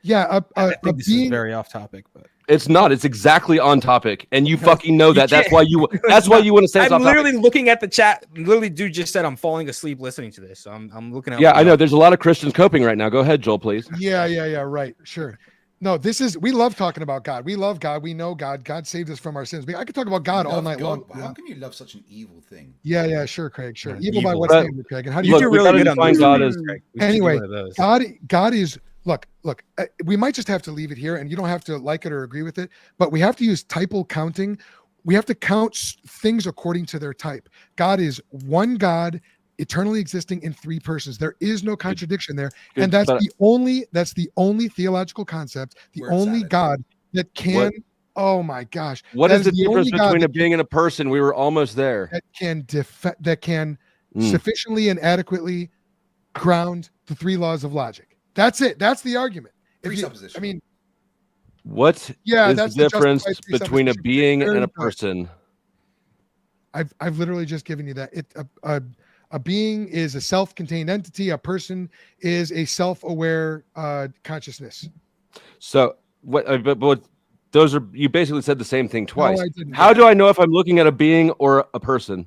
Yeah, I a think this is being. very off topic, but It's not. It's exactly on topic, and you No, fucking know that. That's can't- why you. That's why you want to say it's I'm off topic. literally looking at the chat. Literally, dude just said I'm falling asleep listening to this. So I'm looking at. Yeah, I know. There's a lot of Christians coping right now. Go ahead, Joel, please. Yeah. Right. Sure. No, we love talking about God. We love God. We know God. God saved us from our sins. I could talk about God all Love night God. long. How can you love such an evil thing? Yeah, sure, Craig. Sure. Yeah, Evil by evil. what But- standard, Craig? And how do You you do we really gotta good on define those God names, as- Craig. We should do Anyway, one of those. God is look. We might just have to leave it here, and you don't have to like it or agree with it, but we have to use typal counting. We have to count things according to their type. God is one God, eternally existing in 3 persons. There is no contradiction there, Good, and that's but- the only theological concept, the Where it's only at. God that can What- Oh my gosh. What That is the difference only God between a that being and a person? We were almost there. that can sufficiently and adequately ground the three laws of logic. That's it. That's the argument. Presupposition. I mean, What yeah, is that's the the difference justified between a presupposition. being Very and a good. person? I've literally just given you that. A being is a self-contained entity. A person is a self-aware consciousness. So what? But those are, you basically said the same thing twice. I didn't. How do I know if I'm looking at a being or a person?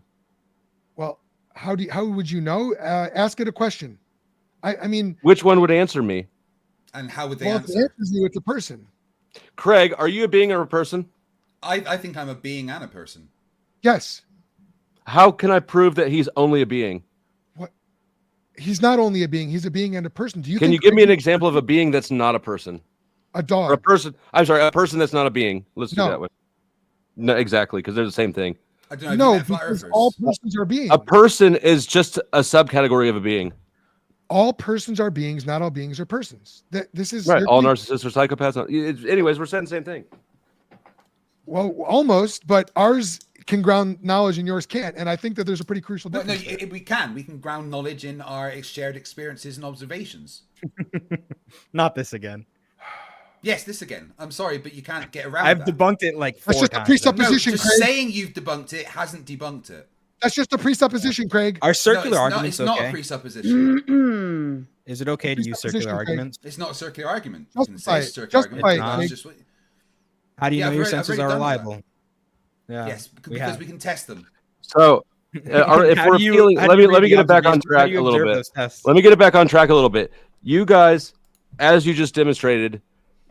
Well, how would you know? Ask it a question. I mean, Which one would answer me? And how would they well, if it answer? answers you, it's a person. Craig, are you a being or a person? I think I'm a being and a person. Yes. How can I prove that he's only a being? What? He's not only a being; he's a being and a person. Do you? Can you give me an example of a being that's not a person? A dog. Or a person? I'm sorry, a person that's not a being. Let's do No. that one. No, exactly, because they're the same thing. I don't know. No, have you met flat because earthers? all persons are beings. A person is just a subcategory of a being. All persons are beings. Not all beings are persons. This is Right. you're All thinking- narcissists are psychopaths. Anyways, we're saying the same thing. Well, almost, but ours can ground knowledge and yours can't. And I think that there's a pretty crucial No, difference. there. we can. We can ground knowledge in our shared experiences and observations. Not this again. Yes, this again. I'm sorry, but you can't get around I've that. debunked it like 4 That's just a times. No, presupposition, just Craig. saying you've debunked it hasn't debunked it. That's just a presupposition, Craig. Are No, circular it's arguments not, it's not okay? a presupposition. Is it okay to use circular Presupposition, Craig. arguments? It's not a circular argument. You can Justify say it. circular Justify argument. it, It's John. just How do you Yeah, know I've your already- I've senses already are done that. reliable? Yeah. yes, because we can test them. So, if How we're do you- feeling, how let do you me read get the it back on observations? How track do you a little observe bit. those tests? Let me get it back on track a little bit. You guys, as you just demonstrated,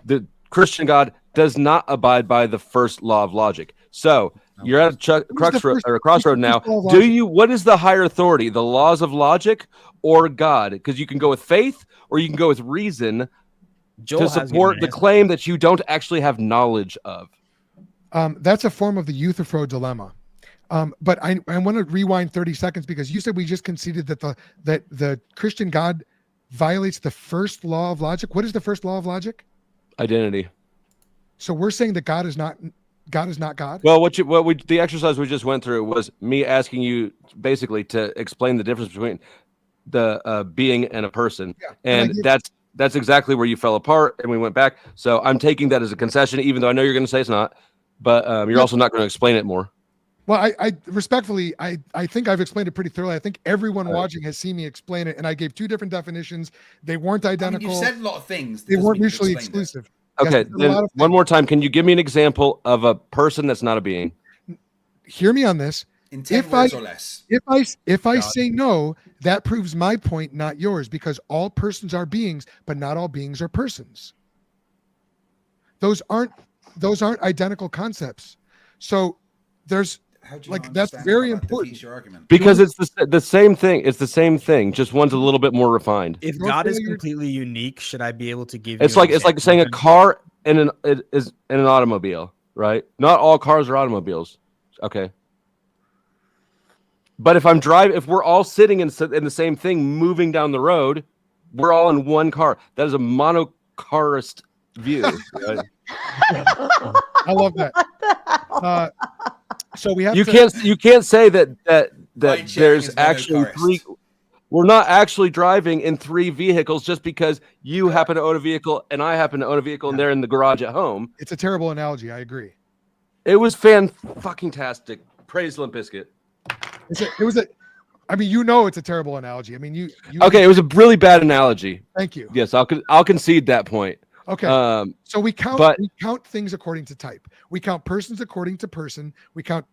the Christian God does not abide by the first law of logic. So you're at a crossroad now. Do you? What is the higher authority? The laws of logic or God? Because you can go with faith or you can go with reason Joel to has given support an the answer. claim that you don't actually have knowledge of. That's a form of the Euthyphro dilemma. But I want to rewind 30 seconds because you said we just conceded that the Christian God violates the first law of logic. What is the first law of logic? Identity. So we're saying that God is not God. Well, the exercise we just went through was me asking you basically to explain the difference between the being and a person, and that's exactly where you fell apart, and we went back. So I'm taking that as a concession, even though I know you're going to say it's not, but you're also not going to explain it more. Well, I respectfully, I think I've explained it pretty thoroughly. I think everyone watching has seen me explain it, and I gave 2 different definitions. They weren't identical. You said a lot of things. They weren't mutually exclusive. Okay, Yes, then one more time. Can you give me an example of a person that's not a being? Hear me on this. In 10 words or less. If I say no, that proves my point, not yours, because all persons are beings, but not all beings are persons. Those aren't identical concepts. So there's How do you like not that's understand very how that important. defeats your argument? Because it's the same thing. It's the same thing. Just one's a little bit more refined. If Don't God is failure- completely unique, should I be able to give It's you like saying a car and an automobile, right? Not all cars are automobiles. Okay. But if we're all sitting in the same thing, moving down the road, we're all in one car. That is a monocarist view. Right? I love that. So we have You can't say that Ride sharing there's is actually monocarist. 3. We're not actually driving in 3 vehicles just because you happen to own a vehicle and I happen to own a vehicle and they're in the garage at home. It's a terrible analogy. I agree. It was fan-fucking-tastic. Praise Limp Bizkit. I mean, it's a terrible analogy. I mean, you Okay, it was a really bad analogy. Thank you. Yes, I'll concede that point. Okay. So we count things according to type. We count persons according to person. We count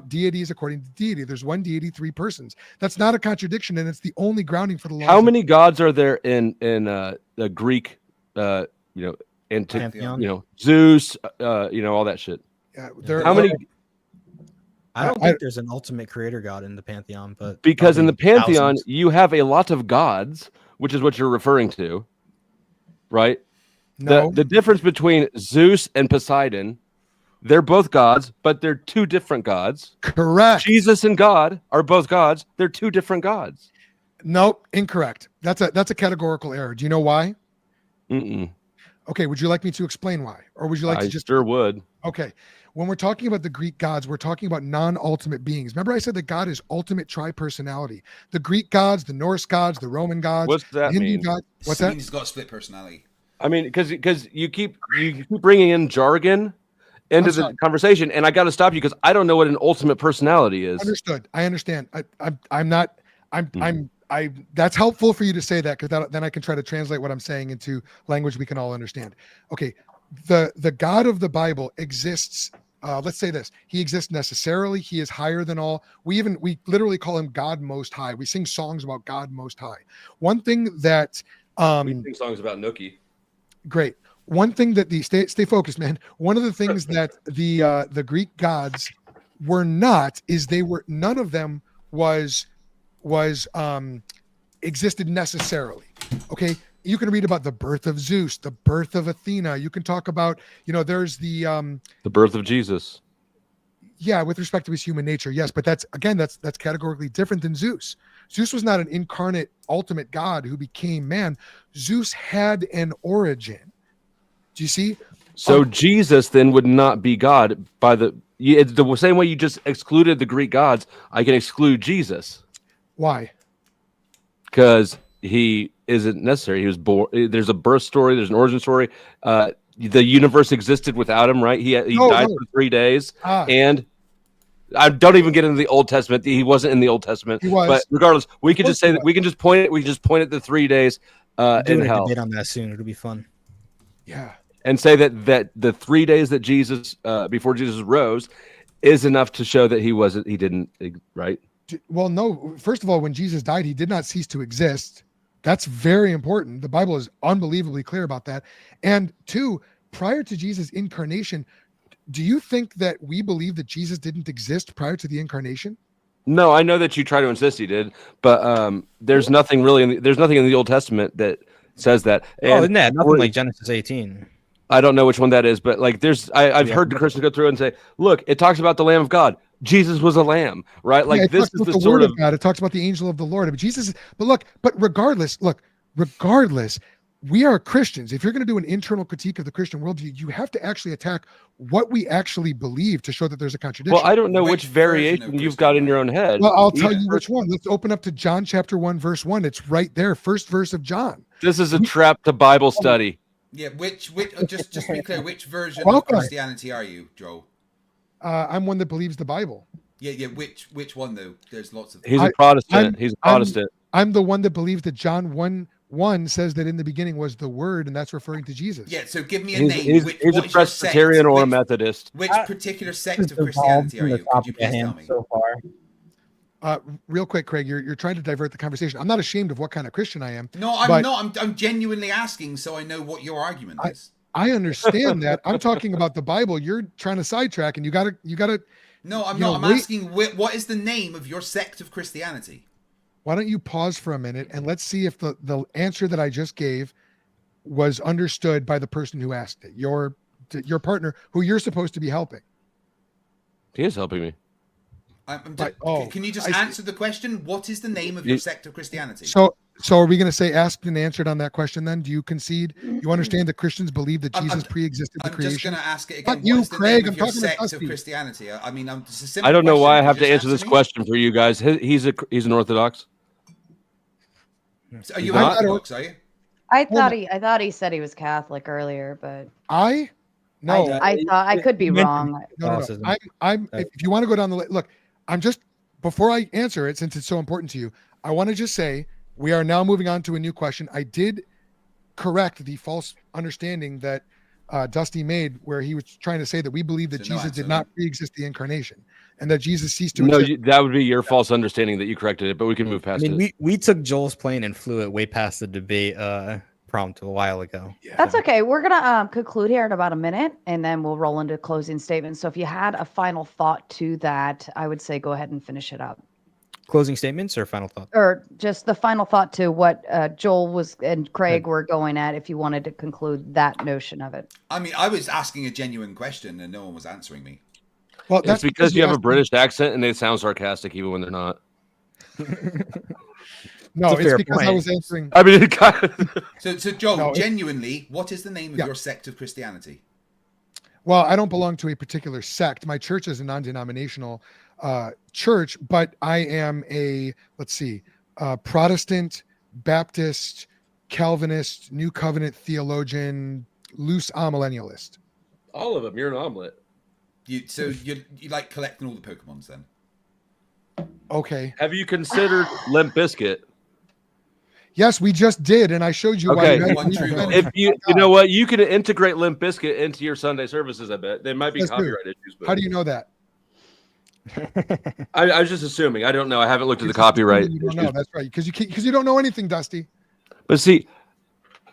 deities according to deity. There's one deity, 3 persons. That's not a contradiction, and it's the only grounding for the law. How many gods are there in the Greek Pantheon? Zeus, all that shit. How many? I don't think there's an ultimate creator god in the pantheon, but Because in the probably pantheon, thousands. you have a lot of gods, which is what you're referring to, right? No. The difference between Zeus and Poseidon, they're both gods, but they're 2 different gods. Correct. Jesus and God are both gods. They're 2 different gods. Nope, incorrect. That's a categorical error. Do you know why? Okay, would you like me to explain why? Or would you like I to just sure would. Okay. When we're talking about the Greek gods, we're talking about non-ultimate beings. Remember I said that God is ultimate tri-personality. The Greek gods, the Norse gods, the Roman gods, What's that the Hindu mean? gods. What's I that? mean, he's got a split personality. I mean, because you keep bringing in jargon into I'm the sorry. conversation, and I got to stop you because I don't know what an ultimate personality is. Understood. I understand. I'm not. Mhm. That's helpful for you to say that because then I can try to translate what I'm saying into language we can all understand. Okay, the God of the Bible exists. Let's say this: He exists necessarily. He is higher than all. We literally call him God Most High. We sing songs about God Most High. One thing that We sing songs about Nookie. great. One thing that stay focused, man. One of the things that the Greek gods were not is none of them was existed necessarily. Okay, you can read about the birth of Zeus, the birth of Athena. You can talk about there's the birth of Jesus. Yeah, with respect to his human nature, yes, but that's categorically different than Zeus. Zeus was not an incarnate ultimate god who became man. Zeus had an origin. Do you see? So Jesus then would not be God it's the same way you just excluded the Greek gods. I can exclude Jesus Why? because he isn't necessary. He was born. There's a birth story. There's an origin story. The universe existed without him, right? He died for 3 days, and I don't even get into the Old Testament. He wasn't in the Old Testament. He was. But regardless, we could just say that we can just point it. We can just point at the 3 days in a hell. debate on that soon. It'll be fun. Yeah. And say that the 3 days that Jesus before Jesus rose is enough to show that he didn't, right? Well, no. First of all, when Jesus died, he did not cease to exist. That's very important. The Bible is unbelievably clear about that. And two, prior to Jesus' incarnation, do you think that we believe that Jesus didn't exist prior to the incarnation? No, I know that you try to insist he did, but there's nothing really there's nothing in the Old Testament that says that. And isn't that nothing like Genesis 18? I don't know which one that is, but like I've heard the Christians go through and say, look, it talks about the Lamb of God. Jesus was a lamb, right? Like this is the sort of God. It talks about the angel of the Lord. But Jesus, but regardless, we are Christians. If you're going to do an internal critique of the Christian worldview, you have to actually attack what we actually believe to show that there's a contradiction. Well, I don't know which variation you've got in your own head. Well, I'll tell you which one. Let's open up to John chapter 1, verse 1. It's right there, first verse of John. This is a trap to Bible study. Yeah, just to be clear, which version of Christianity are you, Joel? I'm one that believes the Bible. Yeah. Which one though? There's lots of. He's a Protestant. He's a Protestant. I'm the one that believes that John 1:1 says that in the beginning was the Word, and that's referring to Jesus. Yeah. So give me a name. He's a Presbyterian or a Methodist. Which particular sect of Christianity are you? Could you please tell me? So far. Real quick, Craig, you're trying to divert the conversation. I'm not ashamed of what kind of Christian I am. No, I'm not. I'm genuinely asking, so I know what your argument is. I understand that. I'm talking about the Bible. You're trying to sidetrack, and you gotta. No, I'm not. I'm asking what is the name of your sect of Christianity? Why don't you pause for a minute and let's see if the answer that I just gave was understood by the person who asked it. Your partner, who you're supposed to be helping. He is helping me. Can you just answer the question? What is the name of your sect of Christianity? So are we going to say asked and answered on that question then? Do you concede? You understand that Christians believe that Jesus pre-existed the creation? I'm just going to ask it again. Not you, Craig. I'm your talking sect to of Christianity. I mean, I don't know why I have to answer this question for you guys. He's an Orthodox. So are you Orthodox? Are you? I thought he said he was Catholic earlier, but I thought I could be wrong. No. I'm if you want to go down the look, I'm just before I answer it, since it's so important to you, I want to just say we are now moving on to a new question. I did correct the false understanding that Dusty made, where he was trying to say that we believe that Jesus did not pre-exist the incarnation, and that Jesus ceased to exist. No, that would be your false understanding that you corrected it, but we can move past it. We took Joel's plane and flew it way past the debate prompt a while ago. Yeah. That's okay. We're gonna conclude here in about a minute, and then we'll roll into closing statements. So if you had a final thought to that, I would say go ahead and finish it up. Closing statements or final thought? Or just the final thought to what Joel and Craig were going at, if you wanted to conclude that notion of it. I mean, I was asking a genuine question and no one was answering me. Well, that's because you have a British accent and they sound sarcastic even when they're not. No, It's a it's fair because I point. was answering. I mean, it kind of, So Joel, No, genuinely, what is the name of Yeah. your sect of Christianity? Well, I don't belong to a particular sect. My church is a non-denominational church, but I am Protestant, Baptist, Calvinist, New Covenant theologian, loose amillennialist. all of them. You're an omelet. You like collecting all the Pokemons then? Okay. Have you considered Limp Bizkit? Yes, we just did, and I showed you Okay. why. One true God. If you know what, you can integrate Limp Bizkit into your Sunday services. I bet there might be Let's do. copyright issues. But How do you know that? I was just assuming. I don't know. I haven't looked at the copyright You don't know. issues. That's right, because you don't know anything, Dusty. But see,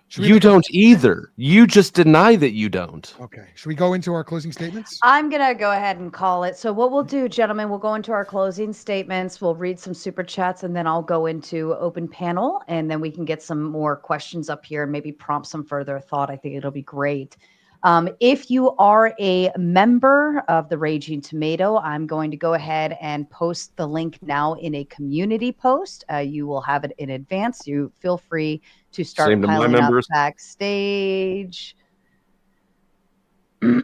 Should we you make a- don't either. You just deny that you don't. Okay. Should we go into our closing statements? I'm going to go ahead and call it. So what we'll do, gentlemen, we'll go into our closing statements. We'll read some super chats, and then I'll go into open panel, and then we can get some more questions up here and maybe prompt some further thought. I think it'll be great. If you are a member of the Raging Tomato, I'm going to go ahead and post the link now in a community post. You will have it in advance. You feel free to start Same to my piling up members. backstage. If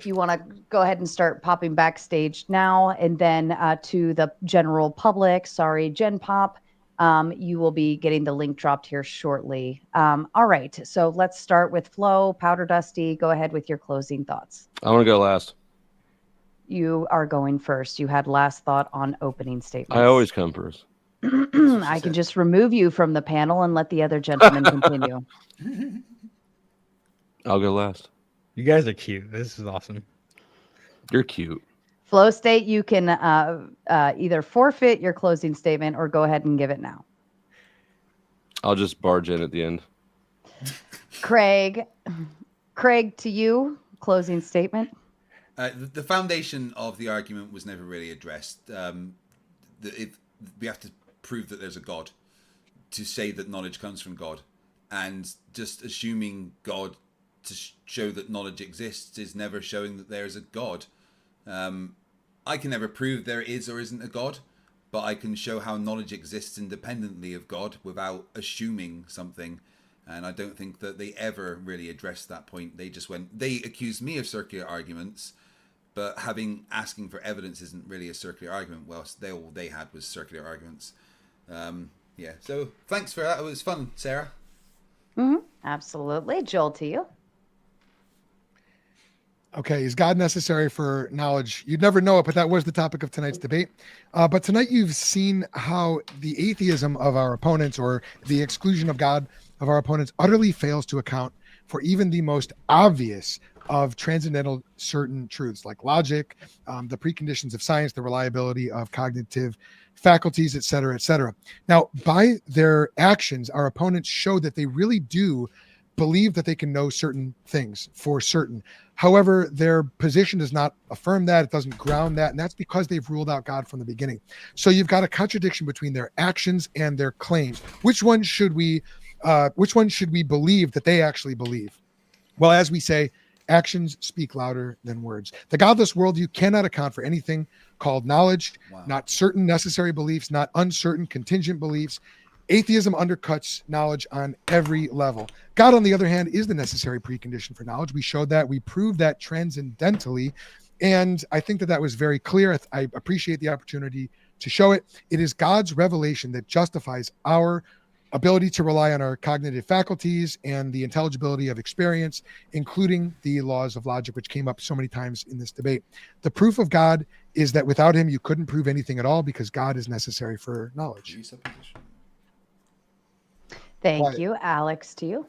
you want to go ahead and start popping backstage now, and then to the general public, sorry, Gen Pop, you will be getting the link dropped here shortly. All right, so let's start with Flo. Powder Dusty, go ahead with your closing thoughts. I want to go last. You are going first. You had last thought on opening statements. I always come first. I can just remove you from the panel and let the other gentlemen continue. I'll go last. You guys are cute. This is awesome. You're cute. Flow State, you can either forfeit your closing statement or go ahead and give it now. I'll just barge in at the end. Craig, to you, closing statement. The foundation of the argument was never really addressed. We have to prove that there's a God to say that knowledge comes from God, and just assuming God to show that knowledge exists is never showing that there is a God. I can never prove there is or isn't a God, but I can show how knowledge exists independently of God without assuming something. And I don't think that they ever really addressed that point. They accused me of circular arguments, but asking for evidence isn't really a circular argument. Well, all they had was circular arguments. Yeah, so thanks for that. It was fun, Sarah. Mm-hmm. Absolutely. Joel, to you. Okay, is God necessary for knowledge? You'd never know it, but that was the topic of tonight's debate. But tonight you've seen how the atheism of our opponents, or the exclusion of God of our opponents, utterly fails to account for even the most obvious of transcendental certain truths like logic, the preconditions of science, the reliability of cognitive faculties, et cetera, et cetera. Now, by their actions, our opponents show that they really do believe that they can know certain things for certain. However, their position does not affirm that. It doesn't ground that. And that's because they've ruled out God from the beginning. So you've got a contradiction between their actions and their claims. Which one should we believe that they actually believe? Well, as we say, actions speak louder than words. The godless worldview cannot account for anything called knowledge, not certain necessary beliefs, not uncertain contingent beliefs. Atheism undercuts knowledge on every level. God, on the other hand, is the necessary precondition for knowledge. We showed that. We proved that transcendentally. And I think that was very clear. I appreciate the opportunity to show it. It is God's revelation that justifies our ability to rely on our cognitive faculties and the intelligibility of experience, including the laws of logic, which came up so many times in this debate. The proof of God is that without him, you couldn't prove anything at all, because God is necessary for knowledge. Thank you. Alex, to you.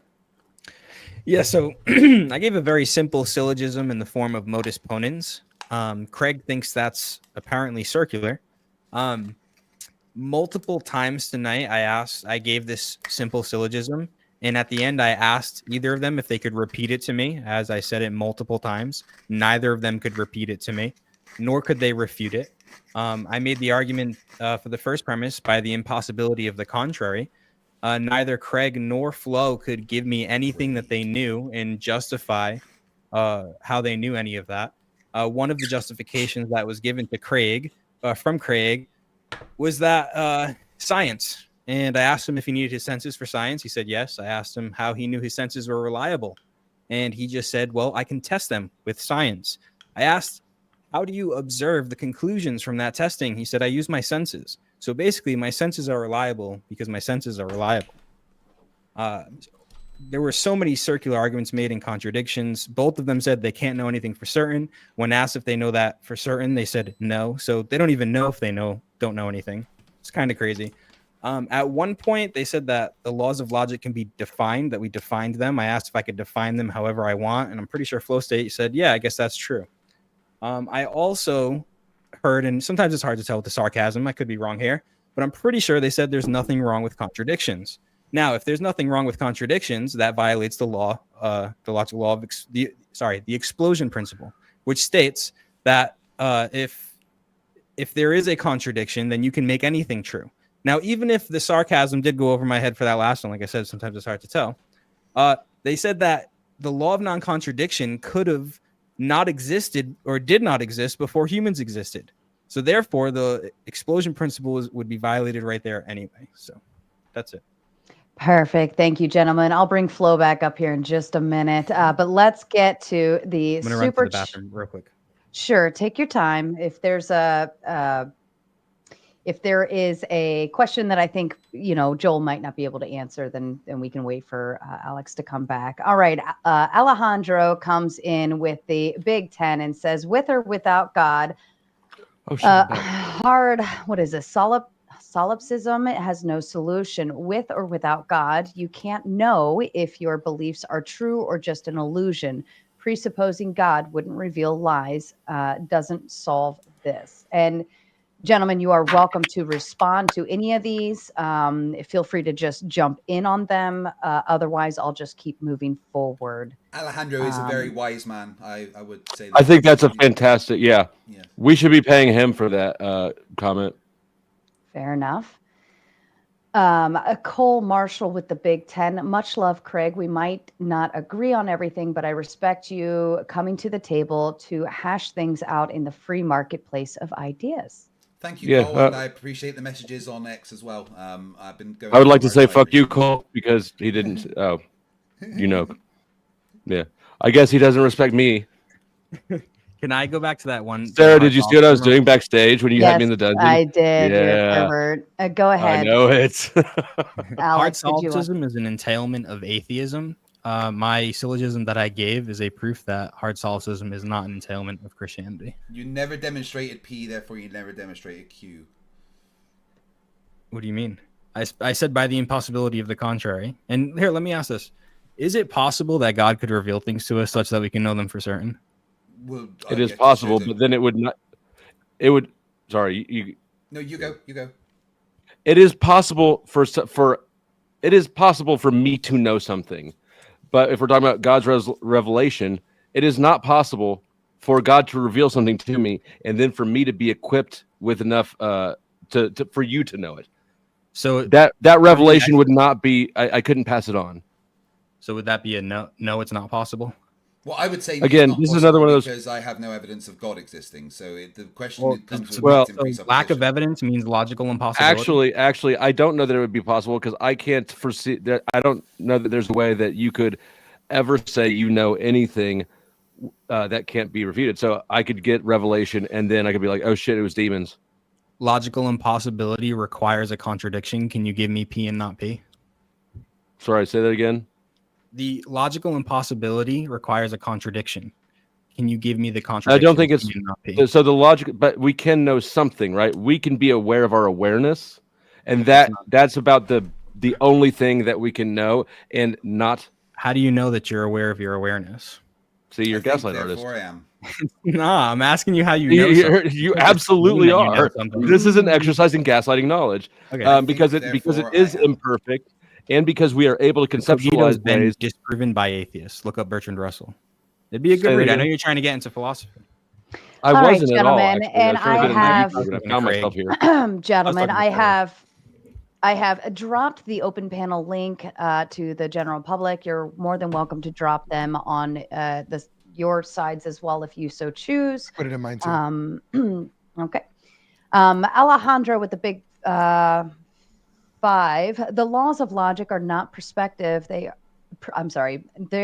Yeah, so I gave a very simple syllogism in the form of modus ponens. Craig thinks that's apparently circular. Multiple times tonight, I gave this simple syllogism, and at the end, I asked either of them if they could repeat it to me, as I said it multiple times. Neither of them could repeat it to me, nor could they refute it. I made the argument for the first premise by the impossibility of the contrary. Neither Craig nor Flo could give me anything that they knew and justify how they knew any of that. One of the justifications that was given to Craig, from Craig, was that science. And I asked him if he needed his senses for science. He said yes. I asked him how he knew his senses were reliable. And he just said, well, I can test them with science. I asked, how do you observe the conclusions from that testing? He said, I use my senses. So basically, my senses are reliable because my senses are reliable. There were so many circular arguments made in contradictions. Both of them said they can't know anything for certain. When asked if they know that for certain, they said no. So they don't even know if they don't know anything. It's kind of crazy. At one point, they said that the laws of logic can be defined, that we defined them. I asked if I could define them however I want, and I'm pretty sure Flow State said, yeah, I guess that's true. I also heard, and sometimes it's hard to tell with the sarcasm, I could be wrong here, but I'm pretty sure they said there's nothing wrong with contradictions. Now, if there's nothing wrong with contradictions, that violates the law, the logical law of the explosion principle, which states that if there is a contradiction, then you can make anything true. Now, even if the sarcasm did go over my head for that last one, like I said, sometimes it's hard to tell. They said that the law of non-contradiction could have not existed or did not exist before humans existed. So therefore, the explosion principle would be violated right there anyway. So that's it. Perfect. Thank you, gentlemen. I'll bring Flo back up here in just a minute. But let's get to the I'm going to run to the bathroom real quick. Sure. Take your time. If there's if there is a question that I think, Joel might not be able to answer, then we can wait for Alex to come back. All right. Alejandro comes in with the Big Ten and says, with or without God, what is this? Solipsism has no solution. With or without God, you can't know if your beliefs are true or just an illusion. Presupposing God wouldn't reveal lies doesn't solve this. And gentlemen, you are welcome to respond to any of these. Feel free to just jump in on them. Otherwise, I'll just keep moving forward. Alejandro is a very wise man. I would say that. I think that's a fantastic, yeah. We should be paying him for that comment. Fair enough. Cole Marshall with the Big Ten. Much love, Craig. We might not agree on everything, but I respect you coming to the table to hash things out in the free marketplace of ideas. Thank you, Cole, and I appreciate the messages on X as well. I've been going. I would like to say fuck you, Cole, because he didn't. Oh, yeah. I guess he doesn't respect me. Can I go back to that one? Sarah, did you see what I was doing backstage when you had me in the dungeon? I did. Yeah. You're a pervert. Go ahead. I know it. Hard solipsism is an entailment of atheism. My syllogism that I gave is a proof that hard solipsism is not an entailment of Christianity. You never demonstrated P, therefore you never demonstrated Q. What do you mean? I said by the impossibility of the contrary. And here, let me ask this. Is it possible that God could reveal things to us such that we can know them for certain? Well, it is possible, but then it would not. It would. Sorry, you. No, you go. You go. It is possible for. It is possible for me to know something, but if we're talking about God's revelation, it is not possible for God to reveal something to me and then for me to be equipped with enough for you to know it. So that revelation would not be. I couldn't pass it on. So would that be a no? No, it's not possible. Well, I would say again, this is another one of those because I have no evidence of God existing. So the question comes with lack of evidence means logical impossibility. Actually, I don't know that it would be possible because I can't foresee that. I don't know that there's a way that you could ever say anything that can't be refuted. So I could get revelation, and then I could be like, "Oh shit, it was demons." Logical impossibility requires a contradiction. Can you give me P and not P? Sorry, say that again. The logical impossibility requires a contradiction. Can you give me the contradiction? I don't think it's so the logic, but we can know something, right? We can be aware of our awareness, and that's about the only thing that we can know, and not. How do you know that you're aware of your awareness? See, you're a gaslight artist. I am. Nah, I'm asking you how you know. You absolutely are. This is an exercise in gaslighting knowledge, because it is imperfect. And because we are able to conceptualize ways disproven by atheists. Look up Bertrand Russell. It'd be a good read. I know you're trying to get into philosophy. I wasn't at all. Gentlemen, and I have myself here. Gentlemen, I have dropped the open panel link to the general public. You're more than welcome to drop them on your sides as well if you so choose. Put it in mine too. Okay. Alejandro with the big 5, the laws of logic are not perspective. They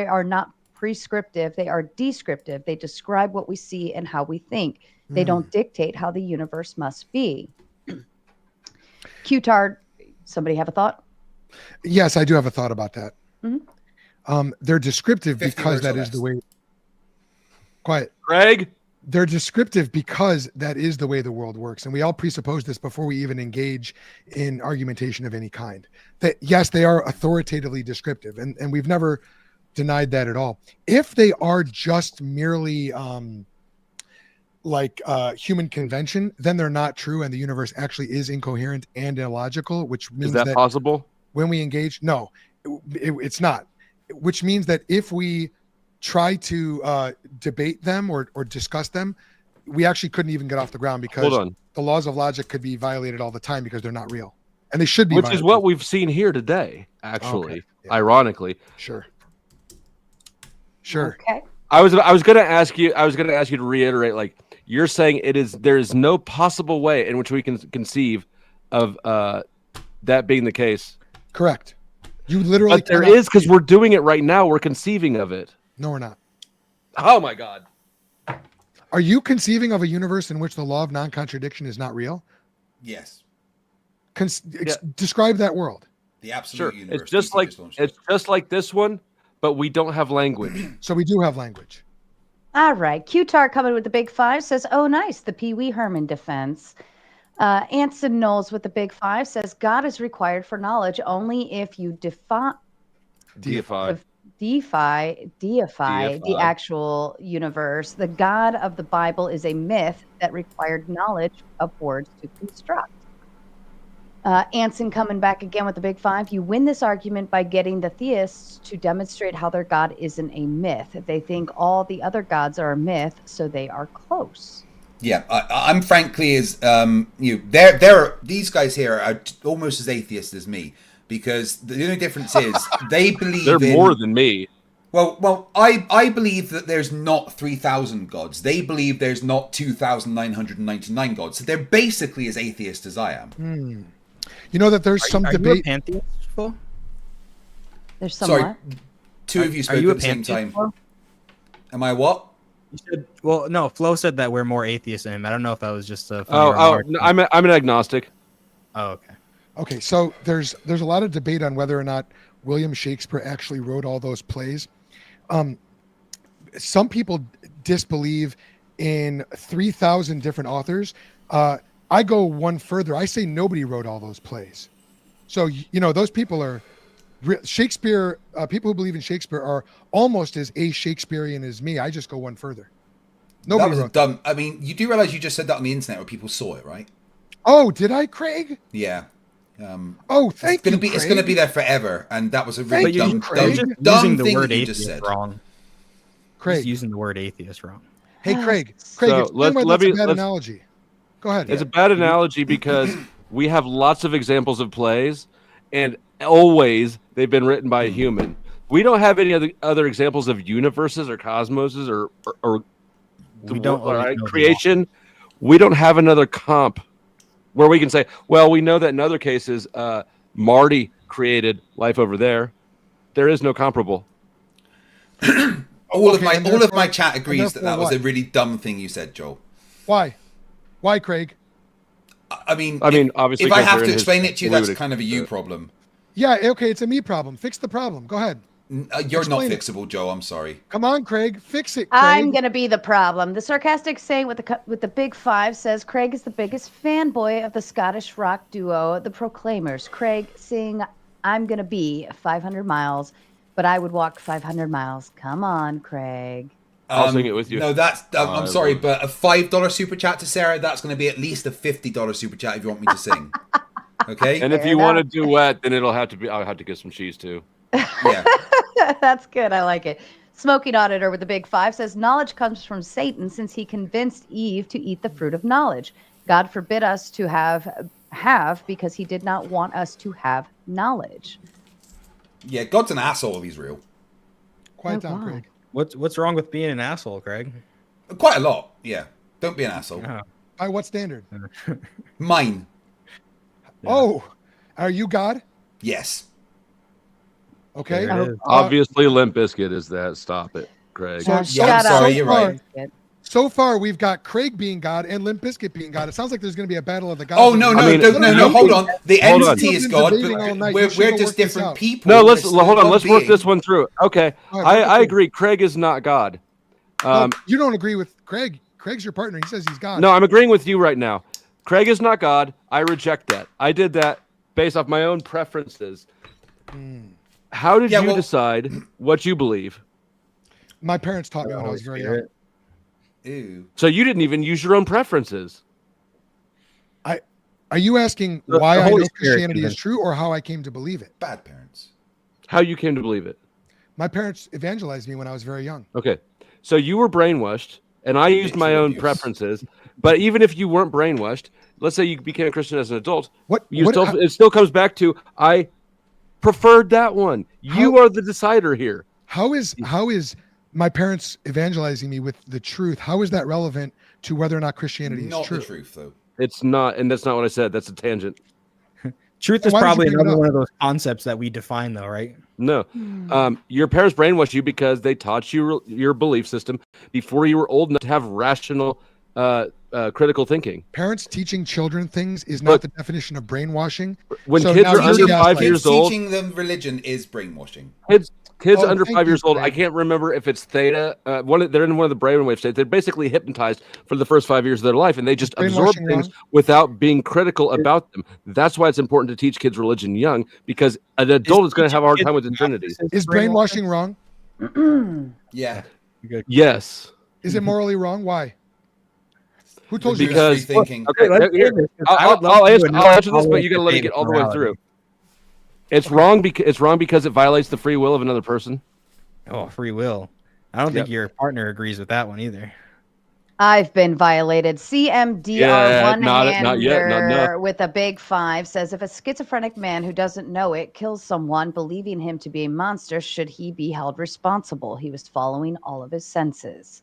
are not prescriptive. They are descriptive. They describe what we see and how we think. They don't dictate how the universe must be. Q-tard, somebody have a thought? Yes, I do have a thought about that. Mhm. They're descriptive 50 because words that or is the less. way. Quiet. Greg, They're descriptive because that is the way the world works. And we all presuppose this before we even engage in argumentation of any kind. That yes, they are authoritatively descriptive, and we've never denied that at all. If they are just merely human convention, then they're not true, and the universe actually is incoherent and illogical, which means is that possible? when we engage, no, it's not. Which means that if we try to debate them or discuss them, we actually couldn't even get off the ground because Hold on. the laws of logic could be violated all the time because they're not real, and they should be. Which is violated. what we've seen here today, actually, Okay. Yeah. ironically. Sure. Okay. I was going to ask you to reiterate, like, you're saying there is no possible way in which we can conceive of that being the case. Correct. You literally. But there cannot- is, because we're doing it right now. We're conceiving of it. No, we're not. Oh my God. Are you conceiving of a universe in which the law of non-contradiction is not real? Yes. Describe that world. The absolute Sure. universe. It's just DC like just launched it's it. just like this one, but we don't have language. So we do have language. All right. Q-Tar coming with the big 5 says, oh, nice. The Pee Wee Herman defense. Anson Knowles with the big 5 says, God is required for knowledge only if you deify the actual universe. The God of the Bible is a myth that required knowledge of words to construct. Anson coming back again with the big 5. You win this argument by getting the theists to demonstrate how their God isn't a myth. They think all the other gods are a myth, so they are close. Yeah, I'm frankly as these guys here are almost as atheist as me, because the only difference is they believe They're more than me. Well, I believe that there's not 3,000 gods. They believe there's not 2,999 gods. So they're basically as atheist as I am. You know that there's some Are debate. you a pantheist, Phil? There's some Sorry, what? two of you spoke you at a the same pantheist, time. Am I what? You said, well, no, Flo said that we're more atheist than him. I don't know if that was just a funny Oh, remark. no, I'm an agnostic. Oh, okay. Okay, so there's a lot of debate on whether or not William Shakespeare actually wrote all those plays. Some people disbelieve in 3,000 different authors. I go one further. I say nobody wrote all those plays. So, those people are Shakespeare. People who believe in Shakespeare are almost as Shakespearean as me. I just go one further. Nobody That was a wrote. dumb. I mean, you do realize you just said that on the internet where people saw it, right? Oh, did I, Craig? Yeah. Oh, thank you. It's going to be there forever, and that was a really Thank you, dumb, Craig. dumb, You're dumb using the thing word that you just atheist said. wrong. Craig. Just using the word atheist wrong. Hey, Craig. So, Explain why that's a bad let's- analogy. Go ahead. It's a bad analogy because we have lots of examples of plays, and always they've been written by a human. We don't have any other examples of universes or cosmoses or We don't always know the creation. We don't have another comp where we can say, well, we know that in other cases, Marty created life over there. There is no comparable. All of therefore- my chat agrees that therefore was a what? really dumb thing you said, Joel. Why? Why, Craig? I mean, obviously, if I because have they're to in explain his it to you, that's fluid kind of a you experience. problem. Yeah, okay, it's a me problem. Fix the problem. Go ahead. You're not Explain it. fixable, Joe. I'm sorry. Come on, Craig. Fix it, Craig. I'm gonna be the problem. The sarcastic saying with the big 5 says Craig is the biggest fanboy of the Scottish rock duo, the Proclaimers. Craig sing "I'm gonna be 500 miles, but I would walk 500 miles." Come on, Craig. I'll sing it with you. No, that's. I'm sorry, would. but a $5 super chat to Sarah, that's going to be at least a $50 super chat if you want me to sing. Okay. And if you want to duet, then I'll have to get some cheese too. Yeah. That's good. I like it. Smoking Auditor with the big 5 says knowledge comes from Satan since he convinced Eve to eat the fruit of knowledge. God forbid us to have because he did not want us to have knowledge. Yeah. God's an asshole if he's real. Quiet Oh, down, wow. Craig. What's wrong with being an asshole, Craig? Quite a lot. Yeah. Don't be an asshole. Oh. By what standard? Mine. Oh, Are you God? Yes. Okay. There it is. Obviously, Limp Bizkit is that. Stop it, Craig. So, Yeah, I'm sorry, you're far, right. So far, we've got Craig being God and Limp Bizkit being God. It sounds like there's going to be a battle of the gods. Oh no, no, I mean, no, hold on. The hold on. entity is God, Debating all but night. we're You should go just work this different out. people. No, We're still hold on. one Let's work being. this one through. Okay, All right, work it I through. agree. Craig is not God. Well, you don't agree with Craig. Craig's your partner. He says he's God. No, I'm agreeing with you right now. Craig is not God. I reject that. I did that based off my own preferences. How did you decide what you believe? My parents taught me when I was very young. Ew. So you didn't even use your own preferences. Are you asking The why I Holy know Spirit Christianity is convinced- true or how I came to believe it? Bad parents. How you came to believe it? My parents evangelized me when I was very young. Okay. So you were brainwashed, and I used my Sexual own abuse. preferences. But even if you weren't brainwashed, let's say you became a Christian as an adult, How- it still comes back to I preferred that one. You are the decider here. How is my parents evangelizing me with the truth? How is that relevant to whether or not Christianity is Not true? the truth, though. It's not, and that's not what I said. That's a tangent. Truth is Why did you probably bring it another up? one of those concepts that we define, though, right? No, your parents brainwashed you because they taught you your belief system before you were old enough to have rational, critical thinking. Parents teaching children things is not Look, the definition of brainwashing. When So kids now are you're under 5 gaslighting. years old, Teaching them religion is brainwashing. kids Oh, under thank 5 you, years old. I Craig. can't remember if it's theta. They're in one of the brainwave states. They're basically hypnotized for the first 5 years of their life, and they just absorb brainwashing things wrong? without being critical about them. That's why it's important to teach kids religion young, because an adult is going to have a hard time with the Trinity. Is brainwashing wrong? Yeah. Yes. Is it morally wrong? Why? Who told you that? Because Free thinking. okay, I'll answer this, but you got to let me get all the way through. It's wrong because it violates the free will of another person. Oh, free will. I don't think your partner agrees with that one either. I've been violated. CMDR Yeah, one not yet, not hander enough. with a big 5 says if a schizophrenic man who doesn't know it kills someone believing him to be a monster, should he be held responsible? He was following all of his senses.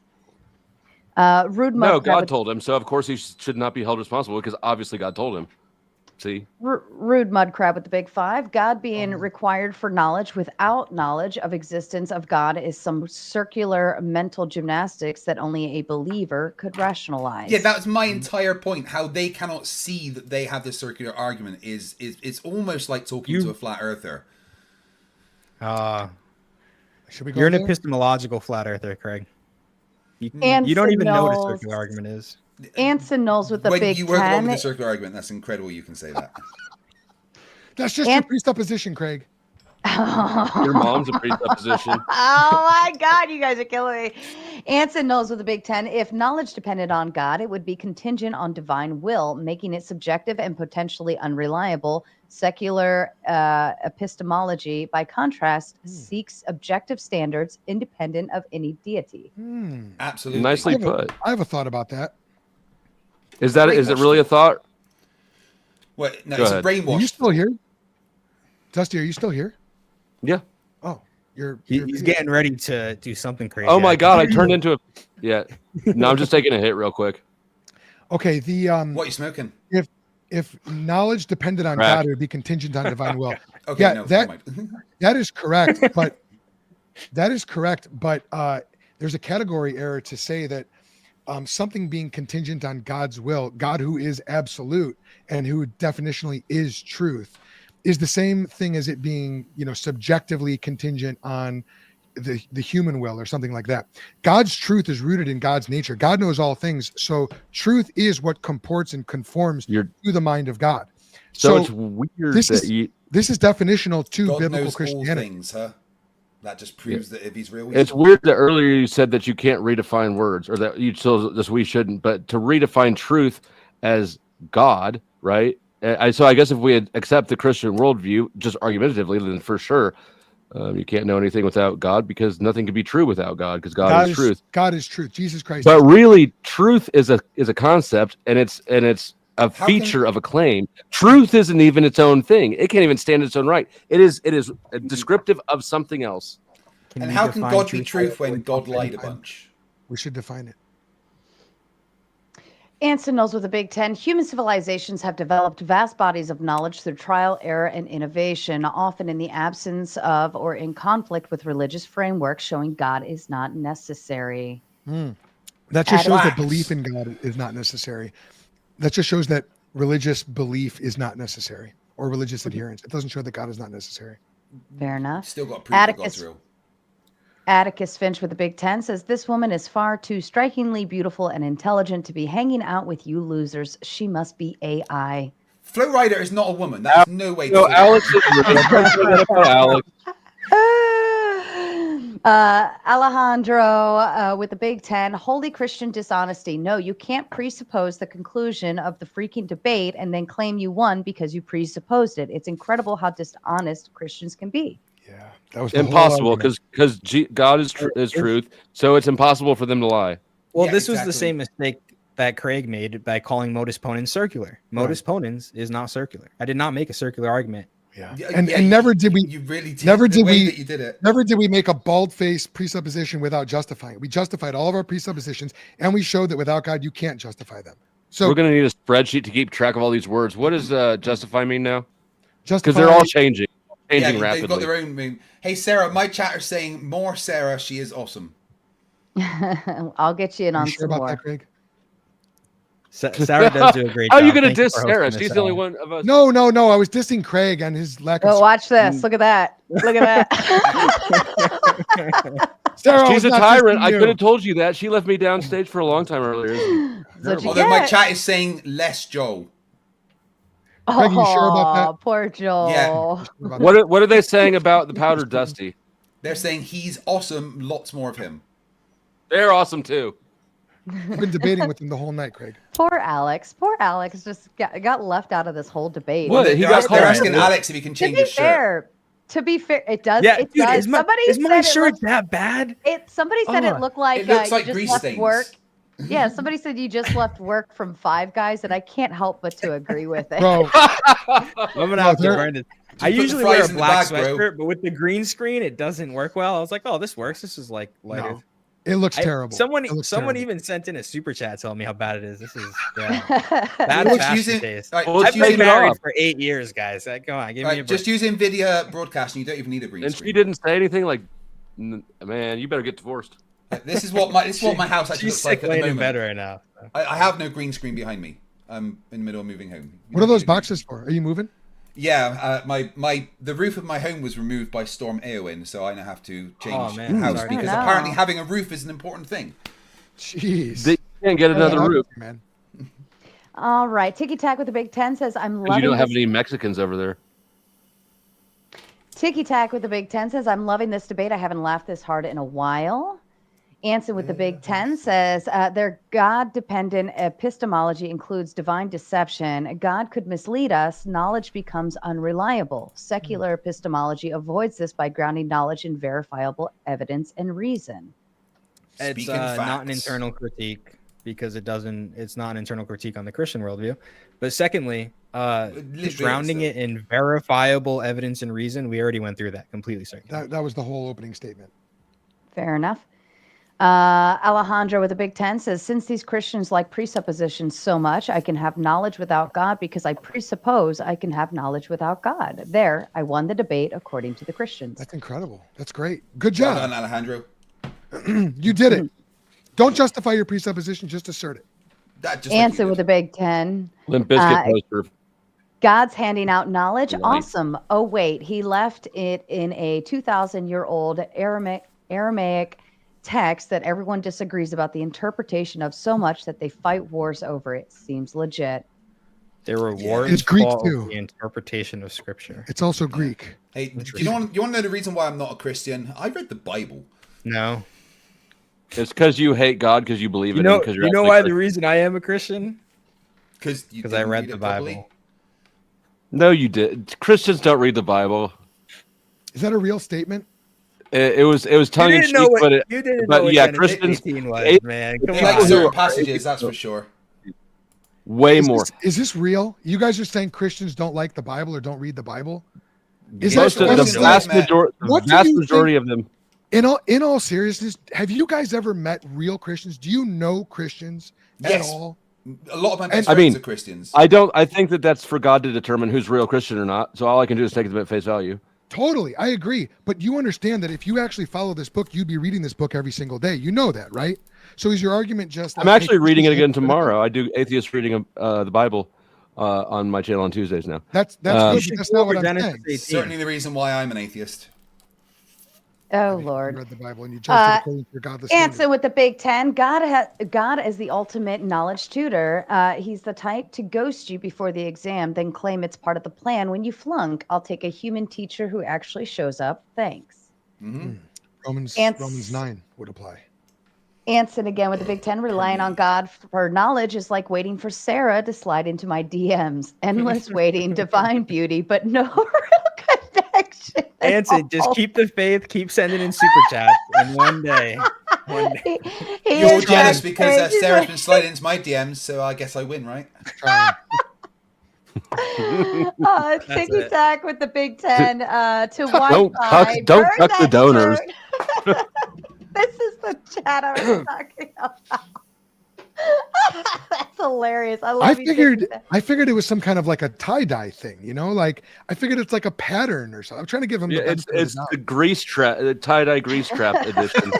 Rude No, Mud God told him, so of course he should not be held responsible because obviously God told him. See, Rude Mud Crab with the big 5. God being required for knowledge without knowledge of existence of God is some circular mental gymnastics that only a believer could rationalize. Yeah, that's my entire point. How they cannot see that they have this circular argument is it's almost like talking to a flat earther. Should we go You're an there? epistemological flat earther, Craig. You Anson don't even know what a Knowles. circular argument is. Anson Knowles with the When big you work along 10. with the circular argument, that's incredible. You can say that. That's just your presupposition, Craig. your mom's a presupposition. Oh my God, you guys are killing me. Anson knows with a big 10. If knowledge depended on God, it would be contingent on divine will, making it subjective and potentially unreliable. Secular epistemology, by contrast, seeks objective standards independent of any deity. Absolutely. Nicely put. I have a thought about that. Is it really a thought? What? No, Go it's a ahead. brainwash. Are you still here? Dusty, are you still here? Yeah. Oh, you're He's getting ready to do something crazy. Oh my God, I turned into a. Yeah. No, I'm just taking a hit real quick. okay. The What are you smoking? if knowledge depended on Crack. God, it would be contingent on divine will. Okay, Yeah, no, that- never mind. That is correct, but there's a category error to say that something being contingent on God's will, God who is absolute and who definitionally is truth, is the same thing as it being, subjectively contingent on the human will or something like that. God's truth is rooted in God's nature. God knows all things, so truth is what comports and conforms to the mind of God. So it's weird this that is- This is definitional to God biblical knows all Christianity. things, huh? That just proves that if he's real, It's weird that earlier you said that you can't redefine words, or that you told us we shouldn't, but to redefine truth as God, right? So I guess if we accept the Christian worldview, just argumentatively, then for sure, you can't know anything without God, because nothing can be true without God, because God is truth. God is truth. Jesus Christ. But is really, truth is a concept, and it's a feature of a claim. Truth isn't even its own thing. It can't even stand its own right. It is descriptive of something else. and how can God be truth when God lied a bunch? We should define it. Anson knows with a big 10, human civilizations have developed vast bodies of knowledge through trial, error, and innovation, often in the absence of or in conflict with religious frameworks, showing God is not necessary. That just shows that Facts. belief in God is not necessary. That just shows that religious belief is not necessary, or religious adherence. It doesn't show that God is not necessary. Fair enough. Still got to prove that God's real. Atticus Finch with a big 10 says, this woman is far too strikingly beautiful and intelligent to be hanging out with you losers. She must be AI. Flow Rider is not a woman. That's no way. No, to Alex is Alex. Alejandro with a big 10, holy Christian dishonesty. No, you can't presuppose the conclusion of the freaking debate and then claim you won because you presupposed it. It's incredible how dishonest Christians can be. Yeah, that was the whole Impossible, argument. because God is truth, so it's impossible for them to lie. Well, Yeah, this was exactly. the same mistake that Craig made by calling modus ponens circular. Modus ponens is not circular. I did not make a circular argument. Yeah. Yeah, And yeah, and never did we You really did. never The did way we that you did it. never did we make a bald-faced presupposition without justifying it. We justified all of our presuppositions, and we showed that without God you can't justify them. So We're going to need a spreadsheet to keep track of all these words. What does justify mean now? Because justify they're all changing Yeah, they've got rapidly. their own moon. Hey, Sarah, my chatter's saying more Sarah. She is awesome. I'll get you in Are on you sure some about more. that, Craig? Sarah does do a great How job. are you going to Thank you diss for Sarah? hosting She's this, the only Ellen. one of us. No. I was dissing Craig and his lack Oh, of. watch this. Look at that. Look at that. Sarah, I She's was a not tyrant. dissing I you. could have told you that. She left me downstage for a long time earlier. That's what you Although my get. chat is saying less Joel. Craig, you sure about that? Aw, poor Joel. Yeah. What are they saying about the powder Dusty? They're saying he's awesome. Lots more of him. They're awesome too. I've been debating with him the whole night, Craig. Poor Alex. Poor Alex just got left out of this whole debate. What? They're, He got they're called- asking Alex if he can To change be his shirt. fair, it does. Yeah, it dude, does. is my said shirt it looked, that bad? somebody said it looked like, It looks you like just grease left stains. work. Yeah, somebody said you just left work from Five Guys, and I can't help but to agree with it. Bro, I'm gonna have to there- burn it. Just I put the usually wear fries a in the black bag, bro. sweatshirt, but with the green screen, it doesn't work well. I was like, oh, this works. This is like lighter. no, it looks terrible. Someone It looks someone terrible. even sent in a super chat telling me how bad it is. This is bad Let's fashion use it- taste. all right, Well, let's I've use been it- married for 8 years, guys. Come on, give me a Right, break. just use NVIDIA broadcasting. You don't even need a green And she screen. didn't say anything like, man, you better get divorced. This is what my house actually She's looks like sick at the laying in moment. bed right now. I have no green screen behind me. I'm in the middle of moving home. You What are don't those need a green boxes for? Are you moving? Yeah, the roof of my home was removed by Storm Eowyn, so I now have to change Oh, man, the house sorry. because I know. apparently having a roof is an important thing. Jeez. They can't get another Yeah. roof. man. All right, Tiki Tack with the Big 10 says, I'm Because loving you don't have this. any Mexicans over there. Tiki Tack with the Big 10 says, I'm loving this debate. I haven't laughed this hard in a while. Anson with the Big 10 says, their God-dependent epistemology includes divine deception. God could mislead us. Knowledge becomes unreliable. Secular epistemology avoids this by grounding knowledge in verifiable evidence and reason. It's Speaking not an facts. internal critique because it's not an internal critique on the Christian worldview. But secondly, literally grounding is, it in verifiable evidence and reason, we already went through that completely circular. That was the whole opening statement. Fair enough. Alejandro with the Big 10 says, since these Christians like presuppositions so much, I can have knowledge without God because I presuppose I can have knowledge without God. There, I won the debate according to the Christians. That's incredible. That's great. Good Well job. done, Alejandro. You did it. Don't justify your presupposition, just assert it. That just Answer like with the Big 10. Limp Bizkit poster. God's handing out knowledge. Right. Awesome. Oh, wait. He left it in a 2,000-year-old Aramaic text that everyone disagrees about the interpretation of so much that they fight wars over it. Seems legit. There were It's wars Greek fought too. over the interpretation of scripture. It's also Greek. Hey, do you want to know the reason why I'm not a Christian? I read the Bible. No. It's because you hate God because you believe You in know, him. Because you know why the reason I am a Christian? Because I read the Bible. No, you did. Christians don't read the Bible. Is that a real statement? It was tongue in cheek, but you didn't but know what yeah, Genesis Christians 18 was, it- man. it- Come They like People on. who certain are- passages, that's for sure. way Is more. Is this real? You guys are saying Christians don't like the Bible or don't read the Bible? Is Most that of The Christians the vast like that. majority, What do vast you majority of them. in all seriousness, have you guys ever met real Christians? Do you know Christians Yes. at all? A lot of my best I friends mean, are Christians. I think that that's for God to determine who's real Christian or not. So all I can do is take them at face value. Totally, I agree. But you understand that if you actually follow this book, you'd be reading this book every single day. You know that, right? So is your argument just? I'm actually reading it again tomorrow. I do atheist reading of the Bible on my channel on Tuesdays now. That's good, but that's not what I'm saying. Certainly the reason why I'm an atheist. Oh, You Lord. read the Bible and you judged it according to your godless standard. Answer with the Big Ten. God is the ultimate knowledge tutor. He's the type to ghost you before the exam, then claim it's part of the plan. When you flunk, I'll take a human teacher who actually shows up. Thanks. Romans 9 would apply. Anson again with the Big Ten. Relying on God for knowledge is like waiting for Sarah to slide into my DMs. Endless waiting, divine beauty, but no real connection. Anson, just keep the faith, keep sending in super chats, and one day. You're jealous because Sarah's been sliding into my DMs, so I guess I win, right? Ticky tack with the Big Ten to Don't Wi-Fi. don't cuck the donors. This is the chat I was talking about. That's hilarious. I figured it was some kind of like a tie-dye thing, you know, like I figured it's like a pattern or something. I'm trying to give him the it's the grease trap, the tie-dye grease trap edition.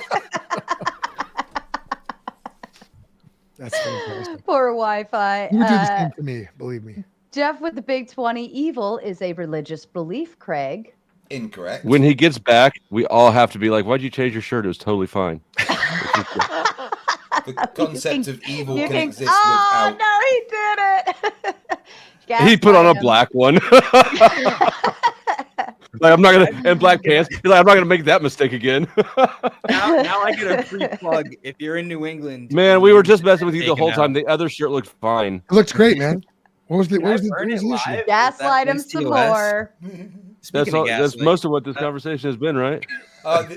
That's fantastic. Poor Wi-Fi. You do the same to me, believe me. Jeff with the Big 20. Evil is a religious belief, Craig. Incorrect. When he gets back, we all have to be like, "Why'd you change your shirt? It was totally fine." The concept of evil you can think, exist oh, without. no, he did it. He put on a Gaslight him. black one. Like, I'm not gonna, and black pants. He's like, I'm not gonna make that mistake again. Now I get a free plug. If you're in New England, Man, we were just messing with you the taken whole out. time. The other shirt looked fine. It looks great, man. What was the Did I burn it issue? live? Gaslight him Is that some TOS? more. That's all, that's most of what this conversation has been, right?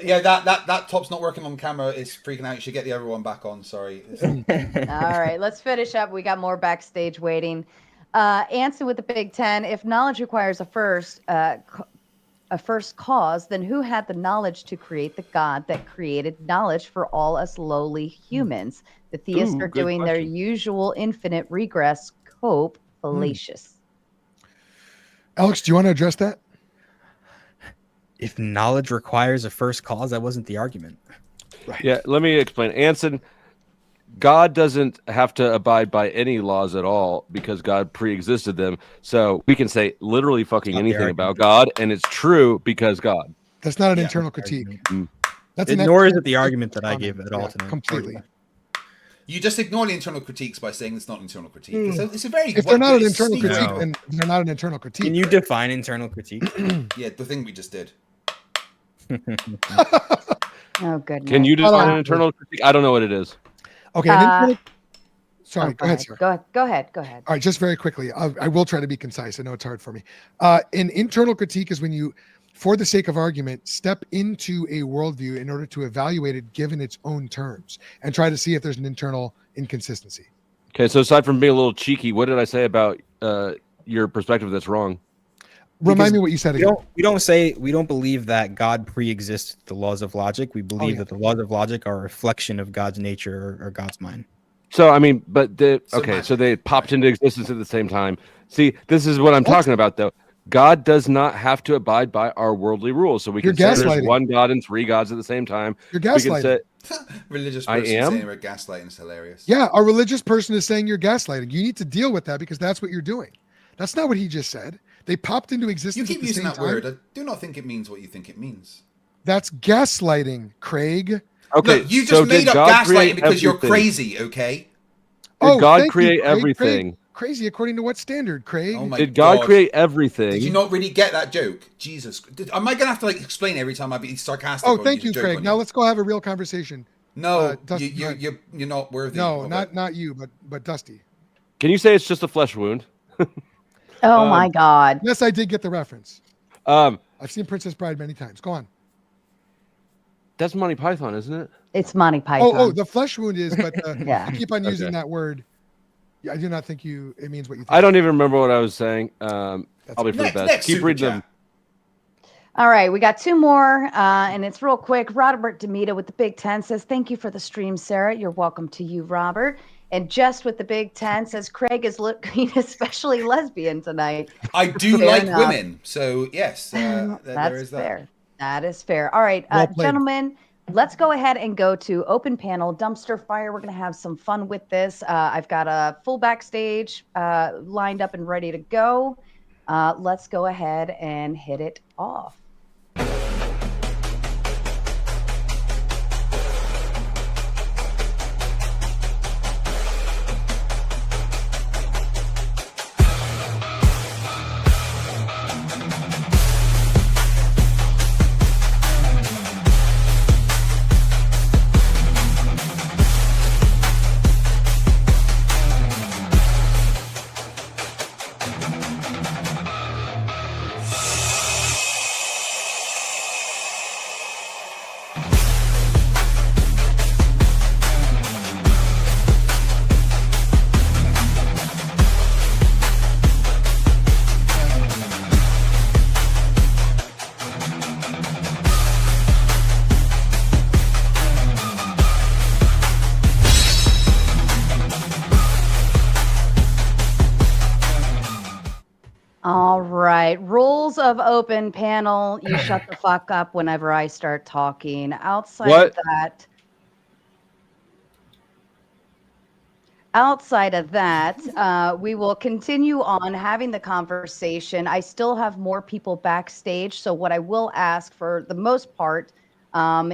Yeah, that top's not working on camera. It's freaking out. You should get the other one back on. Sorry. All right, let's finish up. We got more backstage waiting. Answer with the Big Ten. If knowledge requires a first cause, then who had the knowledge to create the God that created knowledge for all us lowly humans? The theists are good doing their question. usual infinite regress cope fallacious. Alex, do you want to address that? If knowledge requires a first cause, that wasn't the argument. Yeah, let me explain. Anson, God doesn't have to abide by any laws at all because God pre-existed them. So we can say literally fucking Not the anything argument. about God, and it's true because God. That's not an internal critique. That's an Nor is external it the argument that I critique. gave at all Yeah, tonight. completely. You just ignore the internal critiques by saying it's not an internal critique. It's a very. If they're not an it's internal sneaky. critique, then they're not an internal critique. Can you define internal critique? Yeah, the thing we just did. Oh, goodness. Can you Hold define on. an internal critique? I don't know what it is. Okay. an internal- Sorry, Oh, go ahead, sir. Go ahead. All right, just very quickly. I will try to be concise. I know it's hard for me. An internal critique is when you, for the sake of argument, step into a worldview in order to evaluate it given its own terms and try to see if there's an internal inconsistency. Okay, so aside from being a little cheeky, what did I say about your perspective that's wrong? Remind me what you said again. We don't believe that God pre-exists the laws of logic. We believe that the laws of logic are a reflection of God's nature or God's mind. So I mean, but So so they popped into existence at the same time. See, this is what I'm talking about, though. God does not have to abide by our worldly rules, so we You're can say there's gaslighting. one God and three gods at the same time. You're We can gaslighting. say, Religious I person am? saying we're gaslighting is hilarious. Yeah, a religious person is saying you're gaslighting. You need to deal with that because that's what you're doing. That's not what he just said. They popped into You existence. keep at the using same that time. word. I do not think it means what you think it means. That's gaslighting, Craig. okay, Look, you just so made did up God create gaslighting because you're everything? crazy, okay? Did God thank you, create Craig. everything? Crazy according to what standard, Craig? Oh my Did God God. create everything? Did you not really get that joke? Jesus. Am I going to have to explain every time I be sarcastic? Oh, or thank use a you, joke Craig. on Now you? let's go have a real conversation. No, Dusty, go ahead. you're not worthy. No, of it. not you, but Dusty. Can you say it's just a flesh wound? Oh, my God. Yes, I did get the reference. Um, I've seen Princess Bride many times. Go on. that's Monty Python, isn't it? It's Monty Python. Oh, the flesh wound is, but Yeah. you keep on using Okay. that word. Yeah, I do not think it means what you think. I don't even remember what I was saying. Probably for the best. Next Keep super reading chat. them. All right, we got two more, and it's real quick. Robert Demita with the Big Ten says, "Thank you for the stream, Sarah. You're welcome to you, Robert. And just with the Big Ten says Craig is looking especially lesbian tonight. I do Fair like enough. women, so yes, there That's is that. fair. That is fair. All right, Well played. gentlemen, let's go ahead and go to open panel dumpster fire. We're going to have some fun with this. I've got a full backstage lined up and ready to go. Let's go ahead and hit it off. All right. Rules of open panel. You shut the fuck up whenever I start talking. Outside of that, we will continue on having the conversation. I still have more people backstage. So what I will ask for the most part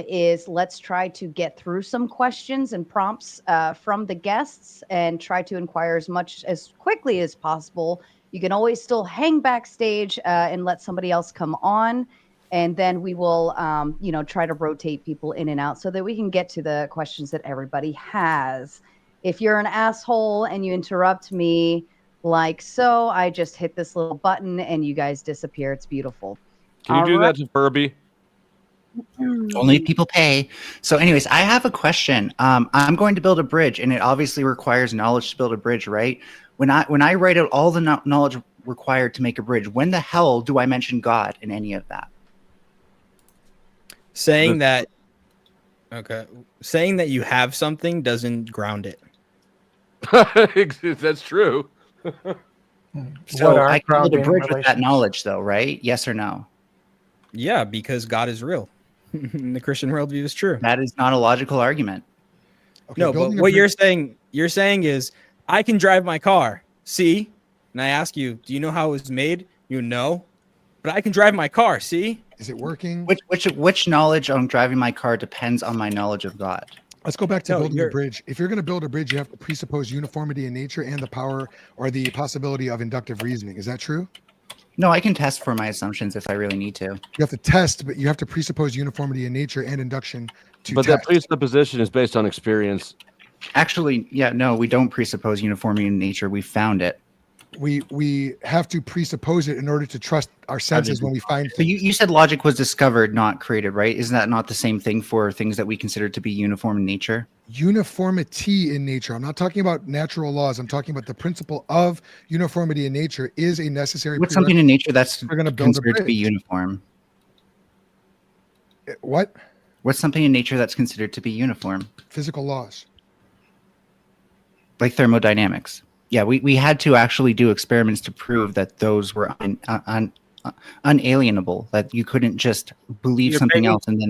is let's try to get through some questions and prompts from the guests and try to inquire as quickly as possible. You can always still hang backstage and let somebody else come on. And then we will, try to rotate people in and out so that we can get to the questions that everybody has. If you're an asshole and you interrupt me like so, I just hit this little button and you guys disappear. It's beautiful. Can you do that to Furby? Only if people pay. So anyways, I have a question. I'm going to build a bridge, and it obviously requires knowledge to build a bridge, right? When I write out all the knowledge required to make a bridge, when the hell do I mention God in any of that? Saying that you have something doesn't ground it. That's true. So I can build a bridge with that knowledge, though, right? Yes or no? Yeah, because God is real. The Christian worldview is true. That is not a logical argument. Okay, No, but what you're saying is I can drive my car. See? And I ask you, do you know how it was made? You know. But I can drive my car. See? Is it working? Which knowledge on driving my car depends on my knowledge of God? Let's go back to building a bridge. If you're going to build a bridge, you have to presuppose uniformity in nature and the power or the possibility of inductive reasoning. Is that true? No, I can test for my assumptions if I really need to. You have to test, but you have to presuppose uniformity in nature and induction to But test. that presupposition is based on experience. Actually, yeah, no, we don't presuppose uniformity in nature. We found it. We have to presuppose it in order to trust our senses when we find So things. you said logic was discovered, not created, right? Isn't that not the same thing for things that we consider to be uniform in nature? Uniformity in nature. I'm not talking about natural laws. I'm talking about the principle of uniformity in nature is a necessary. What's something in nature that's we're going to build a considered to be bridge. uniform? What? What's something in nature that's considered to be uniform? Physical laws. Like thermodynamics. Yeah, we had to actually do experiments to prove that those were unalienable, that you couldn't just believe something else and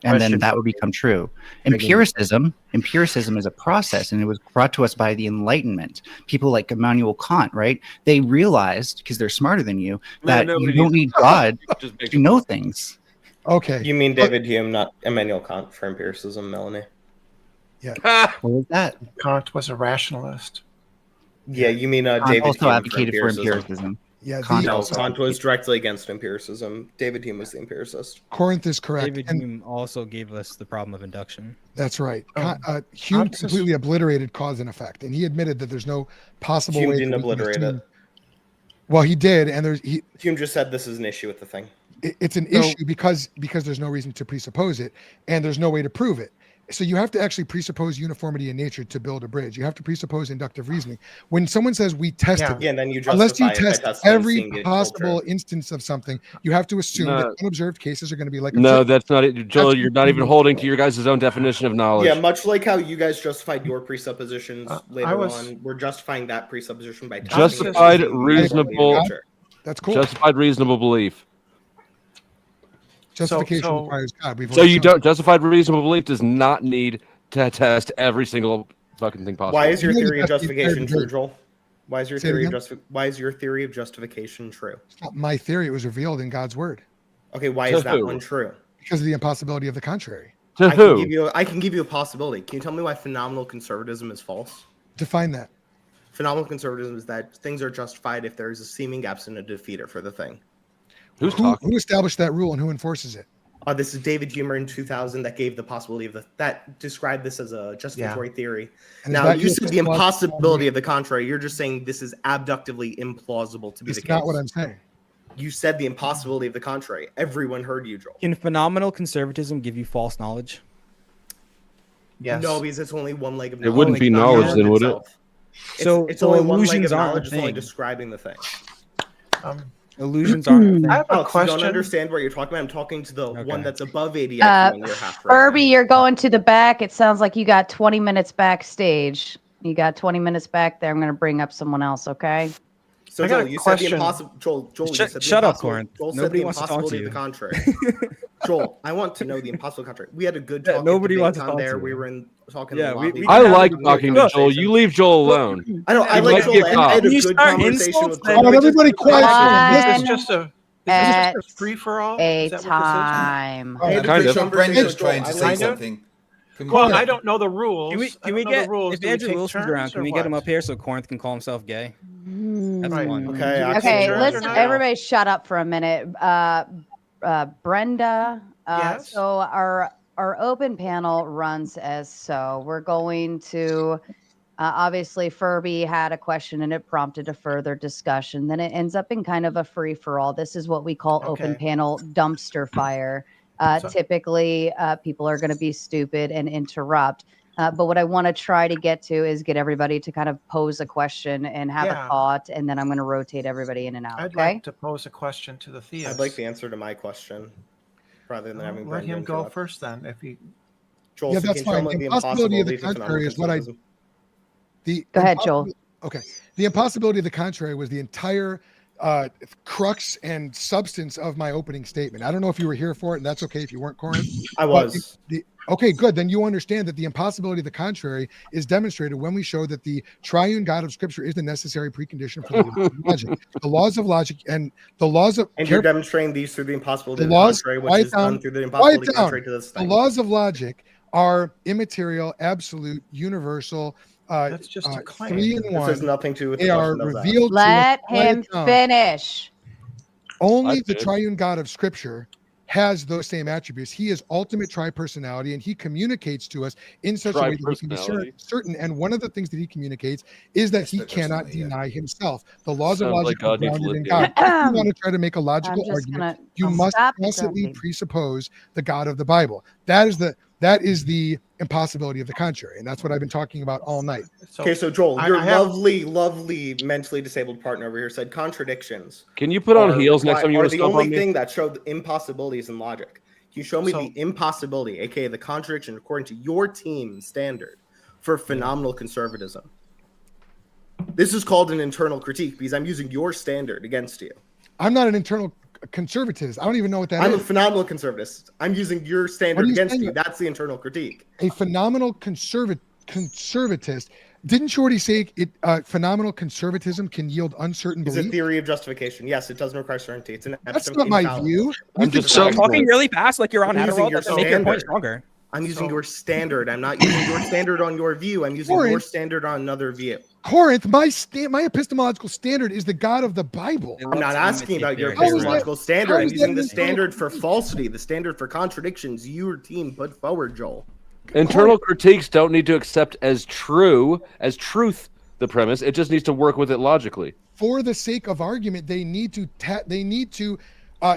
then that would become true. Empiricism is a process, and it was brought to us by the Enlightenment. People like Immanuel Kant, right? They realized, because they're smarter than you, that you don't need God to know things. Okay. You mean David Hume, not Immanuel Kant for empiricism, Melanie? Yeah. What was that? Kant was a rationalist. Yeah, you mean Kant David also Hume advocated for empiricism. Yeah, Kant was directly against empiricism. David Hume was the empiricist. Corinth is correct. David Hume also gave us the problem of induction. That's right. Hume completely obliterated cause and effect, and he admitted that there's no possible way. Hume didn't obliterate it. Well, he did, and Hume just said this is an issue with the thing. It's an issue because there's no reason to presuppose it, and there's no way to prove it. So you have to actually presuppose uniformity in nature to build a bridge. You have to presuppose inductive reasoning. When someone says we tested, Yeah, and then you unless you justify it by test testing and every seeing it possible ultra. instance of something, you have to assume No. that unobserved cases are going to be like No, observed. that's not it. Joel, That's you're not even holding to your guys' own definition of knowledge. Yeah, much like how you guys justified your presuppositions later was- on, we're justifying that presupposition by testing it, Justified, seeing uniformity in reasonable. nature. That's cool. Justified, reasonable belief. Justification so- requires God. We've So already you shown- don't. Justified, reasonable belief does not need to test every single fucking thing possible. Why is your You know theory of that's the entire justification true, debate. Joel? Why is your Say it theory of again? why is your theory of justification true? It's not my theory. It was revealed in God's word Okay, why To is that who? one true? because of the impossibility of the contrary. To I who? can give you a possibility. Can you tell me why phenomenal conservatism is false? Define that. Phenomenal conservatism is that things are justified if there is a seeming absent a defeater for the thing. Who's talking? Who established that rule and who enforces it? This is David Humer in 2000 that gave the possibility of that described this as a justificatory theory. And is Now that you your said the epistemological impossibility of the contrary. You're just saying this is abductively implausible to be It's the case. not what I'm saying. You said the impossibility of the contrary. Everyone heard you, Joel. Can phenomenal conservatism give you false knowledge? Yes. No, because it's only one leg of It knowledge. wouldn't be not knowledge knowledge then, would it? itself. So- it's so only one leg illusions of aren't a knowledge. It's only thing. describing the thing. Illusions aren't a thing. I have a Alex, you don't question. understand what you're talking about. I'm talking to the Okay. one that's above ADF when you're half right. Furby, you're going to the back. It sounds like you got 20 minutes backstage. You got 20 minutes back there. I'm going to bring up someone else, okay? So I got Joel, a you said question. the impossible. Joel, you said the Shut up, impossible- Corinth. Joel said Nobody the wants to talk to impossibility of you. the contrary. Joel, I want to know the impossible contrary. We had a good Yeah, talk. nobody at wants to debate talk there. to We you. were in talking. Yeah, in the we lobby. can I have like a good talking to Joel. conversation. You leave Joel alone. I know. I You like might Joel. get And caught. I had a You good start conversation insults, with then Joel. All right, everybody quiet. Is One this just a at free for all? a Is that what time. I had a Kind good of. Sure, Brendan's conversation with trying Joel. to I say like Kind of. something. Come Well, on. I don't know the rules. Can we, I can don't we know get the rules. if Do we Andrew take Wilson's turns around? or Can we get him what? up here so Corinth can call himself gay? That's Right. fun. Okay, Do we I- take Okay, turns or listen, not? everybody shut up for a minute. Brenda, Yes? so our open panel runs as so. We're going to obviously Furby had a question and it prompted a further discussion. Then it ends up in kind of a free for all. This is what we call open Okay. panel dumpster fire. So- Typically, people are going to be stupid and interrupt. But what I want to try to get to is get everybody to kind of pose a question and have Yeah. a thought, and then I'm going to rotate everybody in and out. I'd Okay. like to pose a question to the theist. I'd like the answer to my question rather than having Let Brendan him go interrupt. first then. If he Joel, Yeah, so that's can you tell fine. me The impossibility of the impossibilities of contrary is what I- phenomenal The Go ahead, Joel. Okay. The impossibility of the contrary was the entire crux and substance of my opening statement. I don't know if you were here for it, and that's okay if you weren't, Corinth. I But was. Okay, good. Then you understand that the impossibility of the contrary is demonstrated when we show that the triune God of Scripture is the necessary precondition for the logic. The laws of logic and the laws of And you're demonstrating these through the impossibility The of the laws- contrary, which quiet is done down, through the quiet impossibility down. contrary to this The thing. laws of logic are immaterial, absolute, universal. That's just a claim. Three in This one. has nothing to do with the They are question that was asked. revealed to Let us. Quiet him down. finish. Only I the did. triune God of Scripture has those same attributes. He is ultimate tri-personality, and he communicates to us in such a way that we can be Tri-personality. certain. And one of the things that he communicates is that he cannot Personally, yeah. deny himself. The laws of Sounds like logic are God needs to grounded live in here. God. If you want to try to make a logical I'm just argument, gonna you I'll must stop constantly interrupting. presuppose the God of the Bible. That is the impossibility of the contrary, and that's what I've been talking about all night. Okay, so Joel, I- your I have- lovely mentally disabled partner over here said contradictions. Can you put on are heels next time you are want to the stomp only on me? thing that showed impossibilities in logic. Can you show me So- the impossibility, aka the contradiction, according to your team's standard for phenomenal conservatism? This is called an internal critique because I'm using your standard against you. I'm not an internal conservativist. I don't even know what that I'm a is. phenomenal conservativist. I'm using your What standard are you against saying? you. That's the internal critique. A phenomenal conservatist. Didn't you already say it? Phenomenal conservatism can yield uncertain It's a belief. theory of justification. Yes, it doesn't require certainty. It's an That's epistemic not my infallible. view. I'm You think just so? saying- Talking really fast like you're on I'm using Adderall your doesn't make your point standard. stronger. I'm using your standard. I'm not using your standard on your view. I'm using your Corinth. standard on another view. Corinth, my epistemological standard is the God of the Bible. I'm not asking about your How is that- epistemological standard. how I'm is using that the an internal- standard for falsity, the standard for contradictions your team put forward, Joel. Internal critiques don't need to accept as truth, the premise. It just needs to work with it logically. For the sake of argument, they need to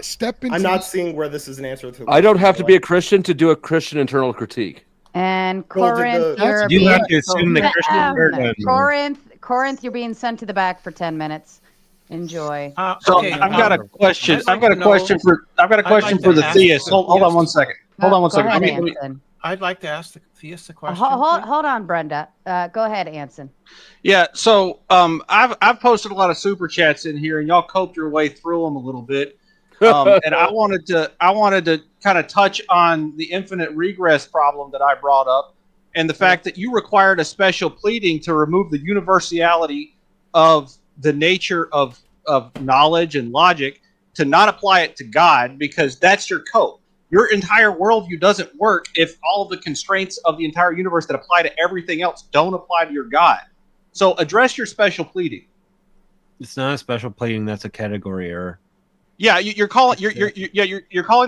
step into. I'm not seeing where this is an answer to. I don't have to be a Christian to do a Christian internal critique. And Golden Corinth, goat. you're You being have to assume the Christian Corinth, you're being sent to the back for 10 minutes. Enjoy. So Okay, I've got a question. I'd like to know- I've got a I'd question like for to the ask theist. the Hold on theist. one second. Hold on one Go second. ahead, Let me- Anson. I'd like to ask the theist a question. Hold on, Brenda. Go ahead, Anson. Yeah. So I've posted a lot of super chats in here, and y'all coped your way through them a little bit. And I wanted to kind of touch on the infinite regress problem that I brought up, and the fact that you required a special pleading to remove the universality of the nature of knowledge and logic, to not apply it to God, because that's your code. Your entire worldview doesn't work if all of the constraints of the entire universe that apply to everything else don't apply to your God. So address your special pleading. It's not a special pleading. That's a category error. Yeah, you're calling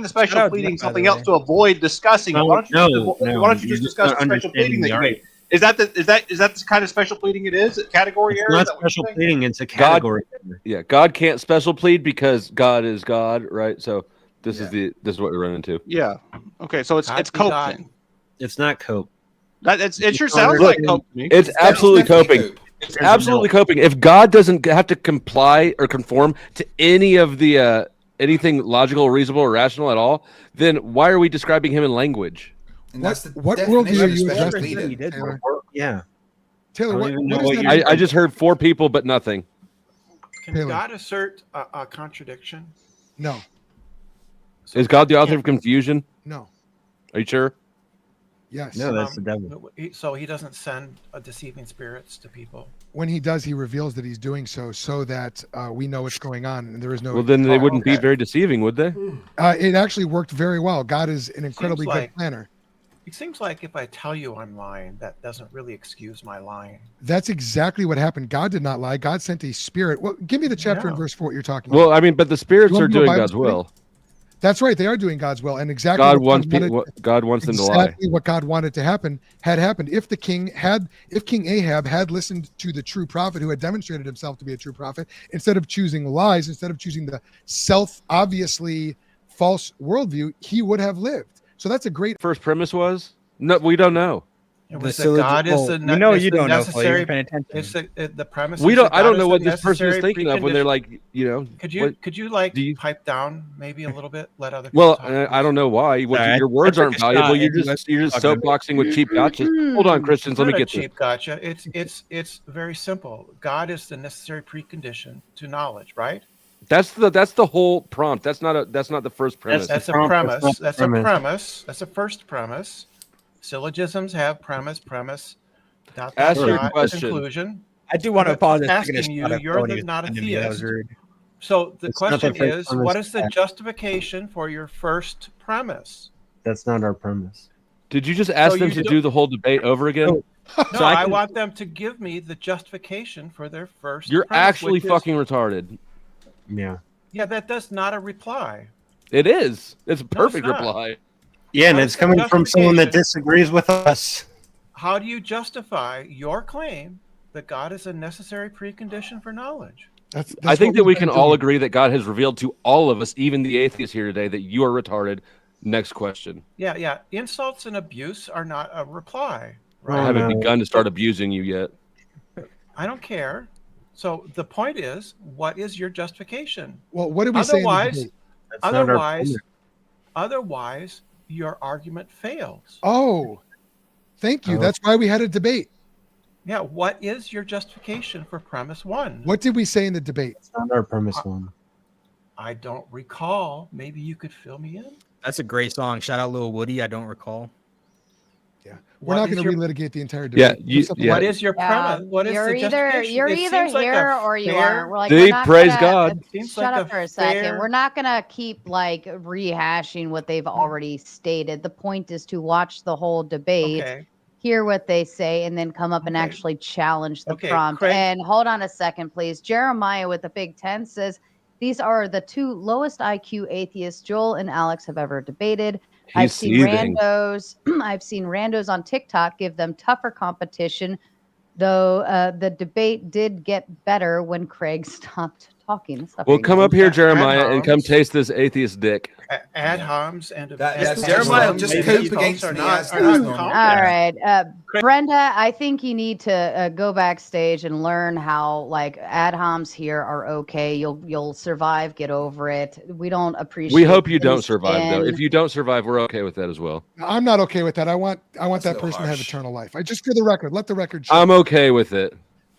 the special pleading something else to avoid discussing it. Why don't you just discuss the special pleading that you made? Is that the kind of special pleading it is? Category error? It's not special pleading. It's a category. Yeah, God can't special plead because God is God, right? So this is what we run into. Yeah. Okay, so it's cope then. It's not cope. It sure sounds like cope to me. It's absolutely coping. It's absolutely coping. If God doesn't have to comply or conform to any of the anything logical, reasonable, or rational at all, then why are we describing him in language? And that's the What definition worldview are of you special addressing? pleading. Taylor? Yeah. Taylor, what is that? I just heard 4 people, but nothing. Can Taylor. God assert a contradiction? No, Is God the author of confusion? no, Are you sure? yes. No, that's the devil. So he doesn't send deceiving spirits to people. When he does, he reveals that he's doing so that we know what's going on, and there is no. Well, then they wouldn't be very deceiving, would they? It actually worked very well. God is an incredibly good like- planner. It seems like if I tell you I'm lying, that doesn't really excuse my lying. That's exactly what happened. God did not lie. God sent a spirit. Well, give me the chapter and Yeah. verse for what you're talking Well, about. I mean, but the spirits You want are me to go doing Bible God's study? will. That's right. They are doing God's will, and exactly God what wants God wanted, them to lie. exactly what God wanted to happen had happened. If King Ahab had listened to the true prophet who had demonstrated himself to be a true prophet, instead of choosing lies, instead of choosing the obviously false worldview, he would have lived. So that's a great First premise was no, we don't know. It was that God is the we know you don't know, Phil. necessary. You're paying attention. It's the premise. We is don't. that I don't God know is what the this person is necessary thinking of when they're precondition. like, Could you pipe down maybe a little bit? Let other people Well, talk, I don't know why. Your words aren't valuable. You're just soapboxing with cheap gotchas. Hold on, Christians. It's Let me not a get this. cheap gotcha. It's very simple. God is the necessary precondition to knowledge, right? That's the whole prompt. That's not the first premise. That's a premise. That's a premise. That's a first premise. Syllogisms have premise. Ask your question. Conclusion. I do want to apologize. Asking you, you're not a theist. So the question is, what is the justification for your first premise? That's not our premise. Did you just ask them to do the whole debate over again? No, I want them to give me the justification for their first. You're premise, actually which is- fucking retarded. Yeah. Yeah, that's not a reply. It is. It's a perfect not. reply. Yeah, and How it's is coming the from someone that justification- disagrees with us. How do you justify your claim that God is a necessary precondition for knowledge? I think that we can all agree that God has revealed to all of us, even the atheists here today, that you are retarded. Next question. Yeah. Insults and abuse are not a reply. I Right? haven't begun to start abusing you yet. I don't care. So the point is, what is your justification? Well, what did we say in the debate? Otherwise, your argument fails. Oh, thank you. That's why we had a debate. Yeah. What is your justification for premise one? What did we say in the debate? It's not our premise one. I don't recall. Maybe you could fill me in. That's a great song. Shout out Lil Woody. I don't recall. Yeah, we're not going to relitigate the entire Yeah, debate. What is your premise? What is You're the justification? you're It either seems like here a or you fair- aren't. We're like, See, we're not praise gonna, God. Seems Shut like up a for a second. fair- We're not gonna keep like rehashing what they've already stated. The point is to watch the whole debate, Okay. hear what they say, and then come up and actually challenge the Okay, prompt. Craig- And hold on a second, please. Jeremiah with the Big 10 says these are the 2 lowest IQ atheists Joel and Alex have ever debated. I've seen seething. randos. I've seen randos on TikTok give them tougher competition, though the debate did get better when Craig stopped talking. That's not Well, very come nice. up here, Jeremiah, and homs. come taste this atheist dick. Ad homs and That's Jeremiah, just maybe cope these against folks me not- as are not normal. confident. All right, Brenda, I think you need to go backstage and learn how like ad homs here are okay. You'll survive. Get over it. We don't appreciate. We hope you don't thin survive, though. skin. If you don't survive, we're okay with that as well. I'm not okay with that. I want That's a that little person to have harsh. eternal life. I just for the record, let the record show. I'm okay with it.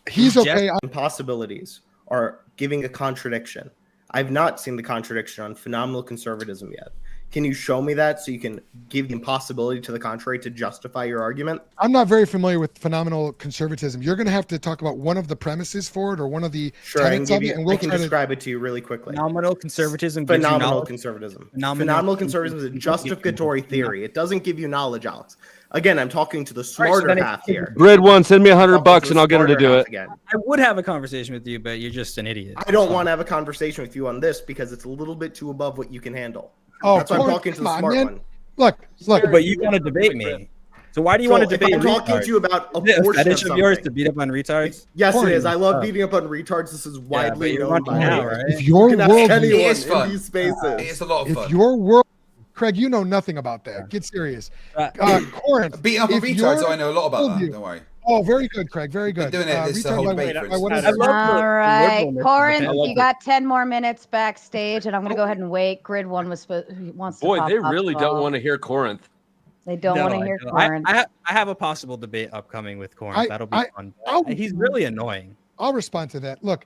He's okay. Impossibilities are giving a contradiction. I've not seen the contradiction on phenomenal conservatism yet. Can you show me that so you can give the impossibility to the contrary to justify your argument? I'm not very familiar with phenomenal conservatism. You're going to have to talk about one of the premises for it or one of the Sure, I can, tenets of give it, you, and we'll I can try describe it to you really quickly. Phenomenal conservatism gives you Phenomenal knowledge. conservatism. Phenomenal Phenomenal conservatism is a justificatory theory. It doesn't give you knowledge, Alex. Again, I'm talking to the smarter half here. Grid one, send me $100 and I'll get her to do it. Again. I would have a conversation with you, but you're just an idiot. I don't want to have a conversation with you on this because it's a little bit too above what you can handle. Oh, that's why I'm Corey, talking to come the on, smart man. one. Look. But you want to debate me. So why do you want to if debate I'm talking retards? to you about a Is it a portion fetish of of yours something. to beat up on retards? Yes, Corey, it is. I love oh. beating up on retards. This is but widely you're known running by now, me. right? If your You can ask world, anyone It is fun. in these spaces. It's a lot of fun. if your world, Craig, you know nothing about that. Get serious. Corinth, Beating up on if retards, your I know a lot about that. worldview- Don't worry. Oh, very good, Craig. Very good. Been doing it this retard whole by debate, weight. for What is instance. it? All right, liberalness of Corin, the you got 10 more minutes backstage, and I'm going to go ahead and wait. Grid one wants to Boy, pop they up, really so don't want to hear Corinth. They don't No, want to I hear don't. Corin. I have a possible debate upcoming with Corin. That'll be fun. He's really annoying. I'll respond to that. Look,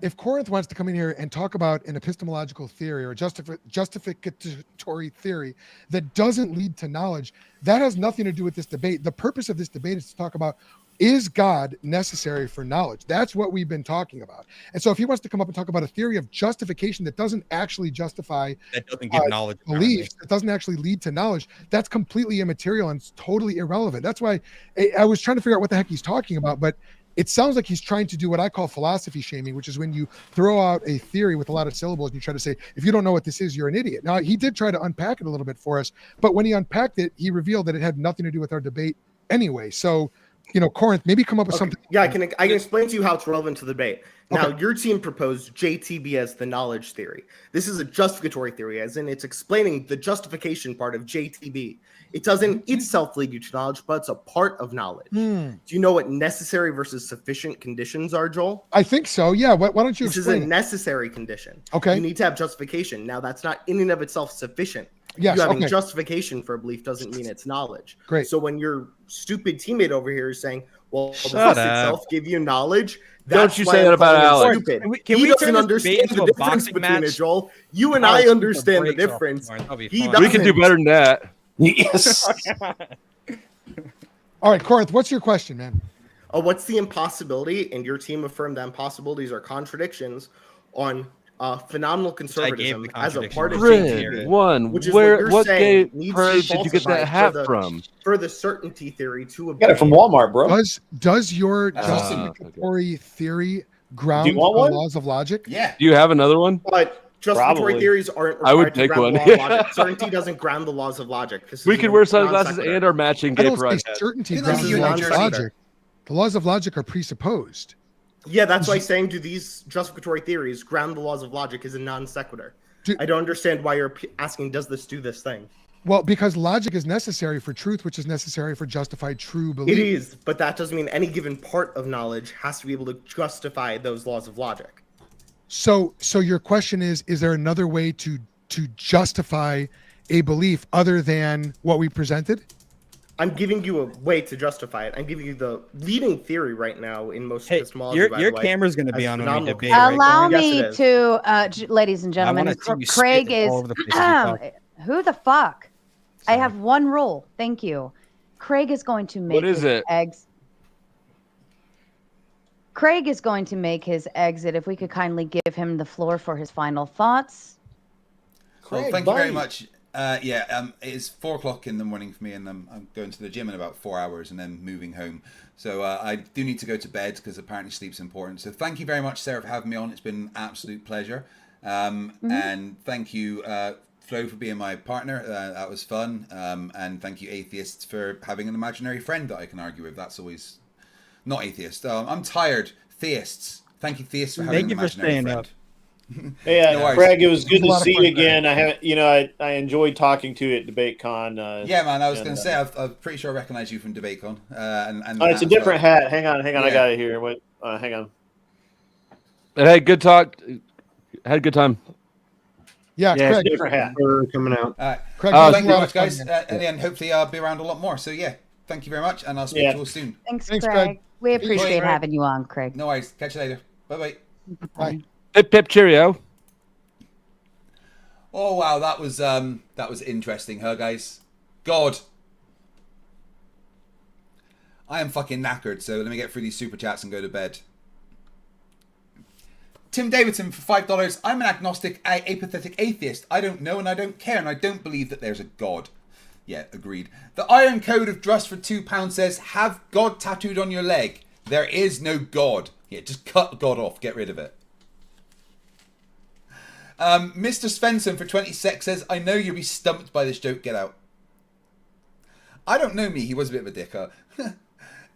if Corinth wants to come in here and talk about an epistemological theory or justificatory theory that doesn't lead to knowledge, that has nothing to do with this debate. The purpose of this debate is to talk about, is God necessary for knowledge? That's what we've been talking about. And so if he wants to come up and talk about a theory of justification that doesn't actually justify That doesn't give knowledge. beliefs, that doesn't actually lead to knowledge, that's completely immaterial and it's totally irrelevant. That's why I was trying to figure out what the heck he's talking about, but it sounds like he's trying to do what I call philosophy shaming, which is when you throw out a theory with a lot of syllables and you try to say, if you don't know what this is, you're an idiot. Now, he did try to unpack it a little bit for us, but when he unpacked it, he revealed that it had nothing to do with our debate anyway. So, Corinth, maybe come up with something. Yeah, I can explain to you how it's relevant to the debate. Now, your team proposed JTB as the knowledge theory. This is a justificatory theory, as in it's explaining the justification part of JTB. It doesn't itself lead you to knowledge, but it's a part of knowledge. Do you know what necessary versus sufficient conditions are, Joel? I think so. Yeah. Why don't you This is explain a it? necessary condition. Okay. You need to have justification. Now, that's not in and of itself sufficient. Yes, You having okay. justification for a belief doesn't mean it's knowledge. Great. So when your stupid teammate over here is saying, well, does this Shut up. itself give you knowledge? Don't That's you why say I'm that about calling him Alex. stupid. Can He we doesn't turn this understand debate the into a difference boxing between match? it, Joel. You and Alex, I keep the understand the brakes off difference. tomorrow. That'll be He fun. We can do doesn't. better than that. Yes. All right, Corinth, what's your question, man? What's the impossibility? And your team affirmed that impossibilities are contradictions on phenomenal conservatism the as a contradiction. part of Grid JTB. one, Which is where what you're saying gay needs to pros be did you get that falsified hat for the- from? For the certainty theory to Got it from Walmart, bro. Does your okay. justificatory theory ground Do you want on one? laws of logic? Yeah. Do you have another one? But justificatory Probably. theories aren't I would required to take ground one. the law of logic. Certainty doesn't ground the laws of logic. This We is could a wear sunglasses non-sequitur. and our matching I gay don't pride say hats. certainty This grounds is the a laws of non-sequitur. logic. The laws of logic are presupposed. Yeah, that's why saying do these justificatory theories ground the laws of logic is a non sequitur. I don't understand why you're asking, does this do this thing? Well, because logic is necessary for truth, which is necessary for justified true belief. It is, but that doesn't mean any given part of knowledge has to be able to justify those laws of logic. So your question is there another way to justify a belief other than what we presented? I'm giving you a way to justify it. I'm giving you the leading theory right now in most epistemology. Your by the way, camera's going to be as on when we phenomenal debate. Right? Allow Yes, me it is. to, ladies and gentlemen, wanna see you Craig spit is. all over the place as you talk. Who the fuck? I have one rule. Thank you. Craig is going to make What is his it? eggs. Craig is going to make his exit. If we could kindly give him the floor for his final thoughts. Well, thank you very much. It's 4 o'clock in the morning for me, and I'm going to the gym in about 4 hours and then moving home. So I do need to go to bed because apparently sleep's important. So thank you very much, Sarah, for having me on. It's been an absolute pleasure. And thank you, Flo, for being my partner. That was fun. And thank you, atheists, for having an imaginary friend that I can argue with. That's always not atheist. I'm tired. Theists. Thank you, theists, for having Thank an you for imaginary staying friend. up. Hey, No worries. Craig, it was good There's a to lot of see fun, you again. I enjoyed talking to you at DebateCon. Yeah, man. I was going to say, I'm pretty sure I recognize you from DebateCon. And it's a different hat. Hang on. Yeah. I got it here. Wait, hang on. And hey, good talk. Had a good time. Yeah, Yeah, Craig. Different hat. for coming out. Craig, Thank you a very lot much, of fun, guys. man. And then hopefully I'll be around a lot more. So yeah, thank you very much, and I'll speak Yeah. to you all soon. Thanks, Thanks, Craig. Craig. We appreciate Craig. having you on, Craig. No worries. Catch you later. Bye. Bye. Pip pip cheerio. Oh wow, that was interesting, huh, guys? God, I am fucking knackered. So let me get through these super chats and go to bed. Tim Davidson for $5. I'm an agnostic, apathetic atheist. I don't know and I don't care, and I don't believe that there's a God. Yeah, agreed. The Iron Code of Drust for £2 says, have God tattooed on your leg. There is no God. Yeah, just cut God off. Get rid of it. Mr. Svensson for 26 says, I know you'll be stumped by this joke. Get out. I don't know me. He was a bit of a dicker.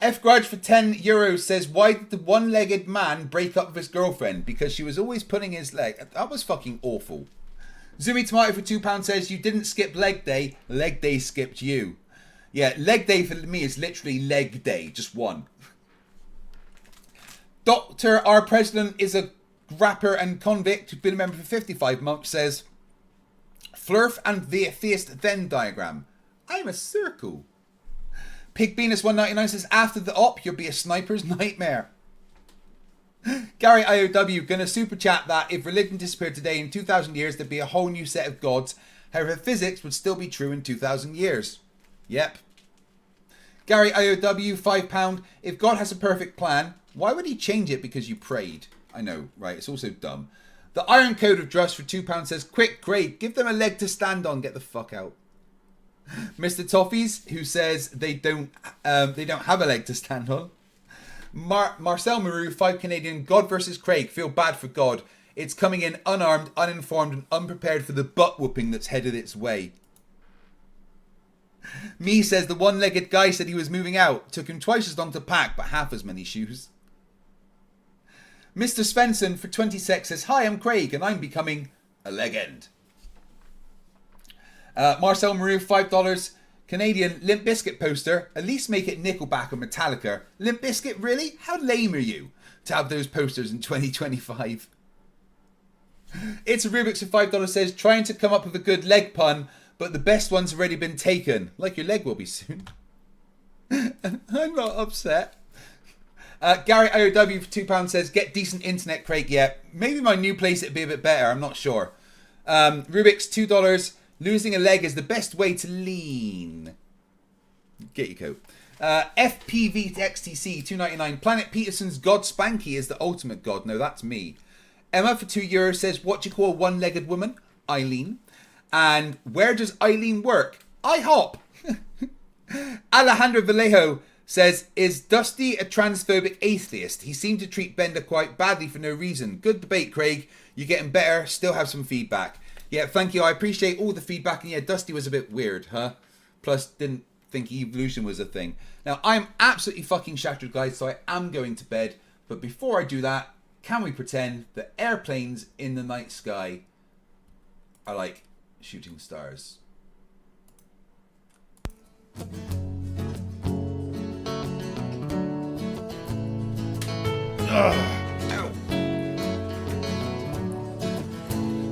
F Grudge for €10 says, why did the one-legged man break up with his girlfriend? Because she was always pulling his leg. That was fucking awful. Zoomy Tomato for £2 says, you didn't skip leg day. Leg day skipped you. Yeah, leg day for me is literally leg day. Just one. Dr. Our President is a rapper and convict who's been a member for 55 months says, Flerf and the theist Venn diagram. I'm a circle. Pig Venus 199 says, after the op, you'll be a sniper's nightmare. Gary IOW, gonna super chat that if religion disappeared today in 2,000 years, there'd be a whole new set of gods. However, physics would still be true in 2,000 years. Yep. Gary IOW, £5. If God has a perfect plan, why would he change it because you prayed? I know, right? It's also dumb. The Iron Code of Drust for £2 says, quick, Craig, give them a leg to stand on. Get the fuck out. Mr. Toffees, who says they don't have a leg to stand on. Marcel Maru, 5 Canadian. God versus Craig. Feel bad for God. It's coming in unarmed, uninformed, and unprepared for the butt whooping that's headed its way. Me says the one-legged guy said he was moving out. Took him twice as long to pack, but half as many shoes. Mr. Svensson for 26 says, hi, I'm Craig, and I'm becoming a legend. Marcel Maru, $5. Canadian. Limp Bizkit poster. At least make it Nickelback or Metallica. Limp Bizkit, really? How lame are you to have those posters in 2025? It's a Rubik's for $5 says, trying to come up with a good leg pun, but the best one's already been taken. Like your leg will be soon. I'm not upset. Gary IOW for £2 says, get decent internet, Craig. Yeah, maybe my new place it'd be a bit better. I'm not sure. Rubik's $2. Losing a leg is the best way to lean. Get your coat. FPV XTC $2.99. Planet Peterson's God Spanky is the ultimate god. No, that's me. Emma for €2 says, what do you call a one-legged woman? Eileen. And where does Eileen work? IHOP. Alejandro Vallejo says, is Dusty a transphobic atheist? He seemed to treat Bender quite badly for no reason. Good debate, Craig. You're getting better. Still have some feedback. Yeah, thank you. I appreciate all the feedback. And yeah, Dusty was a bit weird, huh? Plus, didn't think evolution was a thing. Now, I'm absolutely fucking shattered, guys, so I am going to bed. But before I do that, can we pretend that airplanes in the night sky are like shooting stars?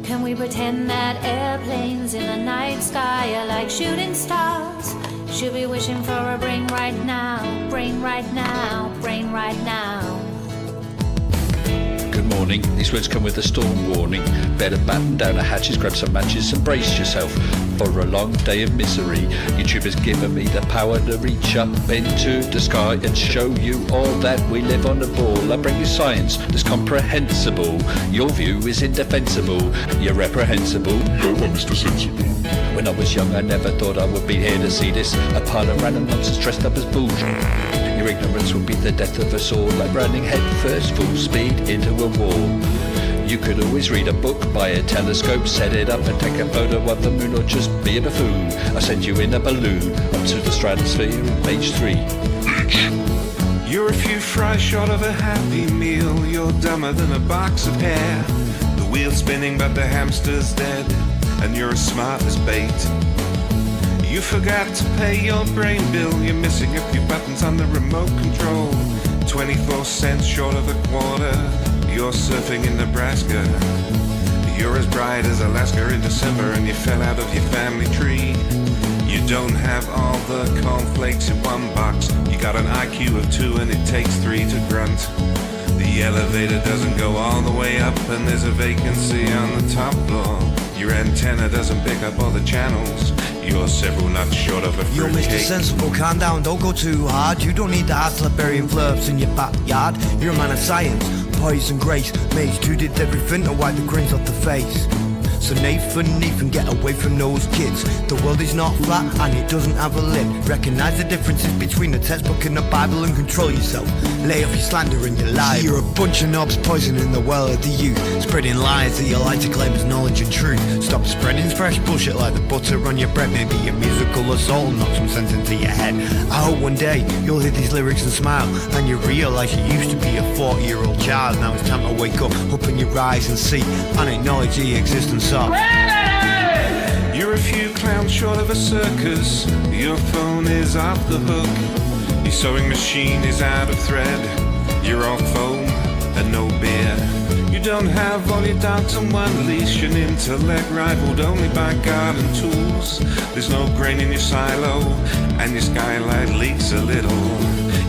Can we pretend that airplanes in the night sky are like shooting stars? Should be wishing for a brain right now, brain right now, brain right now. Good morning. These words come with a storm warning. Better batten down the hatches, grab some matches and brace yourself for a long day of misery. YouTube has given me the power to reach up into the sky and show you all that we live on the ball. I bring you science that's comprehensible. Your view is indefensible. You're reprehensible. Go on, Mr. Sensible. When I was young, I never thought I would be here to see this. A pile of random nonsense dressed up as bullshit. Your ignorance will be the death of us all, like running head first full speed into a wall. You could always read a book, buy a telescope, set it up and take a photo of the moon, or just be a buffoon. I send you in a balloon up to the stratosphere in page 3. You're a few fries short of a happy meal. You're dumber than a box of hair. The wheel's spinning but the hamster's dead, and you're as smart as bait. You forgot to pay your brain bill, you're missing a few buttons on the remote control. 24 cents short of a quarter, you're surfing in Nebraska. You're as bright as Alaska in December, and you fell out of your family tree. You don't have all the cornflakes in one box. You got an IQ of 2 and it takes 3 to grunt. The elevator doesn't go all the way up, and there's a vacancy on the top floor. Your antenna doesn't pick up all the channels. You're several nuts short of a You're Mr. fruitcake. Sensible, calm down, don't go too hard. You don't need to hustle burying Flerfs in your backyard. You're a man of science, poise and grace. Mates who did everything to wipe the grins off the face. So Nathan, get away from those kids. The world is not flat and it doesn't have a lid. Recognize the differences between the textbook and the Bible and control yourself. Lay off your slander and your lies. You're a bunch of knobs poisoning the well of the youth, spreading lies that you like to claim as knowledge and truth. Stop spreading fresh bullshit like the butter on your bread. Maybe a musical assault knock some sense into your head. I hope one day you'll hear these lyrics and smile, and you realize you used to be a 40-year-old child. Now it's time to wake up, open your eyes and see, and acknowledge the existence of. You're a few clowns short of a circus. Your phone is off the hook. Your sewing machine is out of thread. You're all foam and no beer. You don't have all your dogs on one leash. An intellect rivaled only by garden tools. There's no grain in your silo, and your skylight leaks a little.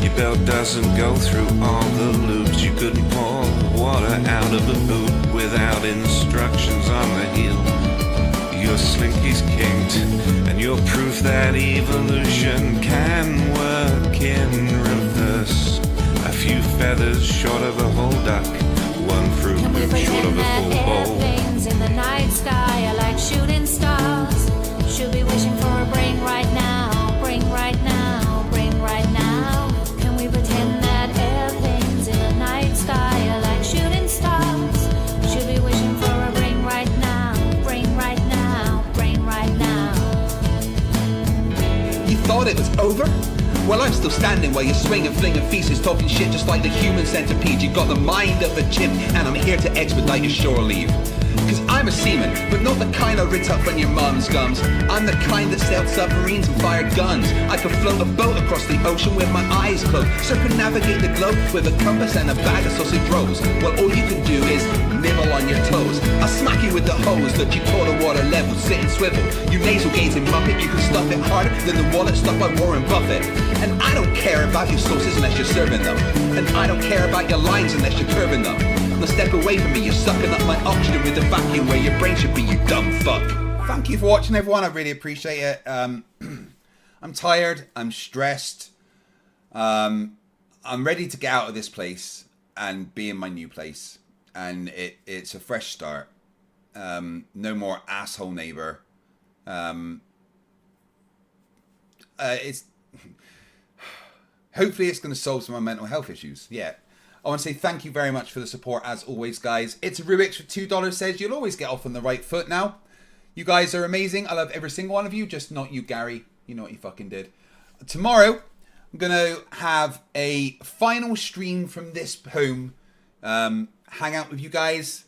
Your belt doesn't go through all the loops. You couldn't pour water out of a boot without instructions on the heel. Your slinky's kinked, and you're proof that evolution can work in reverse. A few feathers short of a whole duck, one fruit loop short of a full bowl. Airplanes in the night sky are like shooting stars. Should be wishing for a brain right now, brain right now, brain right now. Can we pretend that airplanes in the night sky are like shooting stars? Should be wishing for a brain right now, brain right now, brain right now. You thought it was over? Well, I'm still standing while you're swinging, flinging feces, talking shit just like the human centipede. You got the mind of a chimp, and I'm here to expedite your shore leave. Cause I'm a seaman, but not the kind I rit up on your mum's gums. I'm the kind that sailed submarines and fired guns. I could float a boat across the ocean with my eyes closed, circumnavigate the globe with a compass and a bag of sausage rolls. Well, all you can do is nibble on your toes. I'll smack you with the hose that you taught a water level, sit and swivel. You nasal gazing muppet, you can stuff it harder than the wallet stuffed by Warren Buffett. And I don't care about your sauces unless you're serving them. And I don't care about your lines unless you're curving them. Now step away from me, you're sucking up my oxygen with the vacuum where your brain should be, you dumb fuck. Thank you for watching, everyone. I really appreciate it. I'm tired. I'm stressed. I'm ready to get out of this place and be in my new place. And it's a fresh start. No more asshole neighbor. It's hopefully it's going to solve some of my mental health issues. Yeah. I want to say thank you very much for the support as always, guys. It's Rubik's for $2 says you'll always get off on the right foot now. You guys are amazing. I love every single one of you, just not you, Gary. You know what you fucking did. Tomorrow, I'm going to have a final stream from this home. Hang out with you guys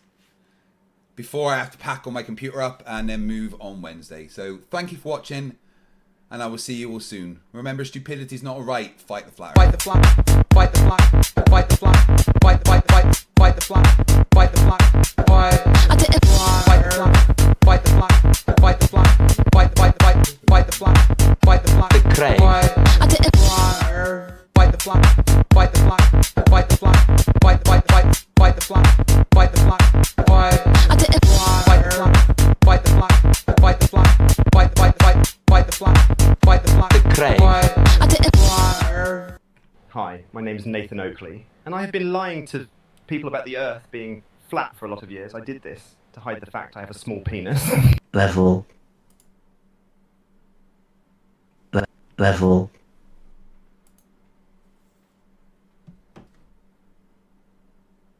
before I have to pack all my computer up and then move on Wednesday. So thank you for watching, and I will see you all soon. Remember, stupidity is not a right. Fight the flat. Fight the flat. Fight the flat. Fight the flat. Fight the flat. Fight the flat. Fight the flat. Fight the flat. Fight the flat. Fight the flat. Fight the flat. Fight the flat. Fight the flat. Fight the flat. The cray. Fight the flat. Fight the flat. Fight the flat. Fight the flat. Fight the flat. Fight the flat. Fight the flat. Fight the flat. Fight the flat. Fight the flat. Fight the flat. Fight the flat. Fight the flat. The cray. Hi, my name is Nathan Oakley, and I have been lying to people about the Earth being flat for a lot of years. I did this to hide the fact I have a small penis. Level.